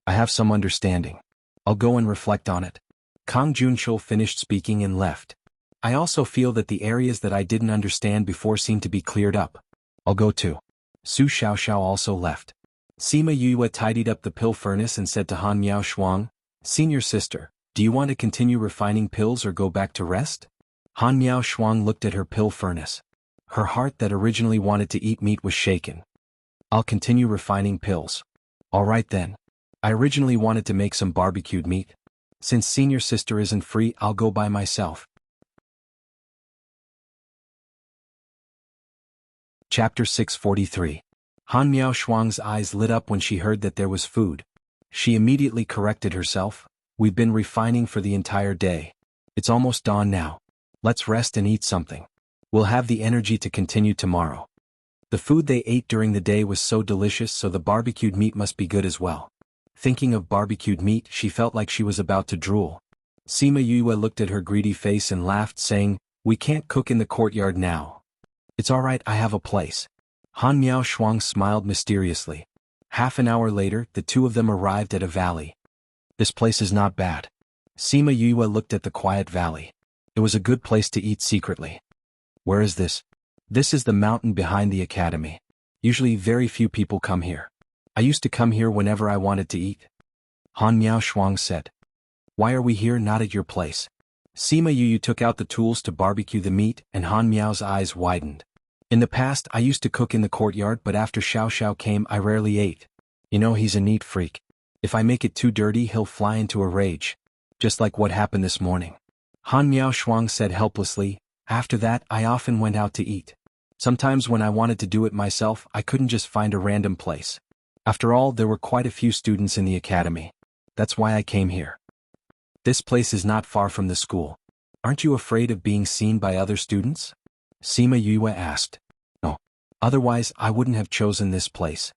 I have some understanding. I'll go and reflect on it. Kang Junchul finished speaking and left. I also feel that the areas that I didn't understand before seem to be cleared up. I'll go too. Su Xiaoxiao also left. Sima Yue tidied up the pill furnace and said to Han Miao Shuang, Senior sister, do you want to continue refining pills or go back to rest? Han Miao Shuang looked at her pill furnace. Her heart that originally wanted to eat meat was shaken. I'll continue refining pills. All right then. I originally wanted to make some barbecued meat. Since senior sister isn't free, I'll go by myself. Chapter 643. Han Miao Shuang's eyes lit up when she heard that there was food. She immediately corrected herself. We've been refining for the entire day. It's almost dawn now. Let's rest and eat something. We'll have the energy to continue tomorrow. The food they ate during the day was so delicious, so the barbecued meat must be good as well. Thinking of barbecued meat, she felt like she was about to drool. Sima Yue looked at her greedy face and laughed, saying, "We can't cook in the courtyard now." "It's alright, I have a place." Han Miao Shuang smiled mysteriously. Half an hour later, the two of them arrived at a valley. "This place is not bad." Sima Yue looked at the quiet valley. It was a good place to eat secretly. "Where is this?" "This is the mountain behind the academy. Usually very few people come here. I used to come here whenever I wanted to eat." Han Miao Shuang said. "Why are we here, not at your place?" Sima Yue took out the tools to barbecue the meat, and Han Miao's eyes widened. "In the past I used to cook in the courtyard, but after Xiao Xiao came I rarely ate. You know, he's a neat freak. If I make it too dirty he'll fly into a rage. Just like what happened this morning." Han Miao Shuang said helplessly. "After that I often went out to eat. Sometimes when I wanted to do it myself I couldn't just find a random place. After all, there were quite a few students in the academy. That's why I came here." "This place is not far from the school. Aren't you afraid of being seen by other students?" Sima Yue asked. "No. Otherwise I wouldn't have chosen this place."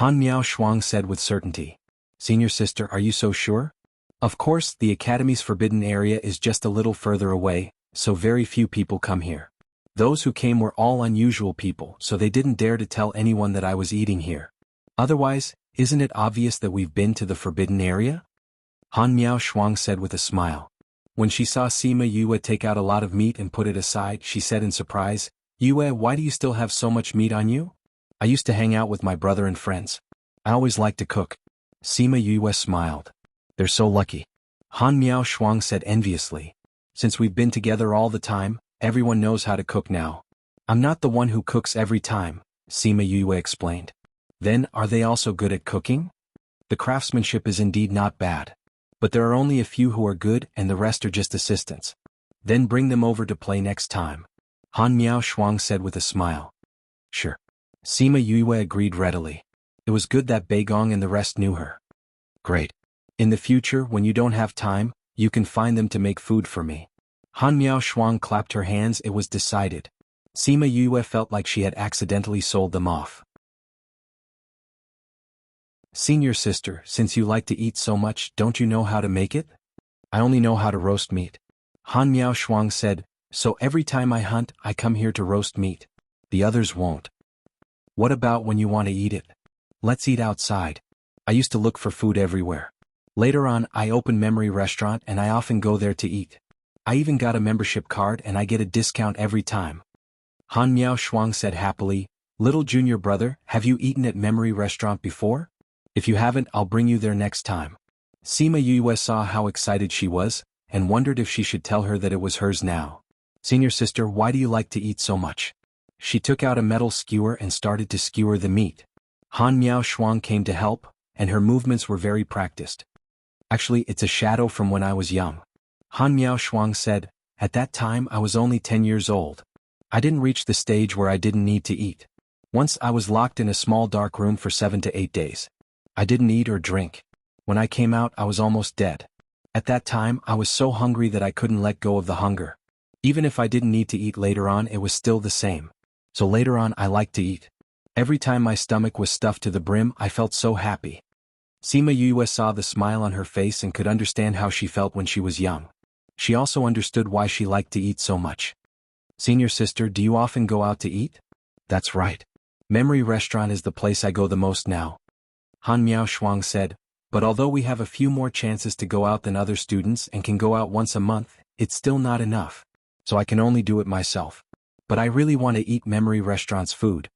Han Miao Shuang said with certainty. "Senior sister, are you so sure?" "Of course, the academy's forbidden area is just a little further away, so very few people come here. Those who came were all unusual people, so they didn't dare to tell anyone that I was eating here. Otherwise, isn't it obvious that we've been to the forbidden area?" Han Miao Shuang said with a smile. When she saw Sima Yue take out a lot of meat and put it aside, she said in surprise, "Yue, why do you still have so much meat on you?" "I used to hang out with my brother and friends. I always liked to cook." Sima Yue smiled. "They're so lucky." Han Miao Shuang said enviously. "Since we've been together all the time, everyone knows how to cook now." "I'm not the one who cooks every time," Sima Yue explained. "Then, are they also good at cooking?" "The craftsmanship is indeed not bad. But there are only a few who are good and the rest are just assistants." "Then bring them over to play next time," Han Miao Shuang said with a smile. "Sure." Sima Yue agreed readily. It was good that Beigong and the rest knew her. "Great. In the future, when you don't have time, you can find them to make food for me." Han Miao Shuang clapped her hands. It was decided. Sima Yue felt like she had accidentally sold them off. "Senior sister, since you like to eat so much, don't you know how to make it?" "I only know how to roast meat." Han Miao Shuang said, "So every time I hunt, I come here to roast meat. The others won't." "What about when you want to eat it?" "Let's eat outside. I used to look for food everywhere. Later on, I opened Memory Restaurant and I often go there to eat. I even got a membership card and I get a discount every time." Han Miao Shuang said happily, "Little junior brother, have you eaten at Memory Restaurant before? If you haven't, I'll bring you there next time." Sima Yue saw how excited she was, and wondered if she should tell her that it was hers now. "Senior sister, why do you like to eat so much?" She took out a metal skewer and started to skewer the meat. Han Miao Shuang came to help, and her movements were very practiced. "Actually, it's a shadow from when I was young," Han Miao Shuang said. "At that time I was only 10 years old. I didn't reach the stage where I didn't need to eat. Once I was locked in a small dark room for 7 to 8 days. I didn't eat or drink. When I came out I was almost dead. At that time I was so hungry that I couldn't let go of the hunger. Even if I didn't need to eat later on, it was still the same. So later on I liked to eat. Every time my stomach was stuffed to the brim I felt so happy." Sima Yue saw the smile on her face and could understand how she felt when she was young. She also understood why she liked to eat so much. "Senior sister, do you often go out to eat?" "That's right. Memory Restaurant is the place I go the most now," Han Miao Shuang said. "But although we have a few more chances to go out than other students and can go out once a month, it's still not enough. So I can only do it myself. But I really want to eat Memory Restaurant's food."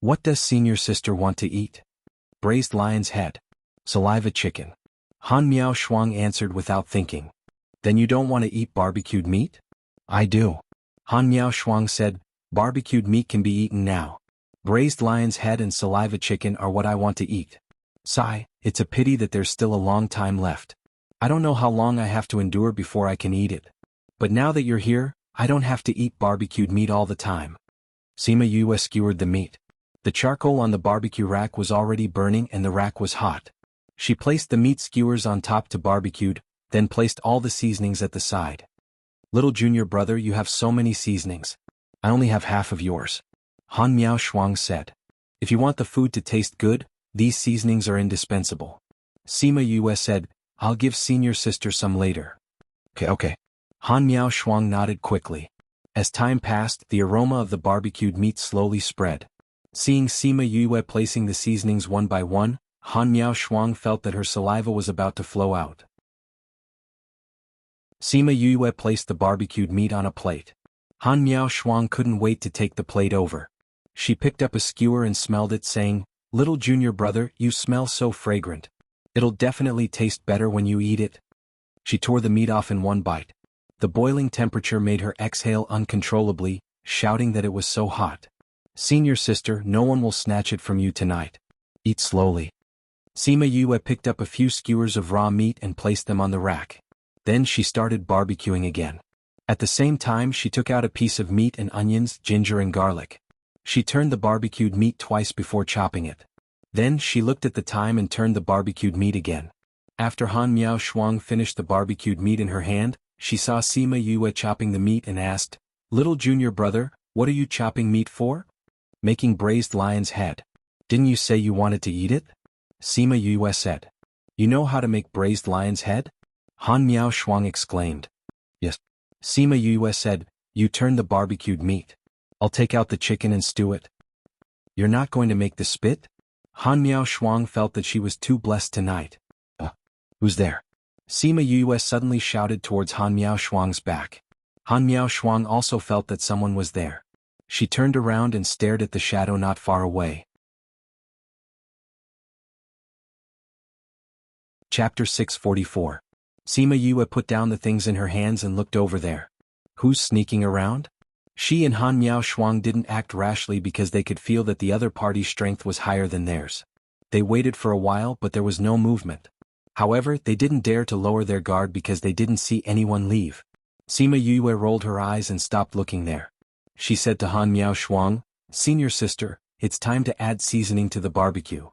"What does senior sister want to eat?" "Braised lion's head. Saliva chicken." Han Miao Shuang answered without thinking. "Then you don't want to eat barbecued meat?" "I do." Han Miao Shuang said, "Barbecued meat can be eaten now. Braised lion's head and saliva chicken are what I want to eat. Sigh, it's a pity that there's still a long time left. I don't know how long I have to endure before I can eat it. But now that you're here, I don't have to eat barbecued meat all the time." Sima Yue skewered the meat. The charcoal on the barbecue rack was already burning and the rack was hot. She placed the meat skewers on top to barbecued, then placed all the seasonings at the side. "Little junior brother, you have so many seasonings. I only have half of yours." Han Miao Shuang said. If you want the food to taste good, these seasonings are indispensable. Sima Yue said, I'll give senior sister some later. Okay. Han Miao Shuang nodded quickly. As time passed, the aroma of the barbecued meat slowly spread. Seeing Sima Yue placing the seasonings one by one, Han Miao Shuang felt that her saliva was about to flow out. Sima Yue placed the barbecued meat on a plate. Han Miao Shuang couldn't wait to take the plate over. She picked up a skewer and smelled it, saying, Little junior brother, you smell so fragrant. It'll definitely taste better when you eat it. She tore the meat off in one bite. The boiling temperature made her exhale uncontrollably, shouting that it was so hot. Senior sister, no one will snatch it from you tonight. Eat slowly. Sima Yue picked up a few skewers of raw meat and placed them on the rack. Then she started barbecuing again. At the same time, she took out a piece of meat and onions, ginger and garlic. She turned the barbecued meat twice before chopping it. Then she looked at the time and turned the barbecued meat again. After Han Miao Shuang finished the barbecued meat in her hand, she saw Sima Yue chopping the meat and asked, Little junior brother, what are you chopping meat for? Making braised lion's head. Didn't you say you wanted to eat it? Sima Yue said. You know how to make braised lion's head? Han Miao Shuang exclaimed. Yes. Sima Yue said, You turn the barbecued meat. I'll take out the chicken and stew it. You're not going to make the spit? Han Miao Shuang felt that she was too blessed tonight. Who's there? Sima Yue suddenly shouted towards Han Miao Shuang's back. Han Miao Shuang also felt that someone was there. She turned around and stared at the shadow not far away. Chapter 644. Sima Yue put down the things in her hands and looked over there. Who's sneaking around? She and Han Miao Shuang didn't act rashly because they could feel that the other party's strength was higher than theirs. They waited for a while, but there was no movement. However, they didn't dare to lower their guard because they didn't see anyone leave. Sima Yue rolled her eyes and stopped looking there. She said to Han Miao Shuang, Senior sister, it's time to add seasoning to the barbecue.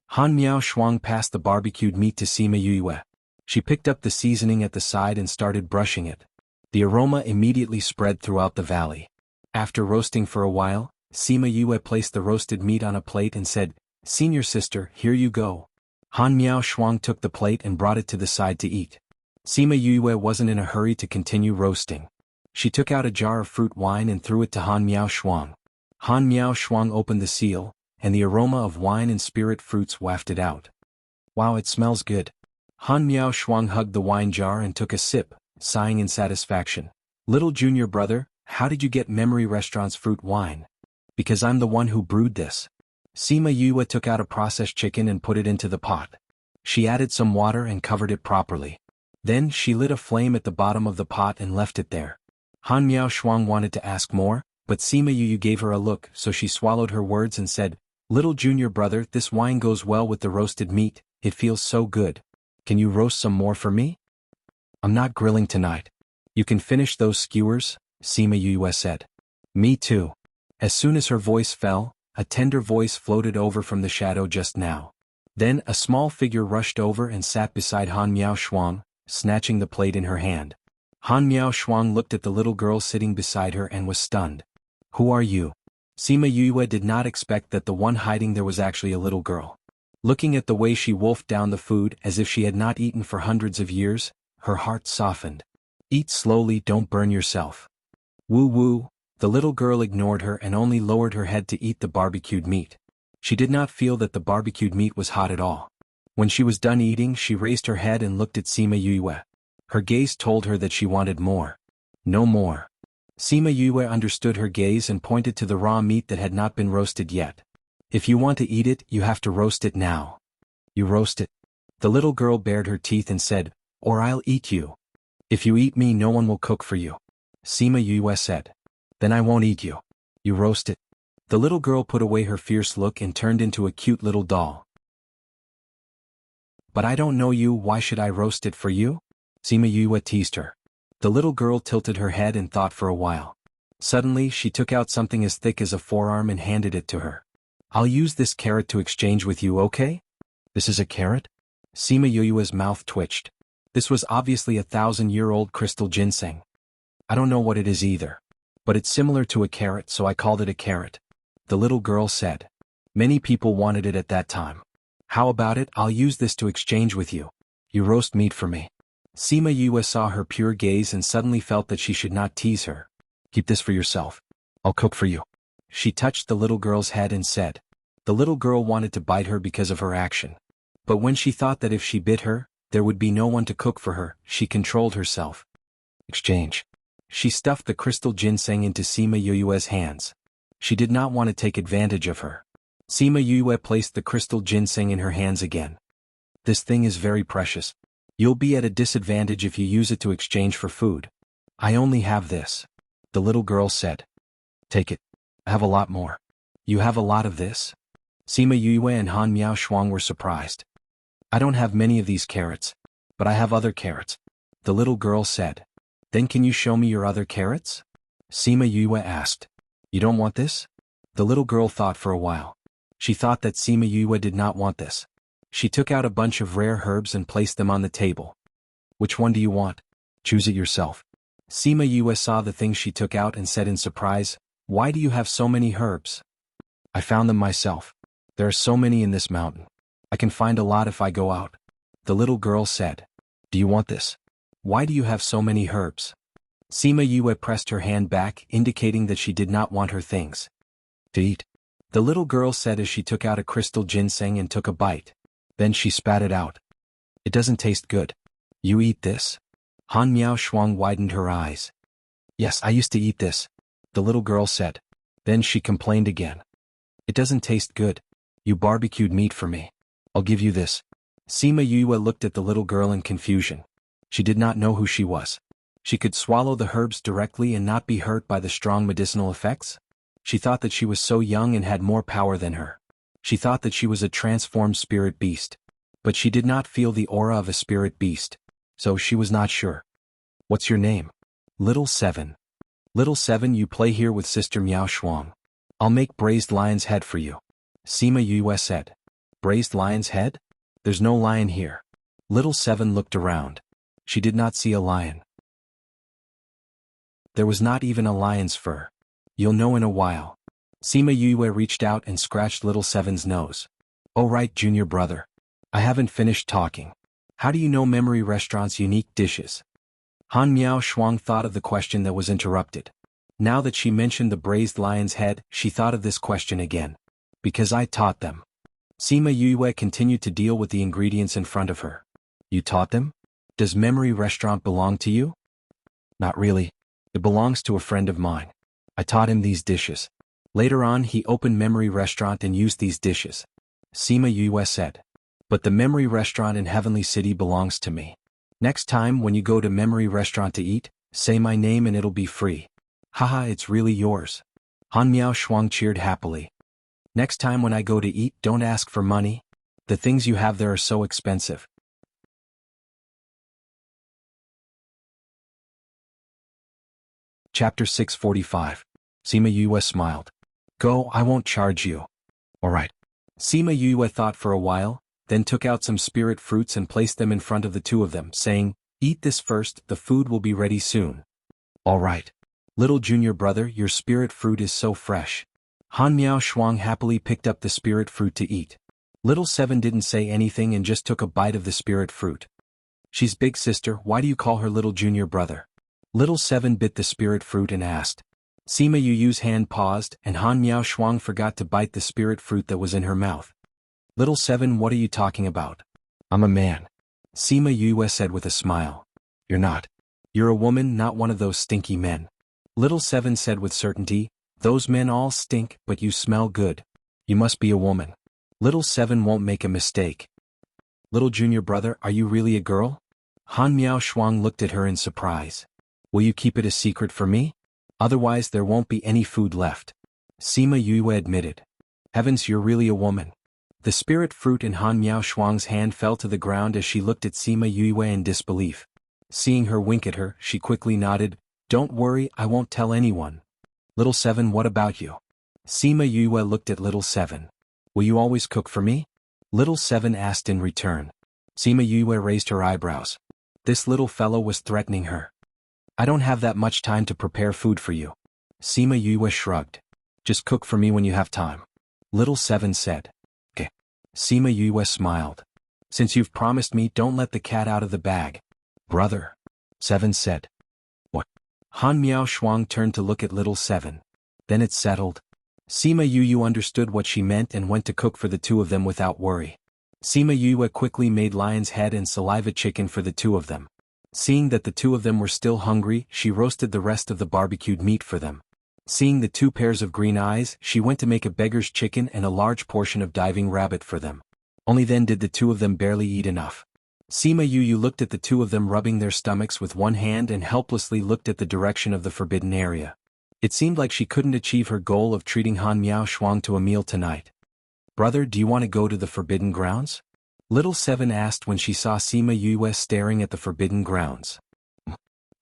Han Miao Shuang passed the barbecued meat to Sima Yue. She picked up the seasoning at the side and started brushing it. The aroma immediately spread throughout the valley. After roasting for a while, Sima Yue placed the roasted meat on a plate and said, Senior sister, here you go. Han Miao Shuang took the plate and brought it to the side to eat. Sima Yue wasn't in a hurry to continue roasting. She took out a jar of fruit wine and threw it to Han Miao Shuang. Han Miao Shuang opened the seal, and the aroma of wine and spirit fruits wafted out. Wow, it smells good. Han Miao Shuang hugged the wine jar and took a sip, sighing in satisfaction. Little junior brother, how did you get Memory Restaurant's fruit wine? Because I'm the one who brewed this. Sima Yue took out a processed chicken and put it into the pot. She added some water and covered it properly. Then she lit a flame at the bottom of the pot and left it there. Han Miao Shuang wanted to ask more, but Sima Yue gave her a look, so she swallowed her words and said, Little junior brother, this wine goes well with the roasted meat, it feels so good. Can you roast some more for me? I'm not grilling tonight. You can finish those skewers, Sima Yue said. Me too. As soon as her voice fell, a tender voice floated over from the shadow just now. Then a small figure rushed over and sat beside Han Miao Shuang, snatching the plate in her hand. Han Miao Shuang looked at the little girl sitting beside her and was stunned. Who are you? Sima Yue did not expect that the one hiding there was actually a little girl. Looking at the way she wolfed down the food as if she had not eaten for hundreds of years, her heart softened. Eat slowly, don't burn yourself. Woo woo, the little girl ignored her and only lowered her head to eat the barbecued meat. She did not feel that the barbecued meat was hot at all. When she was done eating, she raised her head and looked at Sima Yue. Her gaze told her that she wanted more. No more. Sima Yue understood her gaze and pointed to the raw meat that had not been roasted yet. If you want to eat it, you have to roast it now. You roast it? The little girl bared her teeth and said, Or I'll eat you. If you eat me, no one will cook for you. Sima Yue said. Then I won't eat you. You roast it. The little girl put away her fierce look and turned into a cute little doll. But I don't know you, why should I roast it for you? Sima Yue teased her. The little girl tilted her head and thought for a while. Suddenly she took out something as thick as a forearm and handed it to her. I'll use this carrot to exchange with you, okay? This is a carrot? Sima Yue's mouth twitched. This was obviously 1,000-year-old crystal ginseng. I don't know what it is either. But it's similar to a carrot, so I called it a carrot. The little girl said. Many people wanted it at that time. How about it? I'll use this to exchange with you. You roast meat for me. Sima Yue saw her pure gaze and suddenly felt that she should not tease her. Keep this for yourself. I'll cook for you. She touched the little girl's head and said. The little girl wanted to bite her because of her action. But when she thought that if she bit her, there would be no one to cook for her, she controlled herself. Exchange. She stuffed the crystal ginseng into Sima Yue's hands. She did not want to take advantage of her. Sima Yue placed the crystal ginseng in her hands again. This thing is very precious. You'll be at a disadvantage if you use it to exchange for food. I only have this. The little girl said. Take it. I have a lot more. You have a lot of this? Sima Yue and Han Miao Shuang were surprised. I don't have many of these carrots, but I have other carrots. The little girl said. Then can you show me your other carrots? Sima Yue asked. You don't want this? The little girl thought for a while. She thought that Sima Yue did not want this. She took out a bunch of rare herbs and placed them on the table. Which one do you want? Choose it yourself. Sima Yue saw the things she took out and said in surprise, Why do you have so many herbs? I found them myself. There are so many in this mountain. I can find a lot if I go out. The little girl said. Do you want this? Why do you have so many herbs? Sima Yue pressed her hand back, indicating that she did not want her things. To eat. The little girl said as she took out a crystal ginseng and took a bite. Then she spat it out. It doesn't taste good. You eat this? Han Miao Shuang widened her eyes. Yes, I used to eat this. The little girl said. Then she complained again. It doesn't taste good. You barbecued meat for me. I'll give you this. Sima Yue looked at the little girl in confusion. She did not know who she was. She could swallow the herbs directly and not be hurt by the strong medicinal effects? She thought that she was so young and had more power than her. She thought that she was a transformed spirit beast. But she did not feel the aura of a spirit beast. So she was not sure. What's your name? Little Seven. Little Seven, you play here with Sister Miao Shuang. I'll make braised lion's head for you. Sima Yue said. Braised lion's head? There's no lion here. Little Seven looked around. She did not see a lion. There was not even a lion's fur. You'll know in a while. Sima Yue reached out and scratched Little Seven's nose. Oh right, junior brother. I haven't finished talking. How do you know Memory Restaurant's unique dishes? Han Miao Shuang thought of the question that was interrupted. Now that she mentioned the braised lion's head, she thought of this question again. Because I taught them. Sima Yue continued to deal with the ingredients in front of her. You taught them? Does Memory Restaurant belong to you? Not really. It belongs to a friend of mine. I taught him these dishes. Later on he opened Memory Restaurant and used these dishes. Sima Yue said. But the Memory Restaurant in Heavenly City belongs to me. Next time when you go to Memory Restaurant to eat, say my name and it'll be free. Haha, it's really yours. Han Miao Shuang cheered happily. Next time when I go to eat, don't ask for money. The things you have there are so expensive. Chapter 645. Sima Yue smiled. Go, I won't charge you. Alright. Sima Yue thought for a while, then took out some spirit fruits and placed them in front of the two of them, saying, Eat this first, the food will be ready soon. Alright. Little junior brother, your spirit fruit is so fresh. Han Miao Shuang happily picked up the spirit fruit to eat. Little Seven didn't say anything and just took a bite of the spirit fruit. She's big sister, why do you call her little junior brother? Little Seven bit the spirit fruit and asked. Sima Yue's hand paused, and Han Miao Shuang forgot to bite the spirit fruit that was in her mouth. Little Seven, what are you talking about? I'm a man. Sima Yue said with a smile. You're not. You're a woman, not one of those stinky men. Little Seven said with certainty, those men all stink, but you smell good. You must be a woman. Little Seven won't make a mistake. Little junior brother, are you really a girl? Han Miao Shuang looked at her in surprise. Will you keep it a secret for me? Otherwise there won't be any food left. Sima Yue admitted. Heavens, you're really a woman. The spirit fruit in Han Miao Shuang's hand fell to the ground as she looked at Sima Yue in disbelief. Seeing her wink at her, she quickly nodded. Don't worry, I won't tell anyone. Little Seven, what about you? Sima Yue looked at Little Seven. Will you always cook for me? Little Seven asked in return. Sima Yue raised her eyebrows. This little fellow was threatening her. I don't have that much time to prepare food for you. Sima Yue shrugged. Just cook for me when you have time. Little Seven said. Okay. Sima Yue smiled. Since you've promised me, don't let the cat out of the bag. Brother. Seven said. What? Han Miao Shuang turned to look at Little Seven. Then it settled. Sima Yue understood what she meant and went to cook for the two of them without worry. Sima Yue quickly made lion's head and saliva chicken for the two of them. Seeing that the two of them were still hungry, she roasted the rest of the barbecued meat for them. Seeing the two pairs of green eyes, she went to make a beggar's chicken and a large portion of diving rabbit for them. Only then did the two of them barely eat enough. Sima Yue looked at the two of them rubbing their stomachs with one hand and helplessly looked at the direction of the forbidden area. It seemed like she couldn't achieve her goal of treating Han Miao Shuang to a meal tonight. Brother, do you want to go to the forbidden grounds? Little Seven asked when she saw Sima Yue staring at the forbidden grounds.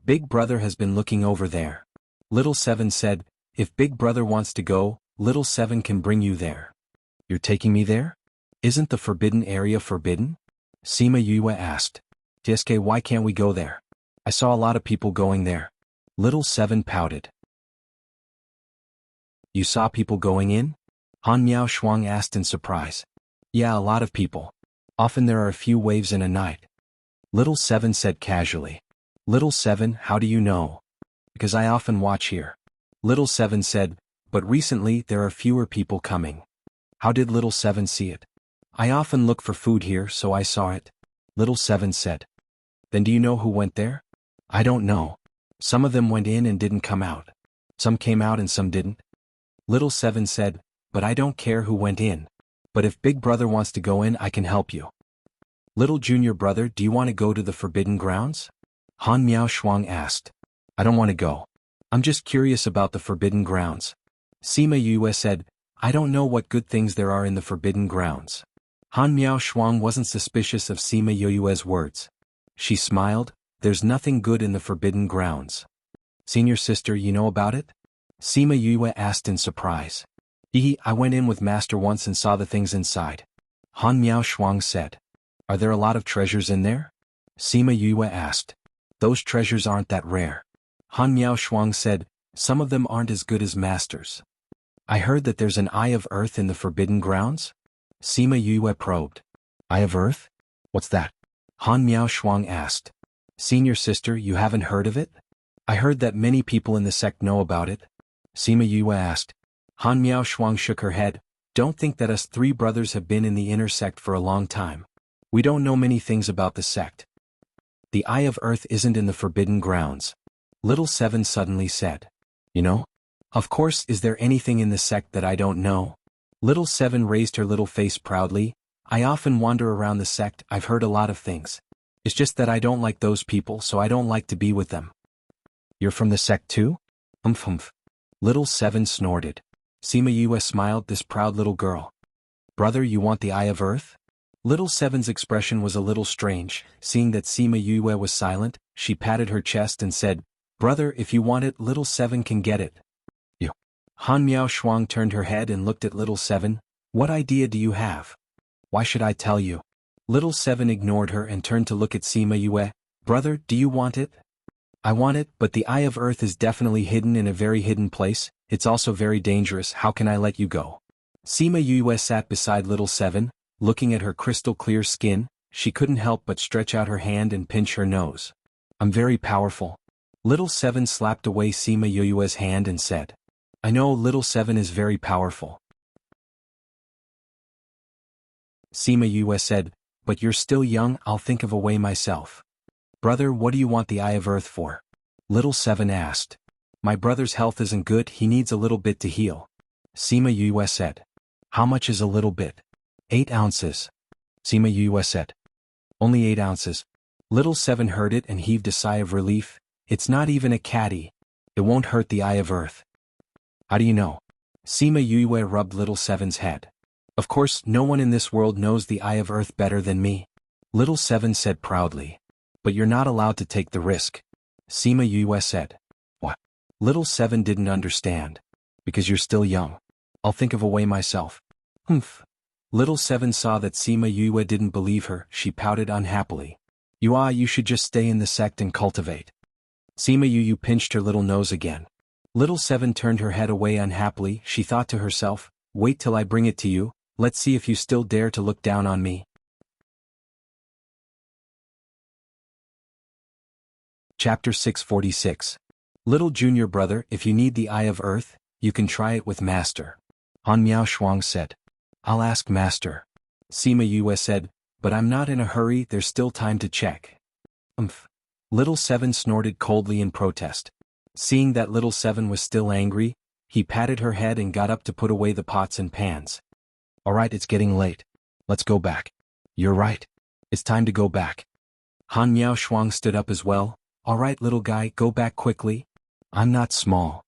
Big brother has been looking over there. Little Seven said, if Big brother wants to go, Little Seven can bring you there. You're taking me there? Isn't the forbidden area forbidden? Sima Yue asked. TSK, why can't we go there? I saw a lot of people going there. Little Seven pouted. You saw people going in? Han Miao Shuang asked in surprise. Yeah, a lot of people. Often there are a few waves in a night. Little Seven said casually. Little Seven, how do you know? Because I often watch here. Little Seven said, but recently there are fewer people coming. How did Little Seven see it? I often look for food here, so I saw it. Little Seven said. Then do you know who went there? I don't know. Some of them went in and didn't come out. Some came out and some didn't. Little Seven said, but I don't care who went in. But if Big brother wants to go in, I can help you. Little junior brother, do you want to go to the forbidden grounds? Han Miao Shuang asked. I don't want to go. I'm just curious about the forbidden grounds. Sima Yue said, I don't know what good things there are in the forbidden grounds. Han Miao Shuang wasn't suspicious of Sima Yue's words. She smiled, there's nothing good in the forbidden grounds. Senior sister, you know about it? Sima Yue asked in surprise. I went in with Master once and saw the things inside. Han Miao Shuang said. Are there a lot of treasures in there? Sima Yue asked. Those treasures aren't that rare. Han Miao Shuang said, some of them aren't as good as Master's. I heard that there's an Eye of Earth in the forbidden grounds? Sima Yue probed. Eye of Earth? What's that? Han Miao Shuang asked. Senior sister, you haven't heard of it? I heard that many people in the sect know about it. Sima Yue asked. Han Miao Shuang shook her head. Don't think that us three brothers have been in the inner sect for a long time. We don't know many things about the sect. The Eye of Earth isn't in the forbidden grounds. Little Seven suddenly said. You know? Of course, is there anything in the sect that I don't know? Little Seven raised her little face proudly. I often wander around the sect, I've heard a lot of things. It's just that I don't like those people, so I don't like to be with them. You're from the sect too? Humph. Little Seven snorted. Sima Yue smiled, this proud little girl. Brother, you want the Eye of Earth? Little Seven's expression was a little strange. Seeing that Sima Yue was silent, she patted her chest and said, Brother, if you want it, Little Seven can get it. You. Han Miao Shuang turned her head and looked at Little Seven. What idea do you have? Why should I tell you? Little Seven ignored her and turned to look at Sima Yue. Brother, do you want it? I want it, but the Eye of Earth is definitely hidden in a very hidden place. It's also very dangerous, how can I let you go? Sima Yue sat beside Little Seven, looking at her crystal clear skin. She couldn't help but stretch out her hand and pinch her nose. I'm very powerful. Little Seven slapped away Sima Yue's hand and said. I know Little Seven is very powerful. Sima Yue said, but you're still young, I'll think of a way myself. Brother, what do you want the Eye of Earth for? Little Seven asked. My brother's health isn't good, he needs a little bit to heal. Sima Yue said. How much is a little bit? 8 ounces. Sima Yue said. Only 8 ounces. Little Seven heard it and heaved a sigh of relief. It's not even a caddy. It won't hurt the Eye of Earth. How do you know? Sima Yue rubbed Little Seven's head. Of course, no one in this world knows the Eye of Earth better than me. Little Seven said proudly. But you're not allowed to take the risk. Sima Yue said. What? Little Seven didn't understand. Because you're still young. I'll think of a way myself. Humph. Little Seven saw that Sima Yue didn't believe her. She pouted unhappily. You should just stay in the sect and cultivate. Sima Yue pinched her little nose again. Little Seven turned her head away unhappily. She thought to herself, wait till I bring it to you, let's see if you still dare to look down on me. Chapter 646. Little junior brother, if you need the Eye of Earth, you can try it with Master. Han Miao Shuang said. I'll ask Master. Sima Yue said, but I'm not in a hurry, there's still time to check. Little Seven snorted coldly in protest. Seeing that Little Seven was still angry, he patted her head and got up to put away the pots and pans. Alright, it's getting late. Let's go back. You're right. It's time to go back. Han Miao Shuang stood up as well. Alright little guy, go back quickly. I'm not small.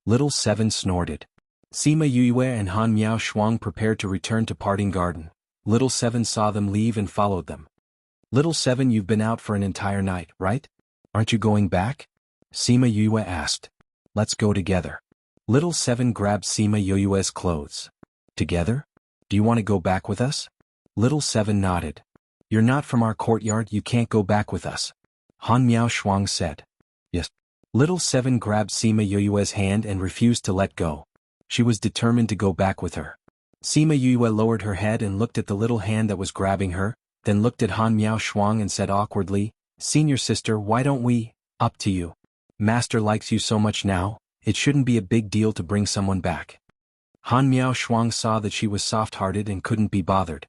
Little Seven snorted. Sima Yue and Han Miao Shuang prepared to return to Parting Garden. Little Seven saw them leave and followed them. Little Seven, you've been out for an entire night, right? Aren't you going back? Sima Yue asked. Let's go together. Little Seven grabbed Sima Yue's clothes. Together? Do you want to go back with us? Little Seven nodded. You're not from our courtyard, you can't go back with us. Han Miao Shuang said. Yes. Little Seven grabbed Sima Yue's hand and refused to let go. She was determined to go back with her. Sima Yue lowered her head and looked at the little hand that was grabbing her, then looked at Han Miao Shuang and said awkwardly, Senior sister, why don't we? Up to you. Master likes you so much now, it shouldn't be a big deal to bring someone back. Han Miao Shuang saw that she was soft-hearted and couldn't be bothered.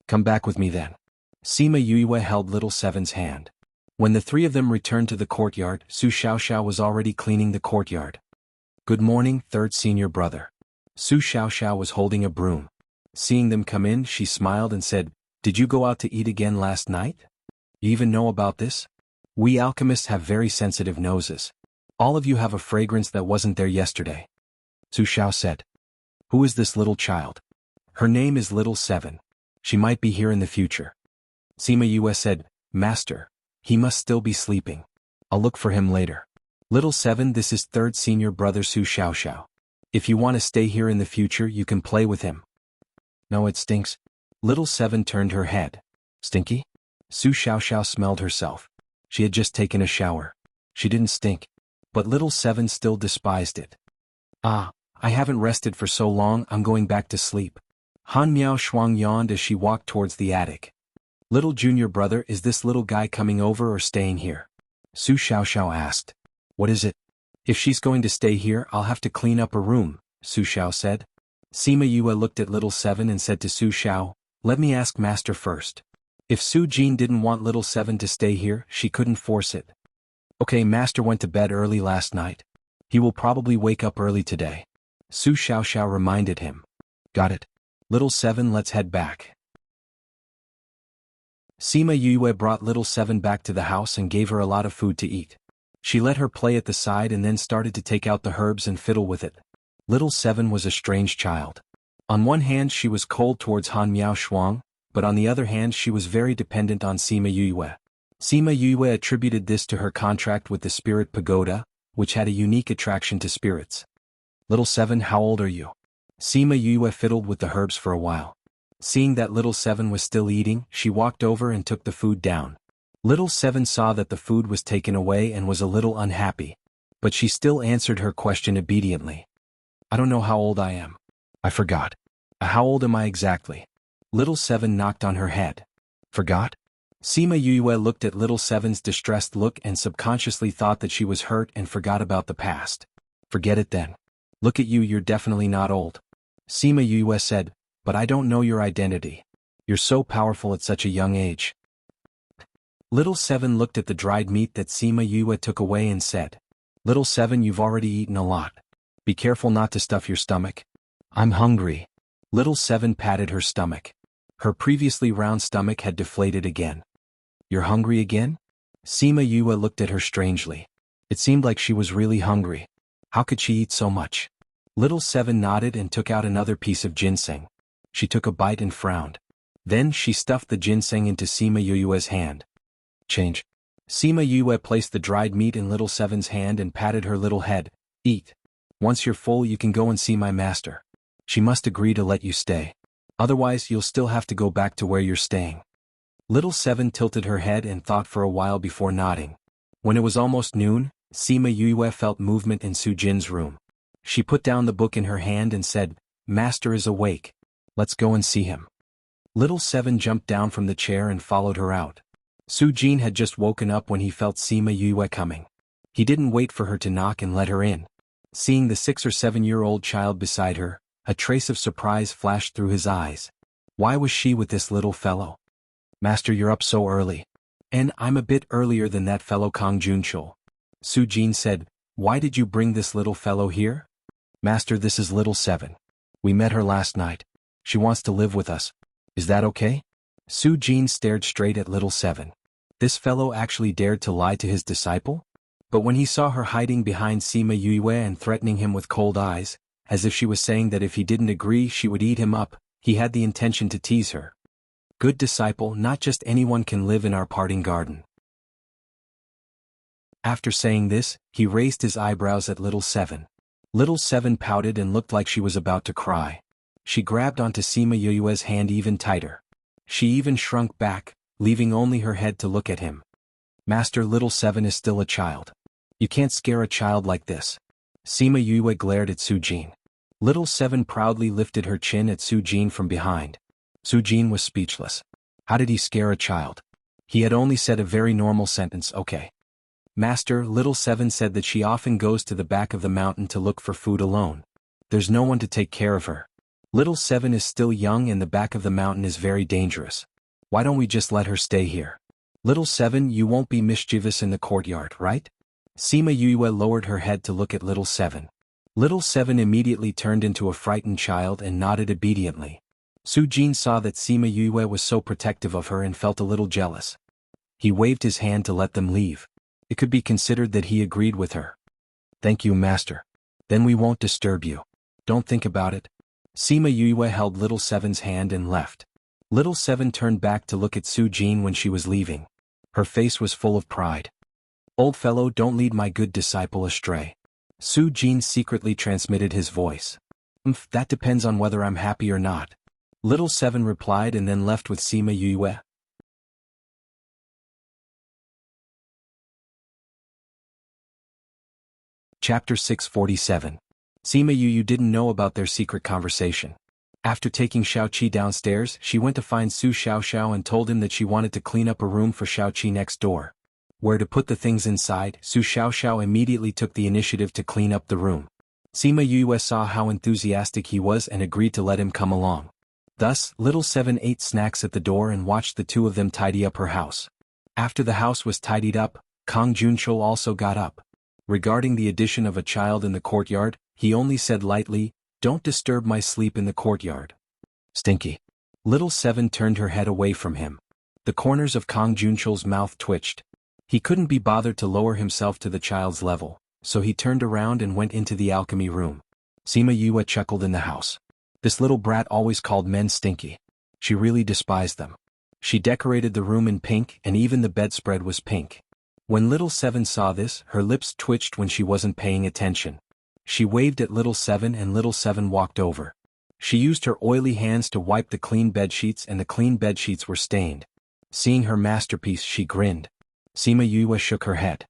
Come back with me then. Sima Yue held Little Seven's hand. When the three of them returned to the courtyard, Su Xiaoxiao was already cleaning the courtyard. Good morning, third senior brother. Su Xiaoxiao was holding a broom. Seeing them come in, she smiled and said, Did you go out to eat again last night? You even know about this? We alchemists have very sensitive noses. All of you have a fragrance that wasn't there yesterday. Su Xiao said. Who is this little child? Her name is Little Seven. She might be here in the future. Sima Yue said, Master. He must still be sleeping. I'll look for him later. Little Seven, this is third senior brother Su Xiaoxiao. If you want to stay here in the future, you can play with him. No, it stinks. Little Seven turned her head. Stinky? Su Xiaoxiao smelled herself. She had just taken a shower. She didn't stink. But Little Seven still despised it. I haven't rested for so long, I'm going back to sleep. Han Miao Shuang yawned as she walked towards the attic. Little junior brother, is this little guy coming over or staying here? Su Xiaoxiao asked. What is it? If she's going to stay here, I'll have to clean up her room, Su Xiao said. Sima Yue looked at Little Seven and said to Su Xiao, let me ask Master first. If Su Jin didn't want Little Seven to stay here, she couldn't force it. Okay, Master went to bed early last night. He will probably wake up early today. Su Xiaoxiao reminded him. Got it. Little Seven, let's head back. Sima Yue brought Little Seven back to the house and gave her a lot of food to eat. She let her play at the side and then started to take out the herbs and fiddle with it. Little Seven was a strange child. On one hand she was cold towards Han Miao Shuang, but on the other hand she was very dependent on Sima Yue. Sima Yue attributed this to her contract with the Spirit Pagoda, which had a unique attraction to spirits. Little Seven, how old are you? Sima Yue fiddled with the herbs for a while. Seeing that Little Seven was still eating, she walked over and took the food down. Little Seven saw that the food was taken away and was a little unhappy. But she still answered her question obediently. I don't know how old I am. I forgot. How old am I exactly? Little Seven knocked on her head. Forgot? Sima Yue looked at Little Seven's distressed look and subconsciously thought that she was hurt and forgot about the past. Forget it then. Look at you, you're definitely not old. Sima Yue said, but I don't know your identity. You're so powerful at such a young age. Little Seven looked at the dried meat that Sima Yue took away and said, Little Seven, you've already eaten a lot. Be careful not to stuff your stomach. I'm hungry. Little Seven patted her stomach. Her previously round stomach had deflated again. You're hungry again? Sima Yue looked at her strangely. It seemed like she was really hungry. How could she eat so much? Little Seven nodded and took out another piece of ginseng. She took a bite and frowned. Then she stuffed the ginseng into Sima Yue's hand. Change. Sima Yue placed the dried meat in Little Seven's hand and patted her little head. Eat. Once you're full, you can go and see my master. She must agree to let you stay. Otherwise, you'll still have to go back to where you're staying. Little Seven tilted her head and thought for a while before nodding. When it was almost noon, Sima Yue felt movement in Su Jin's room. She put down the book in her hand and said, "Master is awake. Let's go and see him." Little Seven jumped down from the chair and followed her out. Su Jin had just woken up when he felt Sima Yue coming. He didn't wait for her to knock and let her in. Seeing the 6 or 7-year-old child beside her, a trace of surprise flashed through his eyes. Why was she with this little fellow? "Master, you're up so early." "And I'm a bit earlier than that fellow Kang Junchul." Su Jin said, "Why did you bring this little fellow here?" "Master, this is Little Seven. We met her last night. She wants to live with us. Is that okay?" Su Jin stared straight at Little Seven. This fellow actually dared to lie to his disciple? But when he saw her hiding behind Sima Yue and threatening him with cold eyes, as if she was saying that if he didn't agree she would eat him up, he had the intention to tease her. "Good disciple, not just anyone can live in our parting garden." After saying this, he raised his eyebrows at Little Seven. Little Seven pouted and looked like she was about to cry. She grabbed onto Sima Yue's hand even tighter. She even shrunk back, leaving only her head to look at him. "Master, Little Seven is still a child. You can't scare a child like this." Sima Yue glared at Su Jin. Little Seven proudly lifted her chin at Su Jin from behind. Su Jin was speechless. How did he scare a child? He had only said a very normal sentence, "Okay." "Master, Little Seven said that she often goes to the back of the mountain to look for food alone. There's no one to take care of her. Little Seven is still young and the back of the mountain is very dangerous. Why don't we just let her stay here? Little Seven, you won't be mischievous in the courtyard, right?" Sima Yue lowered her head to look at Little Seven. Little Seven immediately turned into a frightened child and nodded obediently. Su Jin saw that Sima Yue was so protective of her and felt a little jealous. He waved his hand to let them leave. It could be considered that he agreed with her. "Thank you, Master. Then we won't disturb you. Don't think about it." Sima Yue held Little Seven's hand and left. Little Seven turned back to look at Su Jin when she was leaving. Her face was full of pride. "Old fellow, don't lead my good disciple astray." Su Jin secretly transmitted his voice. That depends on whether I'm happy or not." Little Seven replied and then left with Sima Yue. Chapter 647. Sima Yu didn't know about their secret conversation. After taking Xiaoqi downstairs, she went to find Su Xiaoxiao and told him that she wanted to clean up a room for Xiaoqi next door. Where to put the things inside, Su Xiaoxiao immediately took the initiative to clean up the room. Sima Yue saw how enthusiastic he was and agreed to let him come along. Thus, Little Seven ate snacks at the door and watched the two of them tidy up her house. After the house was tidied up, Kang Junchul also got up. Regarding the addition of a child in the courtyard, he only said lightly, "Don't disturb my sleep in the courtyard." "Stinky." Little Seven turned her head away from him. The corners of Kang Junchul's mouth twitched. He couldn't be bothered to lower himself to the child's level, so he turned around and went into the alchemy room. Sima Yue chuckled in the house. This little brat always called men stinky. She really despised them. She decorated the room in pink and even the bedspread was pink. When Little Seven saw this, her lips twitched when she wasn't paying attention. She waved at Little Seven and Little Seven walked over. She used her oily hands to wipe the clean bedsheets and the clean bedsheets were stained. Seeing her masterpiece, she grinned. Sima Yue shook her head.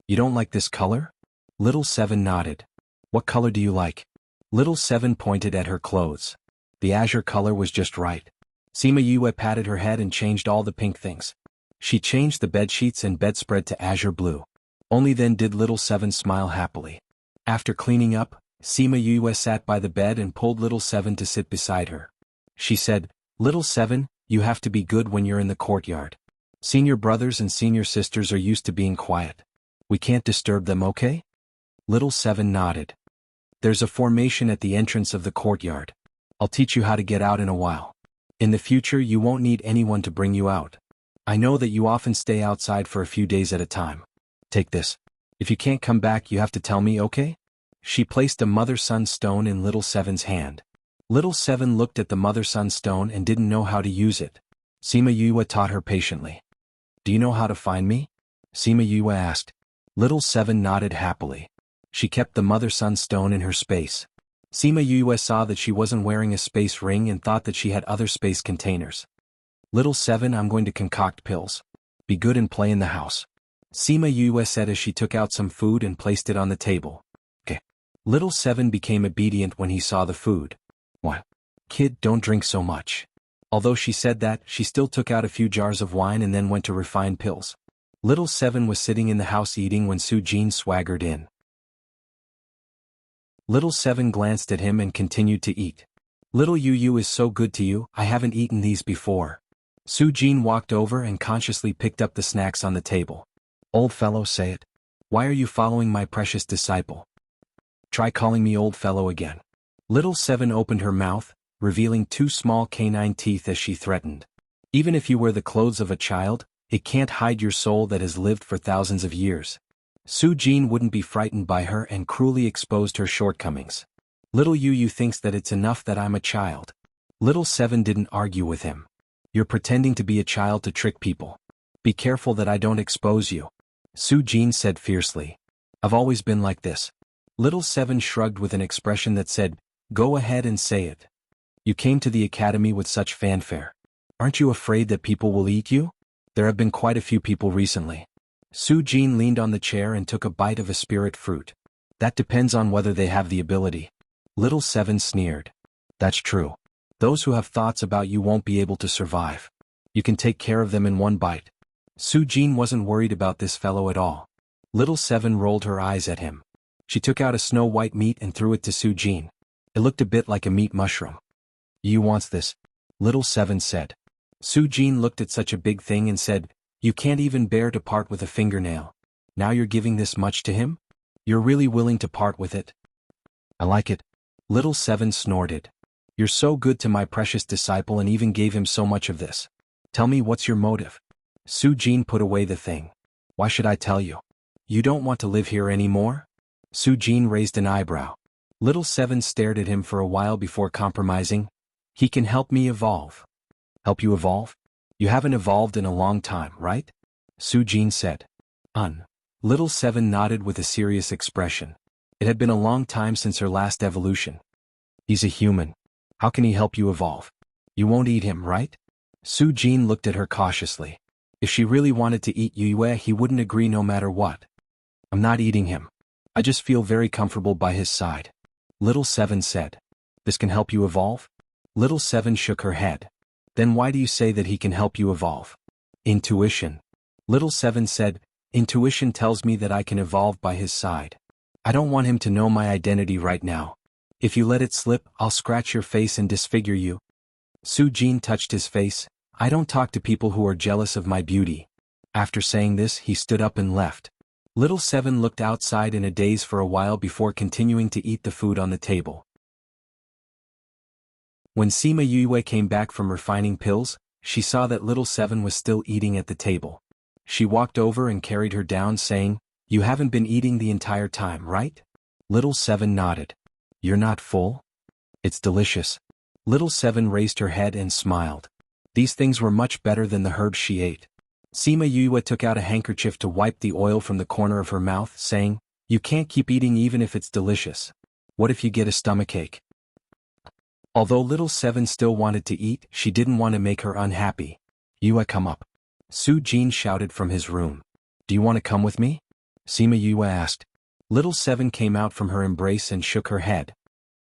"You don't like this color?" Little Seven nodded. "What color do you like?" Little Seven pointed at her clothes. The azure color was just right. Sima Yue patted her head and changed all the pink things. She changed the bedsheets and bedspread to azure blue. Only then did Little Seven smile happily. After cleaning up, Sima Yue sat by the bed and pulled Little Seven to sit beside her. She said, "Little Seven, you have to be good when you're in the courtyard. Senior brothers and senior sisters are used to being quiet. We can't disturb them, okay?" Little Seven nodded. "There's a formation at the entrance of the courtyard. I'll teach you how to get out in a while. In the future you won't need anyone to bring you out. I know that you often stay outside for a few days at a time. Take this. If you can't come back you have to tell me, okay?" She placed a mother-son stone in Little Seven's hand. Little Seven looked at the mother-son stone and didn't know how to use it. Sima Yue taught her patiently. "Do you know how to find me?" Sima Yue asked. Little Seven nodded happily. She kept the mother-son stone in her space. Sima Yue saw that she wasn't wearing a space ring and thought that she had other space containers. "Little Seven, I'm going to concoct pills. Be good and play in the house. Sima Yue said as she took out some food and placed it on the table. Okay. Little Seven became obedient when he saw the food. What? Kid, don't drink so much. Although she said that, she still took out a few jars of wine and then went to refine pills. Little Seven was sitting in the house eating when Su Jin swaggered in. Little Seven glanced at him and continued to eat. Little Yu is so good to you, I haven't eaten these before. Su Jin walked over and consciously picked up the snacks on the table. Old fellow, say it. Why are you following my precious disciple? Try calling me old fellow again. Little Seven opened her mouth, revealing 2 small canine teeth as she threatened. Even if you wear the clothes of a child, it can't hide your soul that has lived for thousands of years. Su Jin wouldn't be frightened by her and cruelly exposed her shortcomings. Little Yu thinks that it's enough that I'm a child. Little Seven didn't argue with him. You're pretending to be a child to trick people. Be careful that I don't expose you. Su Jin said fiercely. I've always been like this. Little Seven shrugged with an expression that said, go ahead and say it. You came to the academy with such fanfare. Aren't you afraid that people will eat you? There have been quite a few people recently. Su Jin leaned on the chair and took a bite of a spirit fruit. That depends on whether they have the ability. Little Seven sneered. That's true. Those who have thoughts about you won't be able to survive. You can take care of them in one bite. Su Jin wasn't worried about this fellow at all. Little Seven rolled her eyes at him. She took out a snow-white meat and threw it to Su Jin. It looked a bit like a meat mushroom. You wants this? Little Seven said. Su Jin looked at such a big thing and said, you can't even bear to part with a fingernail. Now you're giving this much to him? You're really willing to part with it? I like it. Little Seven snorted. You're so good to my precious disciple and even gave him so much of this. Tell me what's your motive? Su Jin put away the thing. Why should I tell you? You don't want to live here anymore? Su Jin raised an eyebrow. Little Seven stared at him for a while before compromising. He can help me evolve. Help you evolve? You haven't evolved in a long time, right? Su Jin said. Little Seven nodded with a serious expression. It had been a long time since her last evolution. He's a human. How can he help you evolve? You won't eat him, right? Su Jin looked at her cautiously. If she really wanted to eat Yue, he wouldn't agree no matter what. I'm not eating him. I just feel very comfortable by his side. Little Seven said. This can help you evolve? Little Seven shook her head. Then why do you say that he can help you evolve? Intuition. Little Seven said, intuition tells me that I can evolve by his side. I don't want him to know my identity right now. If you let it slip, I'll scratch your face and disfigure you. Su Jin touched his face. I don't talk to people who are jealous of my beauty. After saying this, he stood up and left. Little Seven looked outside in a daze for a while before continuing to eat the food on the table. When Sima Yue came back from refining pills, she saw that Little Seven was still eating at the table. She walked over and carried her down saying, you haven't been eating the entire time, right? Little Seven nodded. You're not full? It's delicious. Little Seven raised her head and smiled. These things were much better than the herbs she ate. Sima Yue took out a handkerchief to wipe the oil from the corner of her mouth, saying, you can't keep eating even if it's delicious. What if you get a stomachache? Although Little Seven still wanted to eat, she didn't want to make her unhappy. Yue, come up. Su Jin shouted from his room. Do you want to come with me? Sima Yue asked. Little Seven came out from her embrace and shook her head.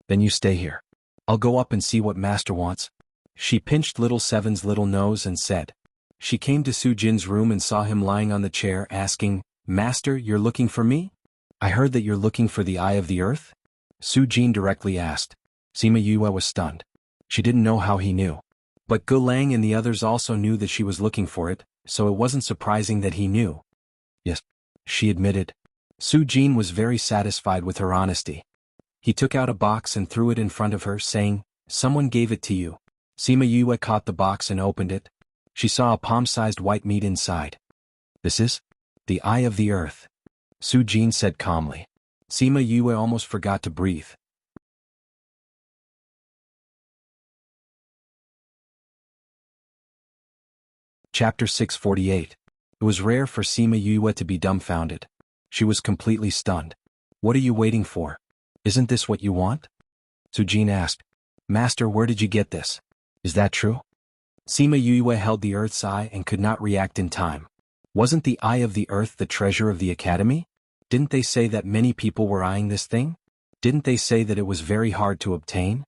Then you stay here. I'll go up and see what Master wants. She pinched Little Seven's little nose and said. She came to Su Jin's room and saw him lying on the chair asking, Master, you're looking for me? I heard that you're looking for the Eye of the Earth? Su Jin directly asked. Sima Yue was stunned. She didn't know how he knew. But Ge Lang and the others also knew that she was looking for it, so it wasn't surprising that he knew. Yes, she admitted. Su Jin was very satisfied with her honesty. He took out a box and threw it in front of her, saying, someone gave it to you. Sima Yue caught the box and opened it. She saw a palm-sized white meat inside. This is the Eye of the Earth, Su Jin said calmly. Sima Yue almost forgot to breathe. Chapter 648. It was rare for Sima Yue to be dumbfounded. She was completely stunned. What are you waiting for? Isn't this what you want? Su Jin asked. Master, where did you get this? Is that true? Sima Yue held the Earth's Eye and could not react in time. Wasn't the Eye of the Earth the treasure of the academy? Didn't they say that many people were eyeing this thing? Didn't they say that it was very hard to obtain?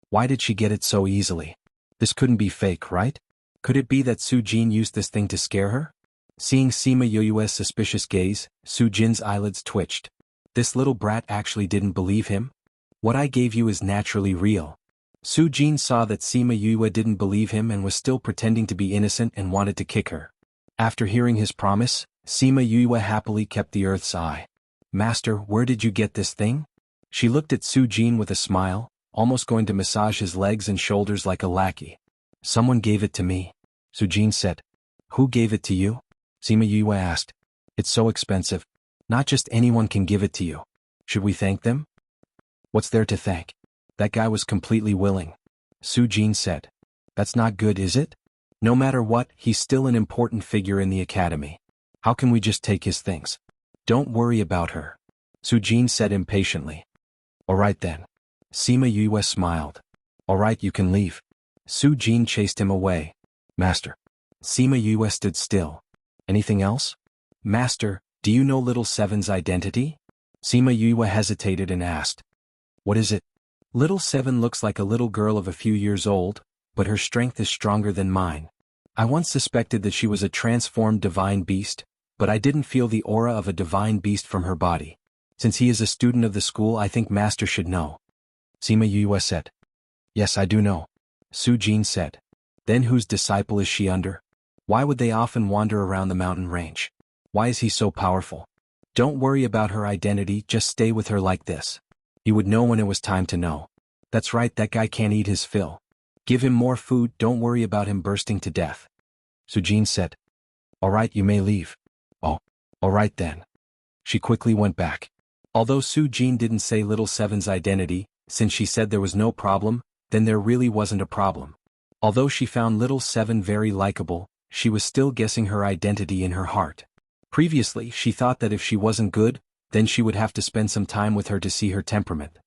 Why did she get it so easily? This couldn't be fake, right? Could it be that Su Jin used this thing to scare her? Seeing Sima Yu's suspicious gaze, Su Jin's eyelids twitched. This little brat actually didn't believe him? What I gave you is naturally real. Su Jin saw that Sima Yue didn't believe him and was still pretending to be innocent and wanted to kick her. After hearing his promise, Sima Yue happily kept the Earth's eye. Master, where did you get this thing? She looked at Su Jin with a smile, almost going to massage his legs and shoulders like a lackey. Someone gave it to me, Su Jin said. Who gave it to you? Sima Yue asked. It's so expensive. Not just anyone can give it to you. Should we thank them? What's there to thank? That guy was completely willing. Su Jin said. That's not good, is it? No matter what, he's still an important figure in the academy. How can we just take his things? Don't worry about her, Su Jin said impatiently. All right then. Sima Yue smiled. All right, you can leave. Su Jin chased him away. Master. Sima Yue stood still. Anything else? Master, do you know Little Seven's identity? Sima Yue hesitated and asked. What is it? Little Seven looks like a little girl of a few years old, but her strength is stronger than mine. I once suspected that she was a transformed divine beast, but I didn't feel the aura of a divine beast from her body. Since he is a student of the school, I think Master should know. Sima Yue said. Yes, I do know. Su Jin said. Then whose disciple is she under? Why would they often wander around the mountain range? Why is he so powerful? Don't worry about her identity, just stay with her like this. You would know when it was time to know. That's right, that guy can't eat his fill. Give him more food, don't worry about him bursting to death. Su Jin said. All right, you may leave. Oh, all right then. She quickly went back. Although Su Jin didn't say Little Seven's identity, since she said there was no problem, then there really wasn't a problem. Although she found Little Seven very likable, she was still guessing her identity in her heart. Previously, she thought that if she wasn't good, then she would have to spend some time with her to see her temperament.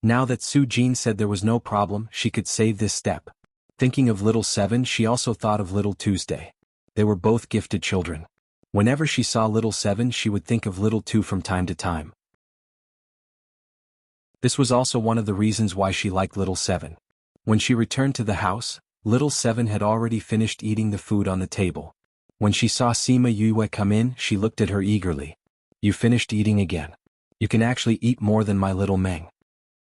Now that Su Jin said there was no problem, she could save this step. Thinking of Little Seven, she also thought of Little Tuesday. They were both gifted children. Whenever she saw Little Seven, she would think of Little Two from time to time. This was also one of the reasons why she liked Little Seven. When she returned to the house, Little Seven had already finished eating the food on the table. When she saw Sima Yue come in, she looked at her eagerly. You finished eating again. You can actually eat more than my little Meng.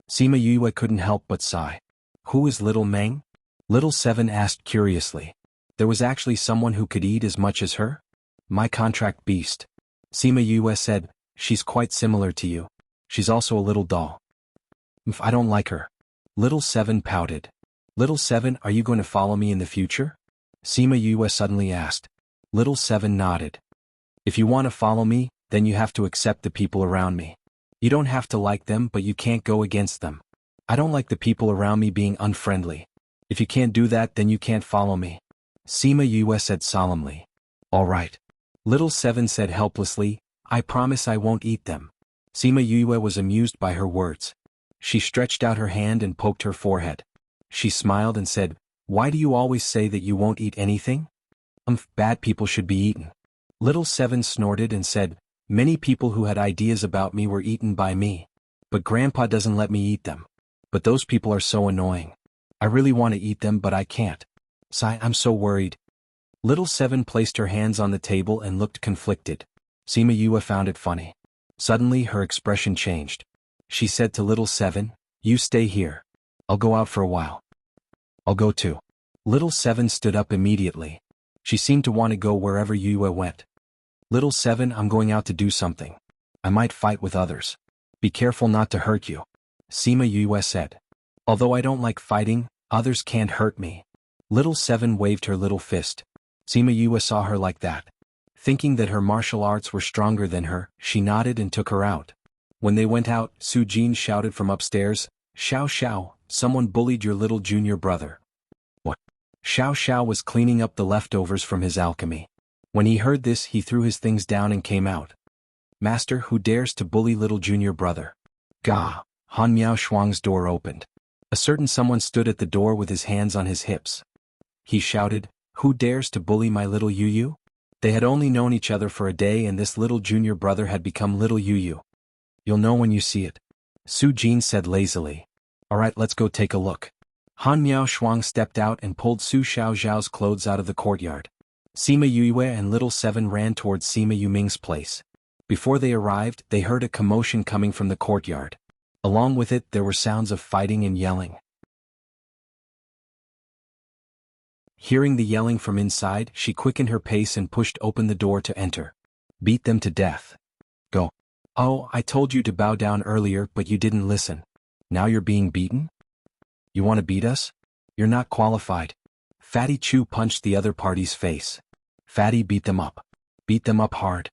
Sima Yue couldn't help but sigh. Who is little Meng? Little Seven asked curiously. There was actually someone who could eat as much as her? My contract beast. Sima Yue said, she's quite similar to you. She's also a little doll. I don't like her. Little Seven pouted. Little Seven, are you going to follow me in the future? Sima Yue suddenly asked. Little Seven nodded. If you want to follow me, then you have to accept the people around me. You don't have to like them, but you can't go against them. I don't like the people around me being unfriendly. If you can't do that, then you can't follow me. Sima Yue said solemnly. All right. Little Seven said helplessly, I promise I won't eat them. Sima Yue was amused by her words. She stretched out her hand and poked her forehead. She smiled and said, why do you always say that you won't eat anything? Bad people should be eaten. Little Seven snorted and said, many people who had ideas about me were eaten by me. But Grandpa doesn't let me eat them. But those people are so annoying. I really want to eat them, but I can't. Sigh, I'm so worried. Little Seven placed her hands on the table and looked conflicted. Sima Yue found it funny. Suddenly her expression changed. She said to Little Seven, you stay here. I'll go out for a while. I'll go too. Little Seven stood up immediately. She seemed to want to go wherever Yue went. Little Seven, I'm going out to do something. I might fight with others. Be careful not to hurt you. Sima Yue said. Although I don't like fighting, others can't hurt me. Little Seven waved her little fist. Sima Yue saw her like that. Thinking that her martial arts were stronger than her, she nodded and took her out. When they went out, Su Jin shouted from upstairs, Xiao Xiao, someone bullied your little junior brother. What? Xiao Xiao was cleaning up the leftovers from his alchemy. When he heard this, he threw his things down and came out. Master, who dares to bully little junior brother? Gah! Han Miao Shuang's door opened. A certain someone stood at the door with his hands on his hips. He shouted, who dares to bully my little Yu Yu? They had only known each other for a day and this little junior brother had become little Yu. You'll know when you see it, Su Jin said lazily. Alright, let's go take a look. Han Miao Shuang stepped out and pulled Su Xiaoxiao's clothes out of the courtyard. Sima Yue and Little Seven ran towards Sima Yuming's place. Before they arrived, they heard a commotion coming from the courtyard. Along with it, there were sounds of fighting and yelling. Hearing the yelling from inside, she quickened her pace and pushed open the door to enter. Beat them to death. Go. Oh, I told you to bow down earlier, but you didn't listen. Now you're being beaten? You want to beat us? You're not qualified. Fatty Chu punched the other party's face. Fatty beat them up. Beat them up hard.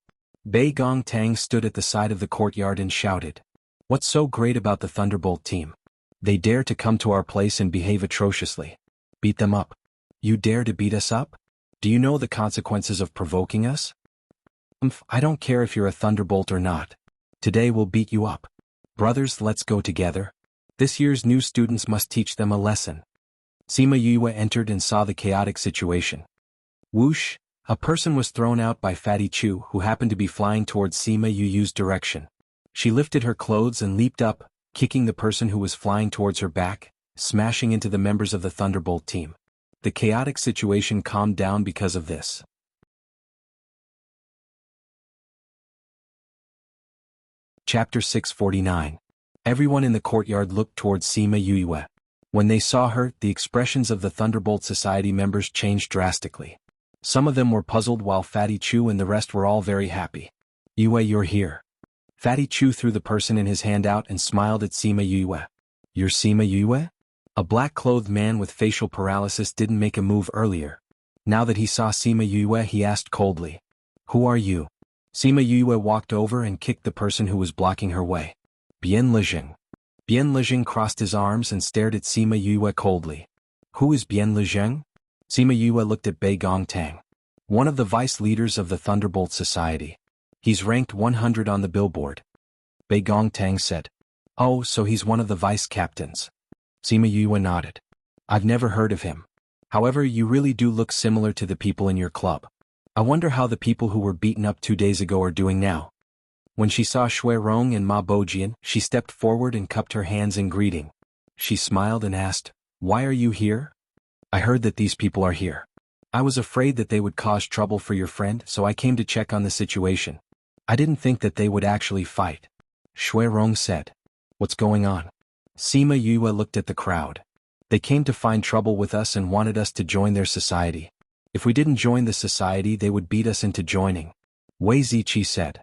Bei Gong Tang stood at the side of the courtyard and shouted. What's so great about the Thunderbolt team? They dare to come to our place and behave atrociously. Beat them up. You dare to beat us up? Do you know the consequences of provoking us? I don't care if you're a Thunderbolt or not. Today we'll beat you up. Brothers, let's go together. This year's new students must teach them a lesson. Sima Yue entered and saw the chaotic situation. Whoosh! A person was thrown out by Fatty Chu who happened to be flying towards Sima Yu's direction. She lifted her clothes and leaped up, kicking the person who was flying towards her back, smashing into the members of the Thunderbolt team. The chaotic situation calmed down because of this. Chapter 649. Everyone in the courtyard looked towards Sima Yue. When they saw her, the expressions of the Thunderbolt Society members changed drastically. Some of them were puzzled while Fatty Chu and the rest were all very happy. Yue, you're here. Fatty Chu threw the person in his hand out and smiled at Sima Yue. You're Sima Yue? A black-clothed man with facial paralysis didn't make a move earlier. Now that he saw Sima Yue, he asked coldly. Who are you? Sima Yue walked over and kicked the person who was blocking her way. Bien Lejing. Bien Lejing crossed his arms and stared at Sima Yue coldly. Who is Bien Lejing? Sima Yue looked at Bei Gong Tang. One of the vice leaders of the Thunderbolt Society. He's ranked 100 on the billboard. Bei Gong Tang said. Oh, so he's one of the vice captains. Sima Yue nodded. I've never heard of him. However, you really do look similar to the people in your club. I wonder how the people who were beaten up 2 days ago are doing now. When she saw Shui Rong and Ma Bojian, she stepped forward and cupped her hands in greeting. She smiled and asked, Why are you here? I heard that these people are here. I was afraid that they would cause trouble for your friend, so I came to check on the situation. I didn't think that they would actually fight. Shui Rong said. What's going on? Sima Yue looked at the crowd. They came to find trouble with us and wanted us to join their society. If we didn't join the society, they would beat us into joining. Wei Ziqi said.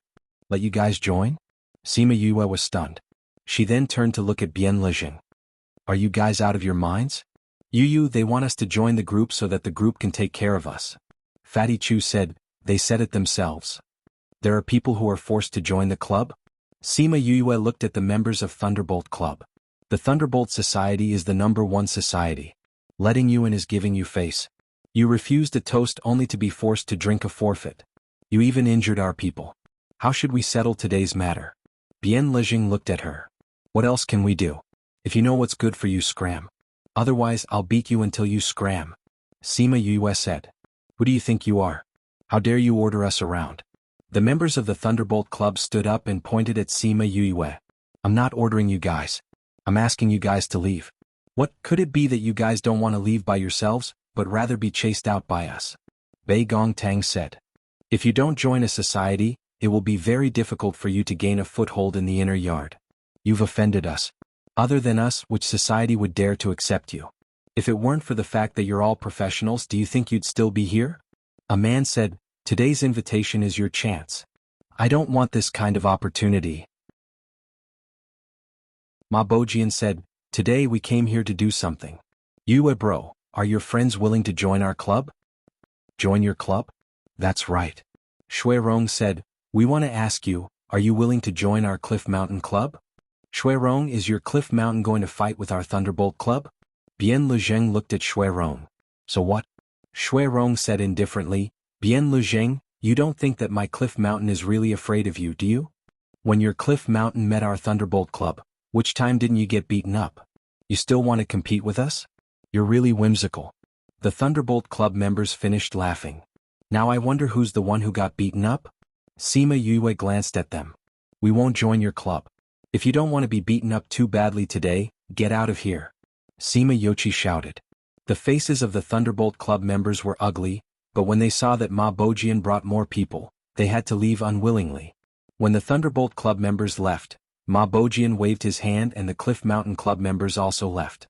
Let you guys join? Sima Yue was stunned. She then turned to look at Bien Lejing. Are you guys out of your minds? Yu, they want us to join the group so that the group can take care of us. Fatty Chu said, they said it themselves. There are people who are forced to join the club? Sima Yue looked at the members of Thunderbolt Club. The Thunderbolt Society is the #1 society. Letting you in is giving you face. You refused a toast only to be forced to drink a forfeit. You even injured our people. How should we settle today's matter? Bien Lejing looked at her. What else can we do? If you know what's good for you, scram. Otherwise, I'll beat you until you scram. Sima Yue said. Who do you think you are? How dare you order us around? The members of the Thunderbolt Club stood up and pointed at Sima Yue. I'm not ordering you guys. I'm asking you guys to leave. What could it be that you guys don't want to leave by yourselves, but rather be chased out by us? Bei Gong Tang said. If you don't join a society, it will be very difficult for you to gain a foothold in the inner yard. You've offended us. Other than us, which society would dare to accept you? If it weren't for the fact that you're all professionals, do you think you'd still be here? A man said, today's invitation is your chance. I don't want this kind of opportunity. Ma Bojian said, today we came here to do something. Yue bro, are your friends willing to join our club? Join your club? That's right. Shui Rong said, we want to ask you, are you willing to join our Cliff Mountain Club? Shui Rong, is your Cliff Mountain going to fight with our Thunderbolt Club? Bien Lejing looked at Shui Rong. So what? Shui Rong said indifferently, Bien Lejing, you don't think that my Cliff Mountain is really afraid of you, do you? When your Cliff Mountain met our Thunderbolt Club, which time didn't you get beaten up? You still want to compete with us? You're really whimsical. The Thunderbolt Club members finished laughing. Now I wonder who's the one who got beaten up? Sima Yue glanced at them. We won't join your club. If you don't want to be beaten up too badly today, get out of here. Sima Yoshi shouted. The faces of the Thunderbolt Club members were ugly, but when they saw that Ma Bojian brought more people, they had to leave unwillingly. When the Thunderbolt Club members left, Ma Bojian waved his hand and the Cliff Mountain Club members also left.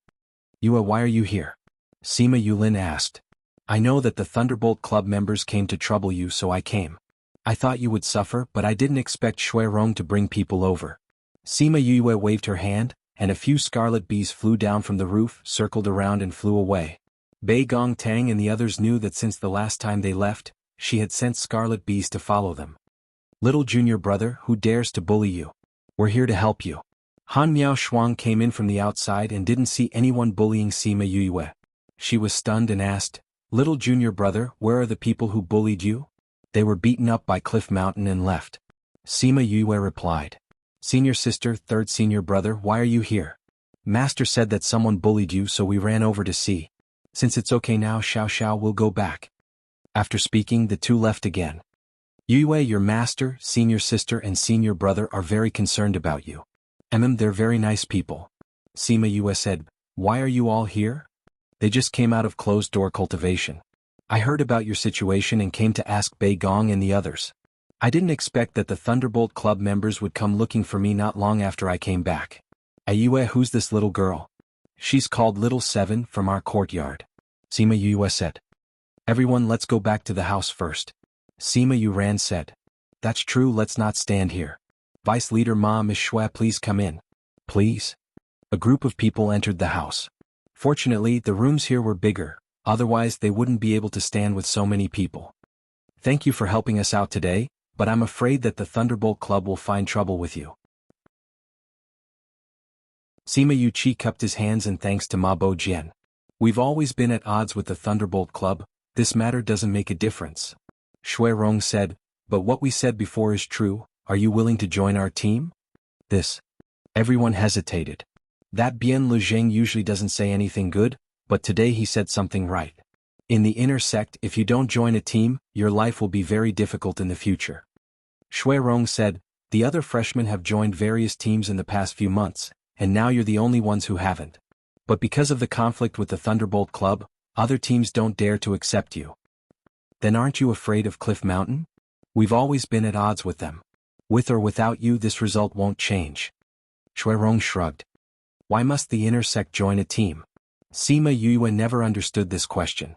Yue, why are you here? Sima Yulin asked. I know that the Thunderbolt Club members came to trouble you, so I came. I thought you would suffer, but I didn't expect Shui Rong to bring people over. Sima Yue waved her hand, and a few scarlet bees flew down from the roof, circled around and flew away. Bei Gong Tang and the others knew that since the last time they left, she had sent scarlet bees to follow them. Little junior brother, who dares to bully you? We're here to help you. Han Miao Shuang came in from the outside and didn't see anyone bullying Sima Yue. She was stunned and asked, Little junior brother, where are the people who bullied you? They were beaten up by Cliff Mountain and left. Sima Yue replied. Senior sister, third senior brother, why are you here? Master said that someone bullied you, so we ran over to see. Since it's okay now, Xiao Xiao will go back. After speaking, the two left again. Yue, your master, senior sister and senior brother are very concerned about you. They're very nice people. Sima Yue said, why are you all here? They just came out of closed-door cultivation. I heard about your situation and came to ask Bei Gong and the others. I didn't expect that the Thunderbolt Club members would come looking for me not long after I came back. Yue, who's this little girl? She's called Little Seven from our courtyard. Sima Yue said. Everyone, let's go back to the house first. Sima Yuran said. That's true, let's not stand here. Vice Leader Ma, Miss Shui, please come in. Please? A group of people entered the house. Fortunately, the rooms here were bigger, otherwise they wouldn't be able to stand with so many people. Thank you for helping us out today, but I'm afraid that the Thunderbolt Club will find trouble with you. Sima Yuchi cupped his hands in thanks to Ma Bojian. We've always been at odds with the Thunderbolt Club, this matter doesn't make a difference. Shui Rong said, but what we said before is true, are you willing to join our team? Everyone hesitated. That Bian Lu Zheng usually doesn't say anything good, but today he said something right. In the inner sect, if you don't join a team, your life will be very difficult in the future. Shui Rong said, the other freshmen have joined various teams in the past few months, and now you're the only ones who haven't. But because of the conflict with the Thunderbolt Club, other teams don't dare to accept you. Then aren't you afraid of Cliff Mountain? We've always been at odds with them. With or without you, this result won't change. Shui Rong shrugged. Why must the inner sect join a team? Sima Yue never understood this question.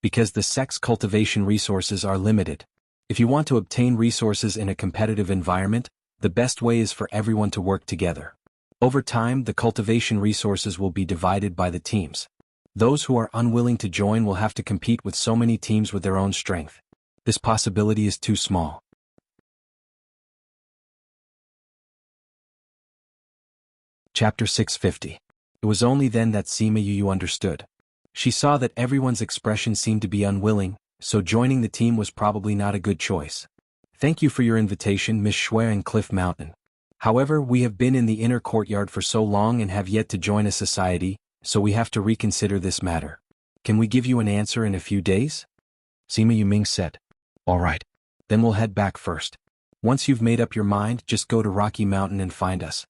Because the sect's cultivation resources are limited. If you want to obtain resources in a competitive environment, the best way is for everyone to work together. Over time, the cultivation resources will be divided by the teams. Those who are unwilling to join will have to compete with so many teams with their own strength. This possibility is too small. Chapter 650. It was only then that Sima Yu understood. She saw that everyone's expression seemed to be unwilling, so joining the team was probably not a good choice. Thank you for your invitation, Miss Shui and Cliff Mountain. However, we have been in the inner courtyard for so long and have yet to join a society, so we have to reconsider this matter. Can we give you an answer in a few days? Sima Yuming said. All right. Then we'll head back first. Once you've made up your mind, just go to Rocky Mountain and find us.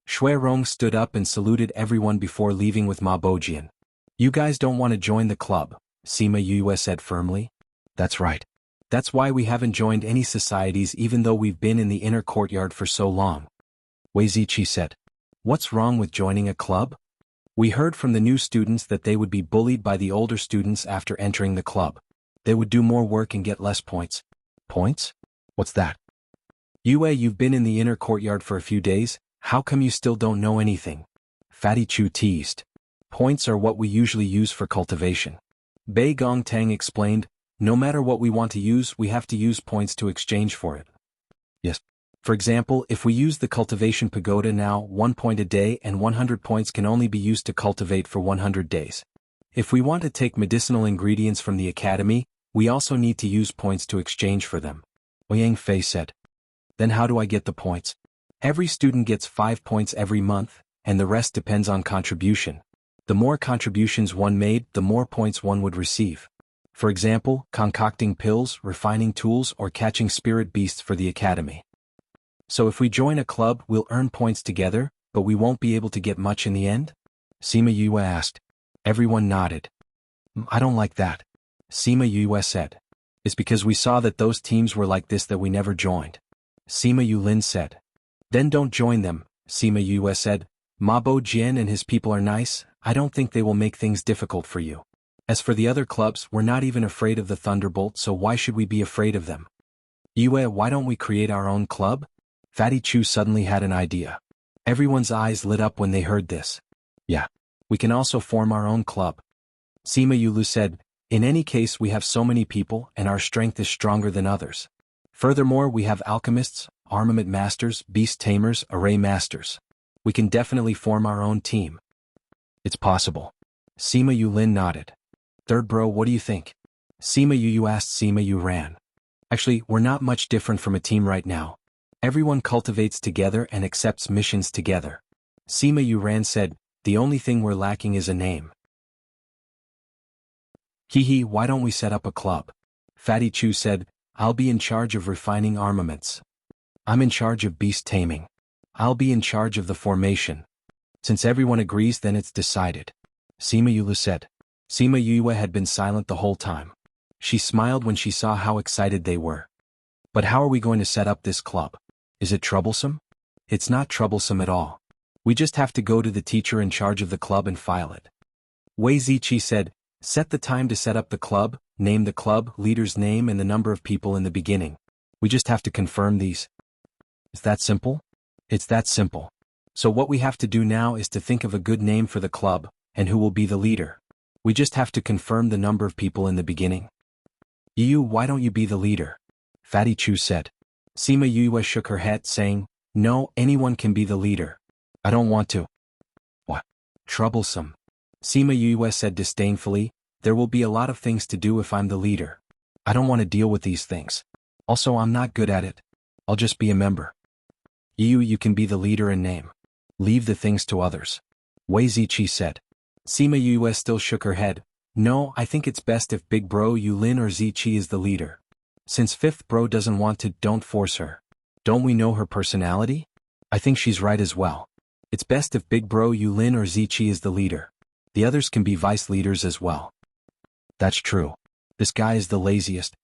Shui Rong stood up and saluted everyone before leaving with Ma Bojian. You guys don't want to join the club, Sima Yue said firmly. That's right. That's why we haven't joined any societies even though we've been in the inner courtyard for so long. Wei Ziqi said. What's wrong with joining a club? We heard from the new students that they would be bullied by the older students after entering the club. They would do more work and get less points. Points? What's that? Yue, you've been in the inner courtyard for a few days, how come you still don't know anything? Fatty Chu teased. Points are what we usually use for cultivation. Bei Gong Tang explained, no matter what we want to use, we have to use points to exchange for it. Yes. For example, if we use the cultivation pagoda now, 1 point a day and 100 points can only be used to cultivate for 100 days. If we want to take medicinal ingredients from the academy, we also need to use points to exchange for them. Ouyang Fei said. Then how do I get the points? Every student gets 5 points every month, and the rest depends on contribution. The more contributions one made, the more points one would receive. For example, concocting pills, refining tools, or catching spirit beasts for the academy. So if we join a club, we'll earn points together, but we won't be able to get much in the end? Sima Yue asked. Everyone nodded. I don't like that. Sima Yue said. It's because we saw that those teams were like this that we never joined. Sima Yulin said. Then don't join them, Sima Yue said. Mabo Jian and his people are nice, I don't think they will make things difficult for you. As for the other clubs, we're not even afraid of the Thunderbolt, so why should we be afraid of them? Yue, why don't we create our own club? Fatty Chu suddenly had an idea. Everyone's eyes lit up when they heard this. Yeah. We can also form our own club. Sima Yulu said, in any case we have so many people and our strength is stronger than others. Furthermore, we have alchemists, armament masters, beast tamers, array masters. We can definitely form our own team. It's possible. Sima Yulin nodded. Third bro, what do you think? Sima Yu asked Sima Yu Ran. Actually, we're not much different from a team right now. Everyone cultivates together and accepts missions together. Sima Yu Ran said, the only thing we're lacking is a name. Hee, why don't we set up a club? Fatty Chu said, I'll be in charge of refining armaments. I'm in charge of beast taming. I'll be in charge of the formation. Since everyone agrees, then it's decided. Sima Yulu said. Sima Yue had been silent the whole time. She smiled when she saw how excited they were. But how are we going to set up this club? Is it troublesome? It's not troublesome at all. We just have to go to the teacher in charge of the club and file it. Wei Ziqi said, set the time to set up the club, name the club, leader's name and the number of people in the beginning. We just have to confirm these. Is that simple? It's that simple. So what we have to do now is to think of a good name for the club, and who will be the leader. We just have to confirm the number of people in the beginning. Yu, why don't you be the leader? Fatty Chu said. Sima Yue shook her head, saying, no, anyone can be the leader. I don't want to. What? Troublesome. Sima Yue said disdainfully, there will be a lot of things to do if I'm the leader. I don't want to deal with these things. Also, I'm not good at it. I'll just be a member. You can be the leader in name. Leave the things to others. Wei Ziqi said. Sima Yue still shook her head. No, I think it's best if Big Bro Yulin or Ziqi is the leader. Since Fifth Bro doesn't want to, don't force her. Don't we know her personality? I think she's right as well. It's best if Big Bro Yulin or Ziqi is the leader. The others can be vice leaders as well. That's true. This guy is the laziest.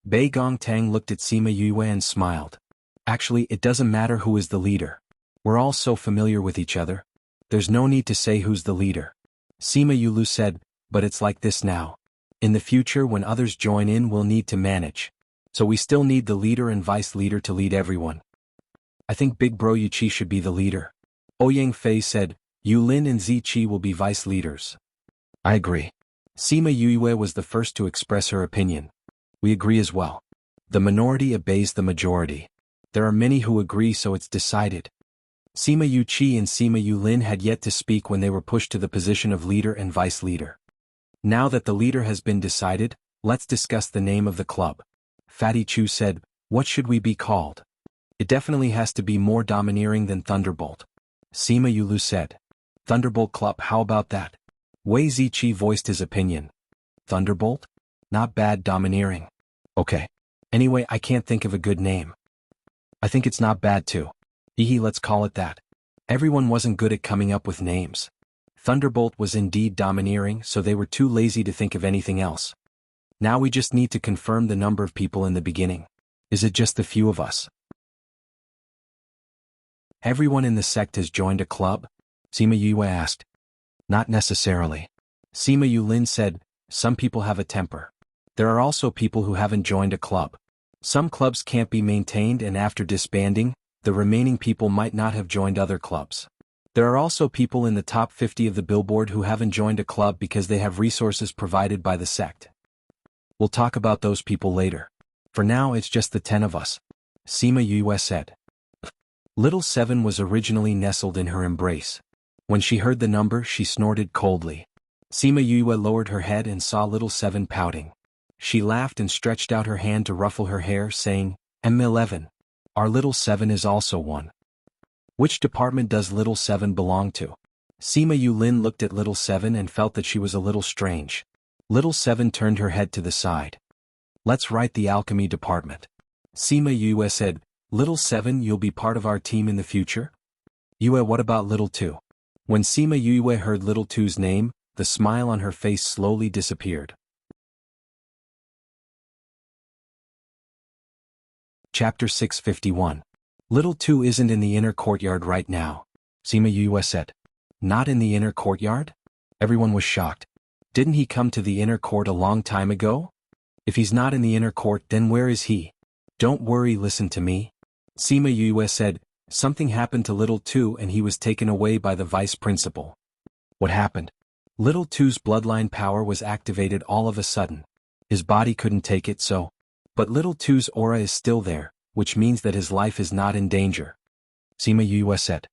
Bei Gongtang looked at Sima Yue and smiled. Actually, it doesn't matter who is the leader. We're all so familiar with each other. There's no need to say who's the leader. Sima Yulu said, but it's like this now. In the future, when others join in, we'll need to manage. So we still need the leader and vice leader to lead everyone. I think Big Bro Yuqi should be the leader. Ouyang Fei said, Yulin and Ziqi will be vice leaders. I agree. Sima Yue was the first to express her opinion. We agree as well. The minority obeys the majority. There are many who agree, so it's decided. Sima Yuqi and Sima Yulin had yet to speak when they were pushed to the position of leader and vice leader. Now that the leader has been decided, let's discuss the name of the club. Fatty Chu said, what should we be called? It definitely has to be more domineering than Thunderbolt. Sima Yulu said. Thunderbolt Club, how about that? Wei Ziqi voiced his opinion. Thunderbolt? Not bad, domineering. Okay. Anyway, I can't think of a good name. I think it's not bad too. Let's call it that. Everyone wasn't good at coming up with names. Thunderbolt was indeed domineering, so they were too lazy to think of anything else. Now we just need to confirm the number of people in the beginning. Is it just the few of us? Everyone in the sect has joined a club? Sima Yue asked. Not necessarily. Sima Yulin said, some people have a temper. There are also people who haven't joined a club. Some clubs can't be maintained, and after disbanding, the remaining people might not have joined other clubs. There are also people in the top 50 of the billboard who haven't joined a club because they have resources provided by the sect. We'll talk about those people later. For now, it's just the 10 of us. Sima Yue said. Little Seven was originally nestled in her embrace. When she heard the number, she snorted coldly. Sima Yue lowered her head and saw Little Seven pouting. She laughed and stretched out her hand to ruffle her hair, saying, M11. Our Little Seven is also one. Which department does Little Seven belong to? Sima Yulin looked at Little Seven and felt that she was a little strange. Little Seven turned her head to the side. Let's write the alchemy department. Sima Yue said, Little Seven, you'll be part of our team in the future? Yue, what about Little Two? When Sima Yue heard Little Two's name, the smile on her face slowly disappeared. Chapter 651. Little Two isn't in the inner courtyard right now, Sima Yue said. Not in the inner courtyard? Everyone was shocked. Didn't he come to the inner court a long time ago? If he's not in the inner court, then where is he? Don't worry, listen to me. Sima Yue said, something happened to Little Two and he was taken away by the vice principal. What happened? Little Two's bloodline power was activated all of a sudden. His body couldn't take it, so. But Little Two's aura is still there, which means that his life is not in danger. Sima Yue said.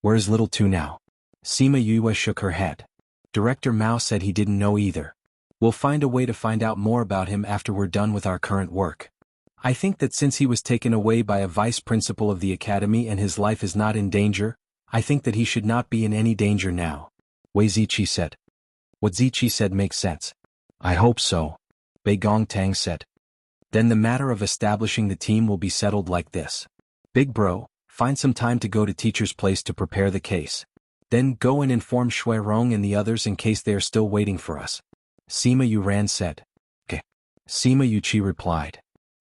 Where is Little Two now? Sima Yue shook her head. Director Mao said he didn't know either. We'll find a way to find out more about him after we're done with our current work. I think that since he was taken away by a vice principal of the academy and his life is not in danger, I think that he should not be in any danger now. Wei Ziqi said. What Ziqi said makes sense. I hope so. Bei Gongtang said. Then the matter of establishing the team will be settled like this. Big bro, find some time to go to teacher's place to prepare the case. Then go and inform Shui Rong and the others in case they are still waiting for us. Sima Yuran said. Okay. Sima Yuqi replied.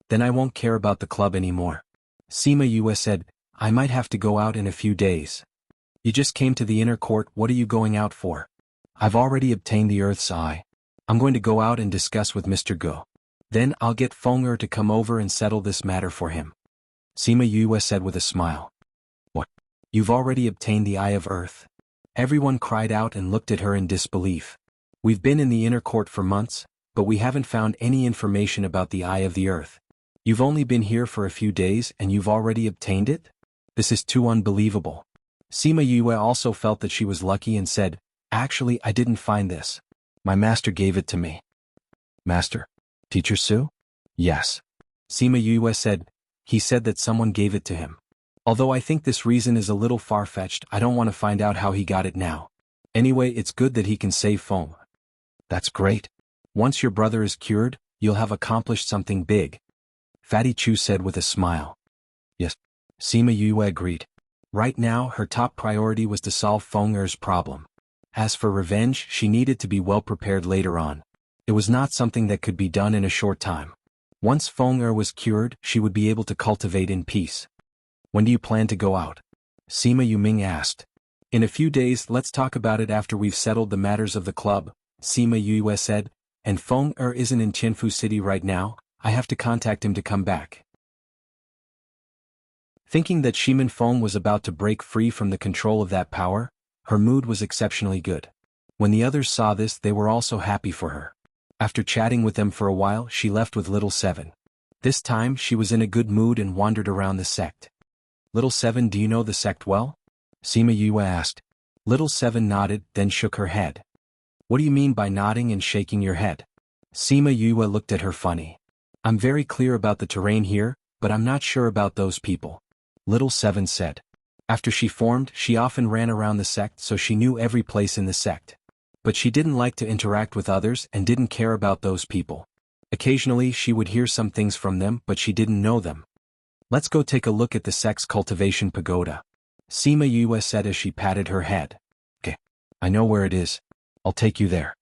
Then I won't care about the club anymore. Sima Yue said, I might have to go out in a few days. You just came to the inner court, what are you going out for? I've already obtained the Earth's Eye. I'm going to go out and discuss with Mr. Go. Then I'll get Feng to come over and settle this matter for him. Sima Yue said with a smile. What? You've already obtained the Eye of Earth? Everyone cried out and looked at her in disbelief. We've been in the inner court for months, but we haven't found any information about the Eye of the Earth. You've only been here for a few days and you've already obtained it? This is too unbelievable. Sima Yue also felt that she was lucky and said, Actually, I didn't find this. My master gave it to me. Master? Teacher Su? Yes. Sima Yue said, he said that someone gave it to him. Although I think this reason is a little far-fetched, I don't want to find out how he got it now. Anyway, it's good that he can save Feng. That's great. Once your brother is cured, you'll have accomplished something big. Fatty Chu said with a smile. Yes. Sima Yue agreed. Right now, her top priority was to solve Feng Er's problem. As for revenge, she needed to be well prepared later on. It was not something that could be done in a short time. Once Feng Er was cured, she would be able to cultivate in peace. When do you plan to go out? Sima Yuming asked. In a few days, let's talk about it after we've settled the matters of the club, Sima Yue said, and Feng Er isn't in Qianfu City right now, I have to contact him to come back. Thinking that Shimin Feng was about to break free from the control of that power, her mood was exceptionally good. When the others saw this, they were also happy for her. After chatting with them for a while, she left with Little Seven. This time, she was in a good mood and wandered around the sect. Little Seven, do you know the sect well? Sima Yue asked. Little Seven nodded, then shook her head. What do you mean by nodding and shaking your head? Sima Yue looked at her funny. I'm very clear about the terrain here, but I'm not sure about those people. Little Seven said. After she formed, she often ran around the sect so she knew every place in the sect. But she didn't like to interact with others and didn't care about those people. Occasionally she would hear some things from them but she didn't know them. Let's go take a look at the sect's cultivation pagoda. Sima Yue said as she patted her head. Okay. I know where it is. I'll take you there.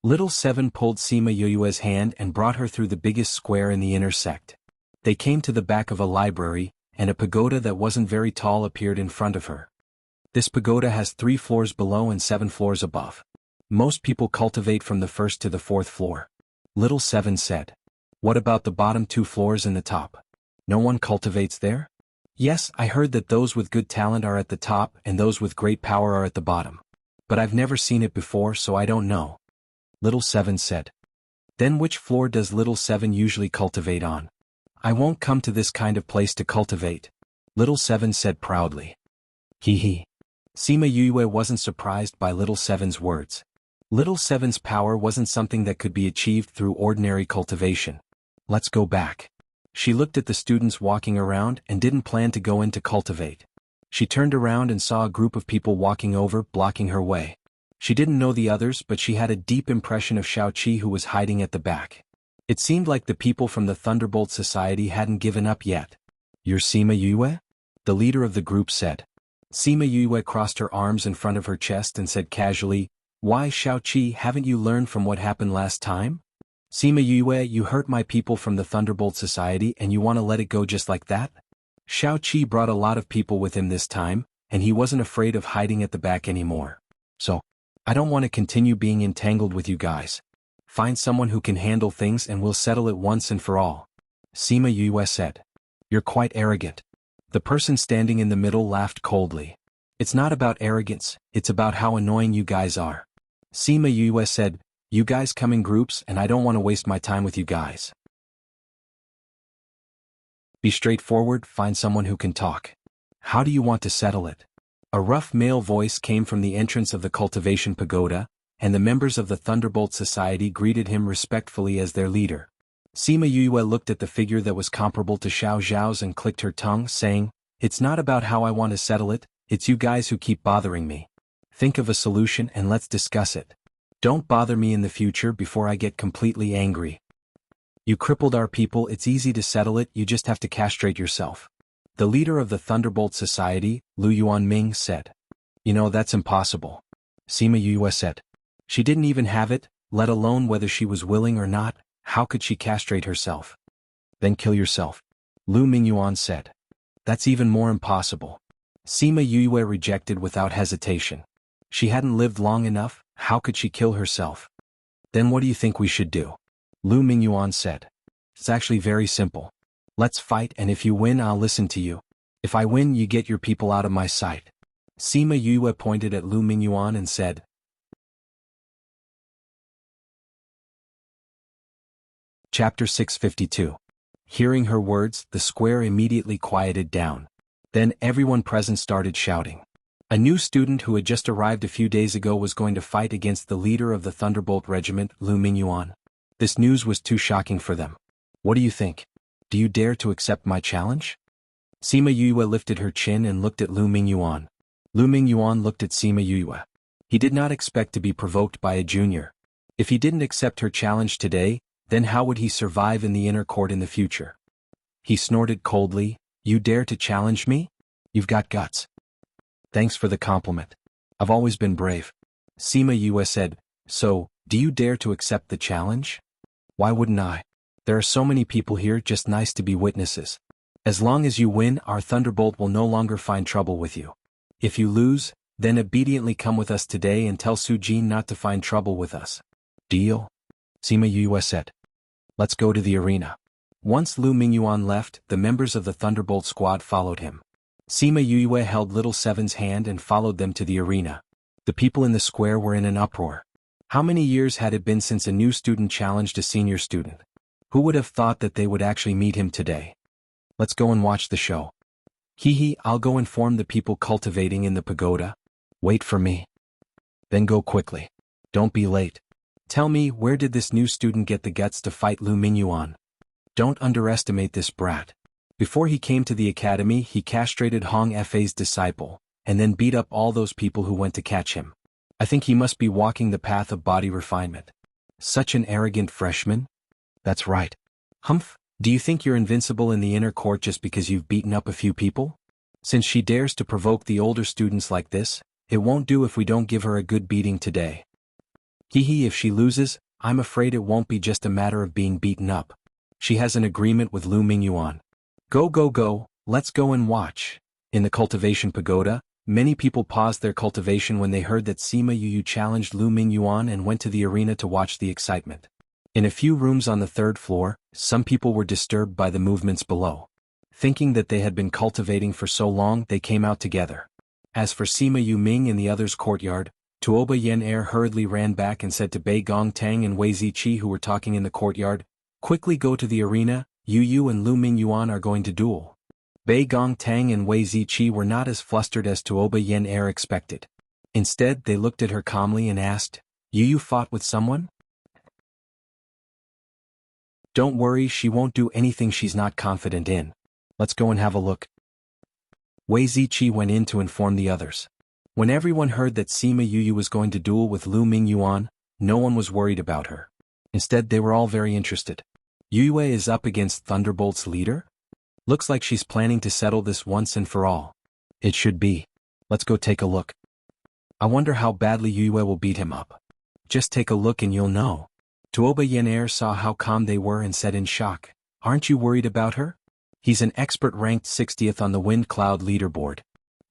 Little Seven pulled Sima Yue's hand and brought her through the biggest square in the inner sect. They came to the back of a library, and a pagoda that wasn't very tall appeared in front of her. This pagoda has 3 floors below and 7 floors above. Most people cultivate from the 1st to the 4th floor. Little Seven said. What about the bottom 2 floors and the top? No one cultivates there? Yes, I heard that those with good talent are at the top and those with great power are at the bottom. But I've never seen it before, so I don't know. Little Seven said. Then which floor does Little Seven usually cultivate on? I won't come to this kind of place to cultivate. Little Seven said proudly. Hee hee. Sima Yue wasn't surprised by Little Seven's words. Little Seven's power wasn't something that could be achieved through ordinary cultivation. Let's go back. She looked at the students walking around and didn't plan to go in to cultivate. She turned around and saw a group of people walking over, blocking her way. She didn't know the others, but she had a deep impression of Xiaoqi, who was hiding at the back. It seemed like the people from the Thunderbolt Society hadn't given up yet. "You're Sima Yue?" the leader of the group said. Sima Yue crossed her arms in front of her chest and said casually, "Why, Xiaoqi, haven't you learned from what happened last time? Sima Yue, you hurt my people from the Thunderbolt Society and you want to let it go just like that?" Xiaoqi brought a lot of people with him this time, and he wasn't afraid of hiding at the back anymore. "So, I don't want to continue being entangled with you guys. Find someone who can handle things and we'll settle it once and for all," Sima Yue said. "You're quite arrogant." The person standing in the middle laughed coldly. "It's not about arrogance, it's about how annoying you guys are." Sima Yue said, "You guys come in groups and I don't want to waste my time with you guys. Be straightforward, find someone who can talk. How do you want to settle it?" A rough male voice came from the entrance of the cultivation pagoda, and the members of the Thunderbolt Society greeted him respectfully as their leader. Sima Yue looked at the figure that was comparable to Xiao Zhao's and clicked her tongue, saying, "It's not about how I want to settle it, it's you guys who keep bothering me. Think of a solution and let's discuss it. Don't bother me in the future before I get completely angry. You crippled our people, it's easy to settle it, you just have to castrate yourself." The leader of the Thunderbolt Society, Lu Yuanming, said. "You know, that's impossible," Sima Yue said. "She didn't even have it, let alone whether she was willing or not. How could she castrate herself?" "Then kill yourself," Lu Mingyuan said. "That's even more impossible." Sima Yue rejected without hesitation. She hadn't lived long enough, how could she kill herself? "Then what do you think we should do?" Lu Mingyuan said. "It's actually very simple. Let's fight, and if you win I'll listen to you. If I win you get your people out of my sight." Sima Yue pointed at Lu Mingyuan and said. Chapter 652. Hearing her words, the square immediately quieted down. Then everyone present started shouting. A new student who had just arrived a few days ago was going to fight against the leader of the Thunderbolt Regiment, Lu Mingyuan. This news was too shocking for them. "What do you think? Do you dare to accept my challenge?" Sima Yue lifted her chin and looked at Lu Mingyuan. Lu Mingyuan looked at Sima Yue. He did not expect to be provoked by a junior. If he didn't accept her challenge today, then how would he survive in the inner court in the future? He snorted coldly, "You dare to challenge me? You've got guts." "Thanks for the compliment. I've always been brave," Sima Yue said. "So, do you dare to accept the challenge?" "Why wouldn't I? There are so many people here, just nice to be witnesses. As long as you win, our Thunderbolt will no longer find trouble with you. If you lose, then obediently come with us today and tell Su Jin not to find trouble with us." "Deal?" Sima Yue said. "Let's go to the arena." Once Lu Mingyuan left, the members of the Thunderbolt squad followed him. Sima Yue held Little Seven's hand and followed them to the arena. The people in the square were in an uproar. How many years had it been since a new student challenged a senior student? Who would have thought that they would actually meet him today? "Let's go and watch the show." "Hee, I'll go inform the people cultivating in the pagoda." "Wait for me." "Then go quickly. Don't be late. Tell me, where did this new student get the guts to fight Lu Mingyuan? Don't underestimate this brat. Before he came to the academy he castrated Hong Fei's disciple, and then beat up all those people who went to catch him. I think he must be walking the path of body refinement. Such an arrogant freshman?" "That's right." "Humph, do you think you're invincible in the inner court just because you've beaten up a few people? Since she dares to provoke the older students like this, it won't do if we don't give her a good beating today. Hee, if she loses, I'm afraid it won't be just a matter of being beaten up. She has an agreement with Lu Mingyuan. Go, let's go and watch." In the cultivation pagoda, many people paused their cultivation when they heard that Sima Yue challenged Lu Mingyuan and went to the arena to watch the excitement. In a few rooms on the third floor, some people were disturbed by the movements below. Thinking that they had been cultivating for so long, they came out together. As for Sima Yuming in the others' courtyard, Tuoba Yen Er hurriedly ran back and said to Bei Gong Tang and Wei Ziqi, who were talking in the courtyard, "Quickly go to the arena, Yu and Lu Mingyuan are going to duel." Bei Gong Tang and Wei Ziqi were not as flustered as Tuoba Yen Er expected. Instead, they looked at her calmly and asked, "Yu fought with someone?" "Don't worry, she won't do anything she's not confident in. Let's go and have a look." Wei Ziqi went in to inform the others. When everyone heard that Sima Yuyu was going to duel with Lu Mingyuan, no one was worried about her. Instead, they were all very interested. Yue is up against Thunderbolt's leader? Looks like she's planning to settle this once and for all. It should be. Let's go take a look. I wonder how badly Yue will beat him up. Just take a look and you'll know. Tuoba Yenair saw how calm they were and said in shock, "Aren't you worried about her? He's an expert ranked 60th on the Wind Cloud leaderboard.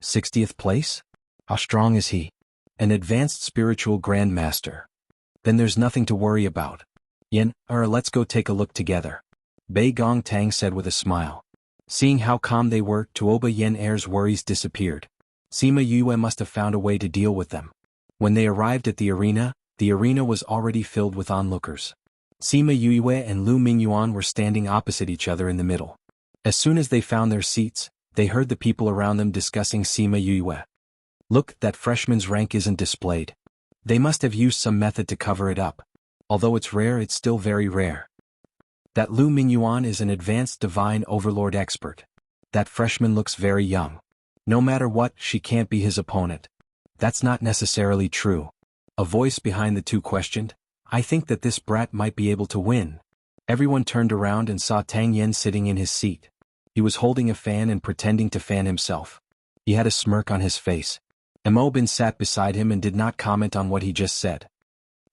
60th place? How strong is he? An advanced spiritual grandmaster. Then there's nothing to worry about. Let's go take a look together." Bei Gong Tang said with a smile. Seeing how calm they were, Tuoba Yenair's worries disappeared. Sima Yue must have found a way to deal with them. When they arrived at the arena was already filled with onlookers. Sima Yue and Lu Mingyuan were standing opposite each other in the middle. As soon as they found their seats, they heard the people around them discussing Sima Yue. "Look, that freshman's rank isn't displayed. They must have used some method to cover it up. Although it's rare, it's still very rare. That Lu Mingyuan is an advanced divine overlord expert. That freshman looks very young. No matter what, she can't be his opponent." "That's not necessarily true," a voice behind the two questioned. "I think that this brat might be able to win." Everyone turned around and saw Tang Yen sitting in his seat. He was holding a fan and pretending to fan himself. He had a smirk on his face. Mo Bin sat beside him and did not comment on what he just said.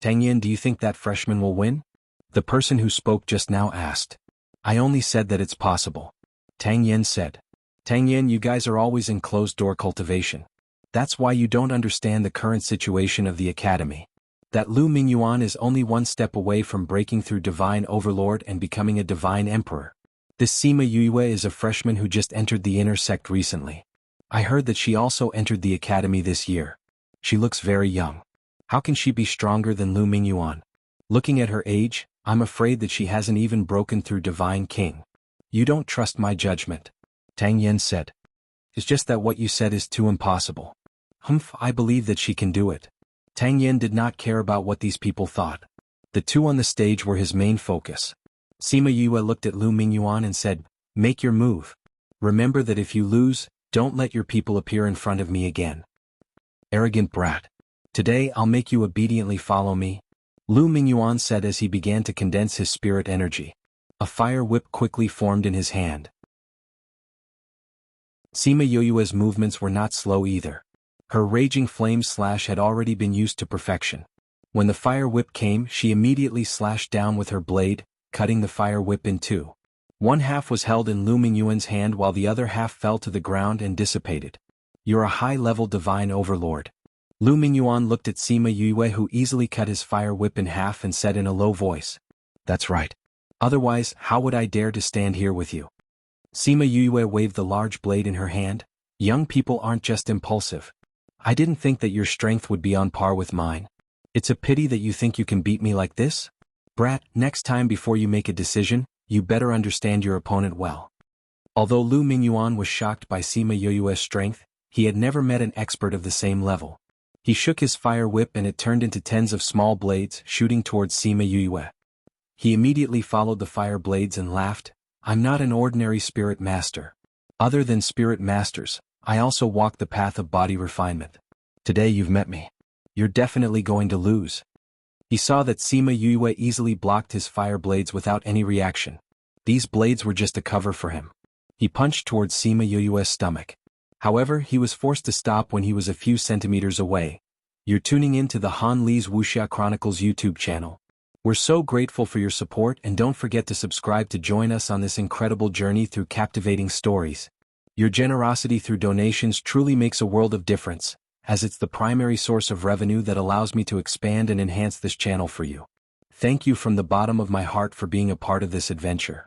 "Tang Yen, do you think that freshman will win?" the person who spoke just now asked. "I only said that it's possible," Tang Yen said. "Tang Yen, you guys are always in closed-door cultivation. That's why you don't understand the current situation of the academy. That Lu Mingyuan is only one step away from breaking through Divine Overlord and becoming a Divine Emperor. This Sima Yue is a freshman who just entered the inner sect recently. I heard that she also entered the academy this year. She looks very young. How can she be stronger than Lu Mingyuan? Looking at her age, I'm afraid that she hasn't even broken through Divine King." "You don't trust my judgment," Tang Yen said. "It's just that what you said is too impossible." I believe that she can do it." Tang Yen did not care about what these people thought. The two on the stage were his main focus. Sima Yue looked at Lu Mingyuan and said, "Make your move. Remember that if you lose, don't let your people appear in front of me again." "Arrogant brat. Today I'll make you obediently follow me," Lu Mingyuan said as he began to condense his spirit energy. A fire whip quickly formed in his hand. Sima Yue's movements were not slow either. Her raging flame slash had already been used to perfection. When the fire whip came, she immediately slashed down with her blade, cutting the fire whip in two. One half was held in Lu Mingyuan's hand while the other half fell to the ground and dissipated. "You're a high-level divine overlord." Lu Mingyuan looked at Sima Yue, who easily cut his fire whip in half, and said in a low voice, "That's right. Otherwise, how would I dare to stand here with you?" Sima Yue waved the large blade in her hand. "Young people aren't just impulsive. I didn't think that your strength would be on par with mine. It's a pity that you think you can beat me like this. Brat, next time before you make a decision, you better understand your opponent well." Although Lu Mingyuan was shocked by Sima Yue's strength, he had never met an expert of the same level. He shook his fire whip and it turned into tens of small blades shooting towards Sima Yue. He immediately followed the fire blades and laughed, "I'm not an ordinary spirit master. Other than spirit masters, I also walk the path of body refinement. Today you've met me. You're definitely going to lose." He saw that Sima Yue easily blocked his fire blades without any reaction. These blades were just a cover for him. He punched towards Sima Yue's stomach. However, he was forced to stop when he was a few centimeters away. You're tuning in to the Han Li's Wuxia Chronicles YouTube channel. We're so grateful for your support, and don't forget to subscribe to join us on this incredible journey through captivating stories. Your generosity through donations truly makes a world of difference, as it's the primary source of revenue that allows me to expand and enhance this channel for you. Thank you from the bottom of my heart for being a part of this adventure.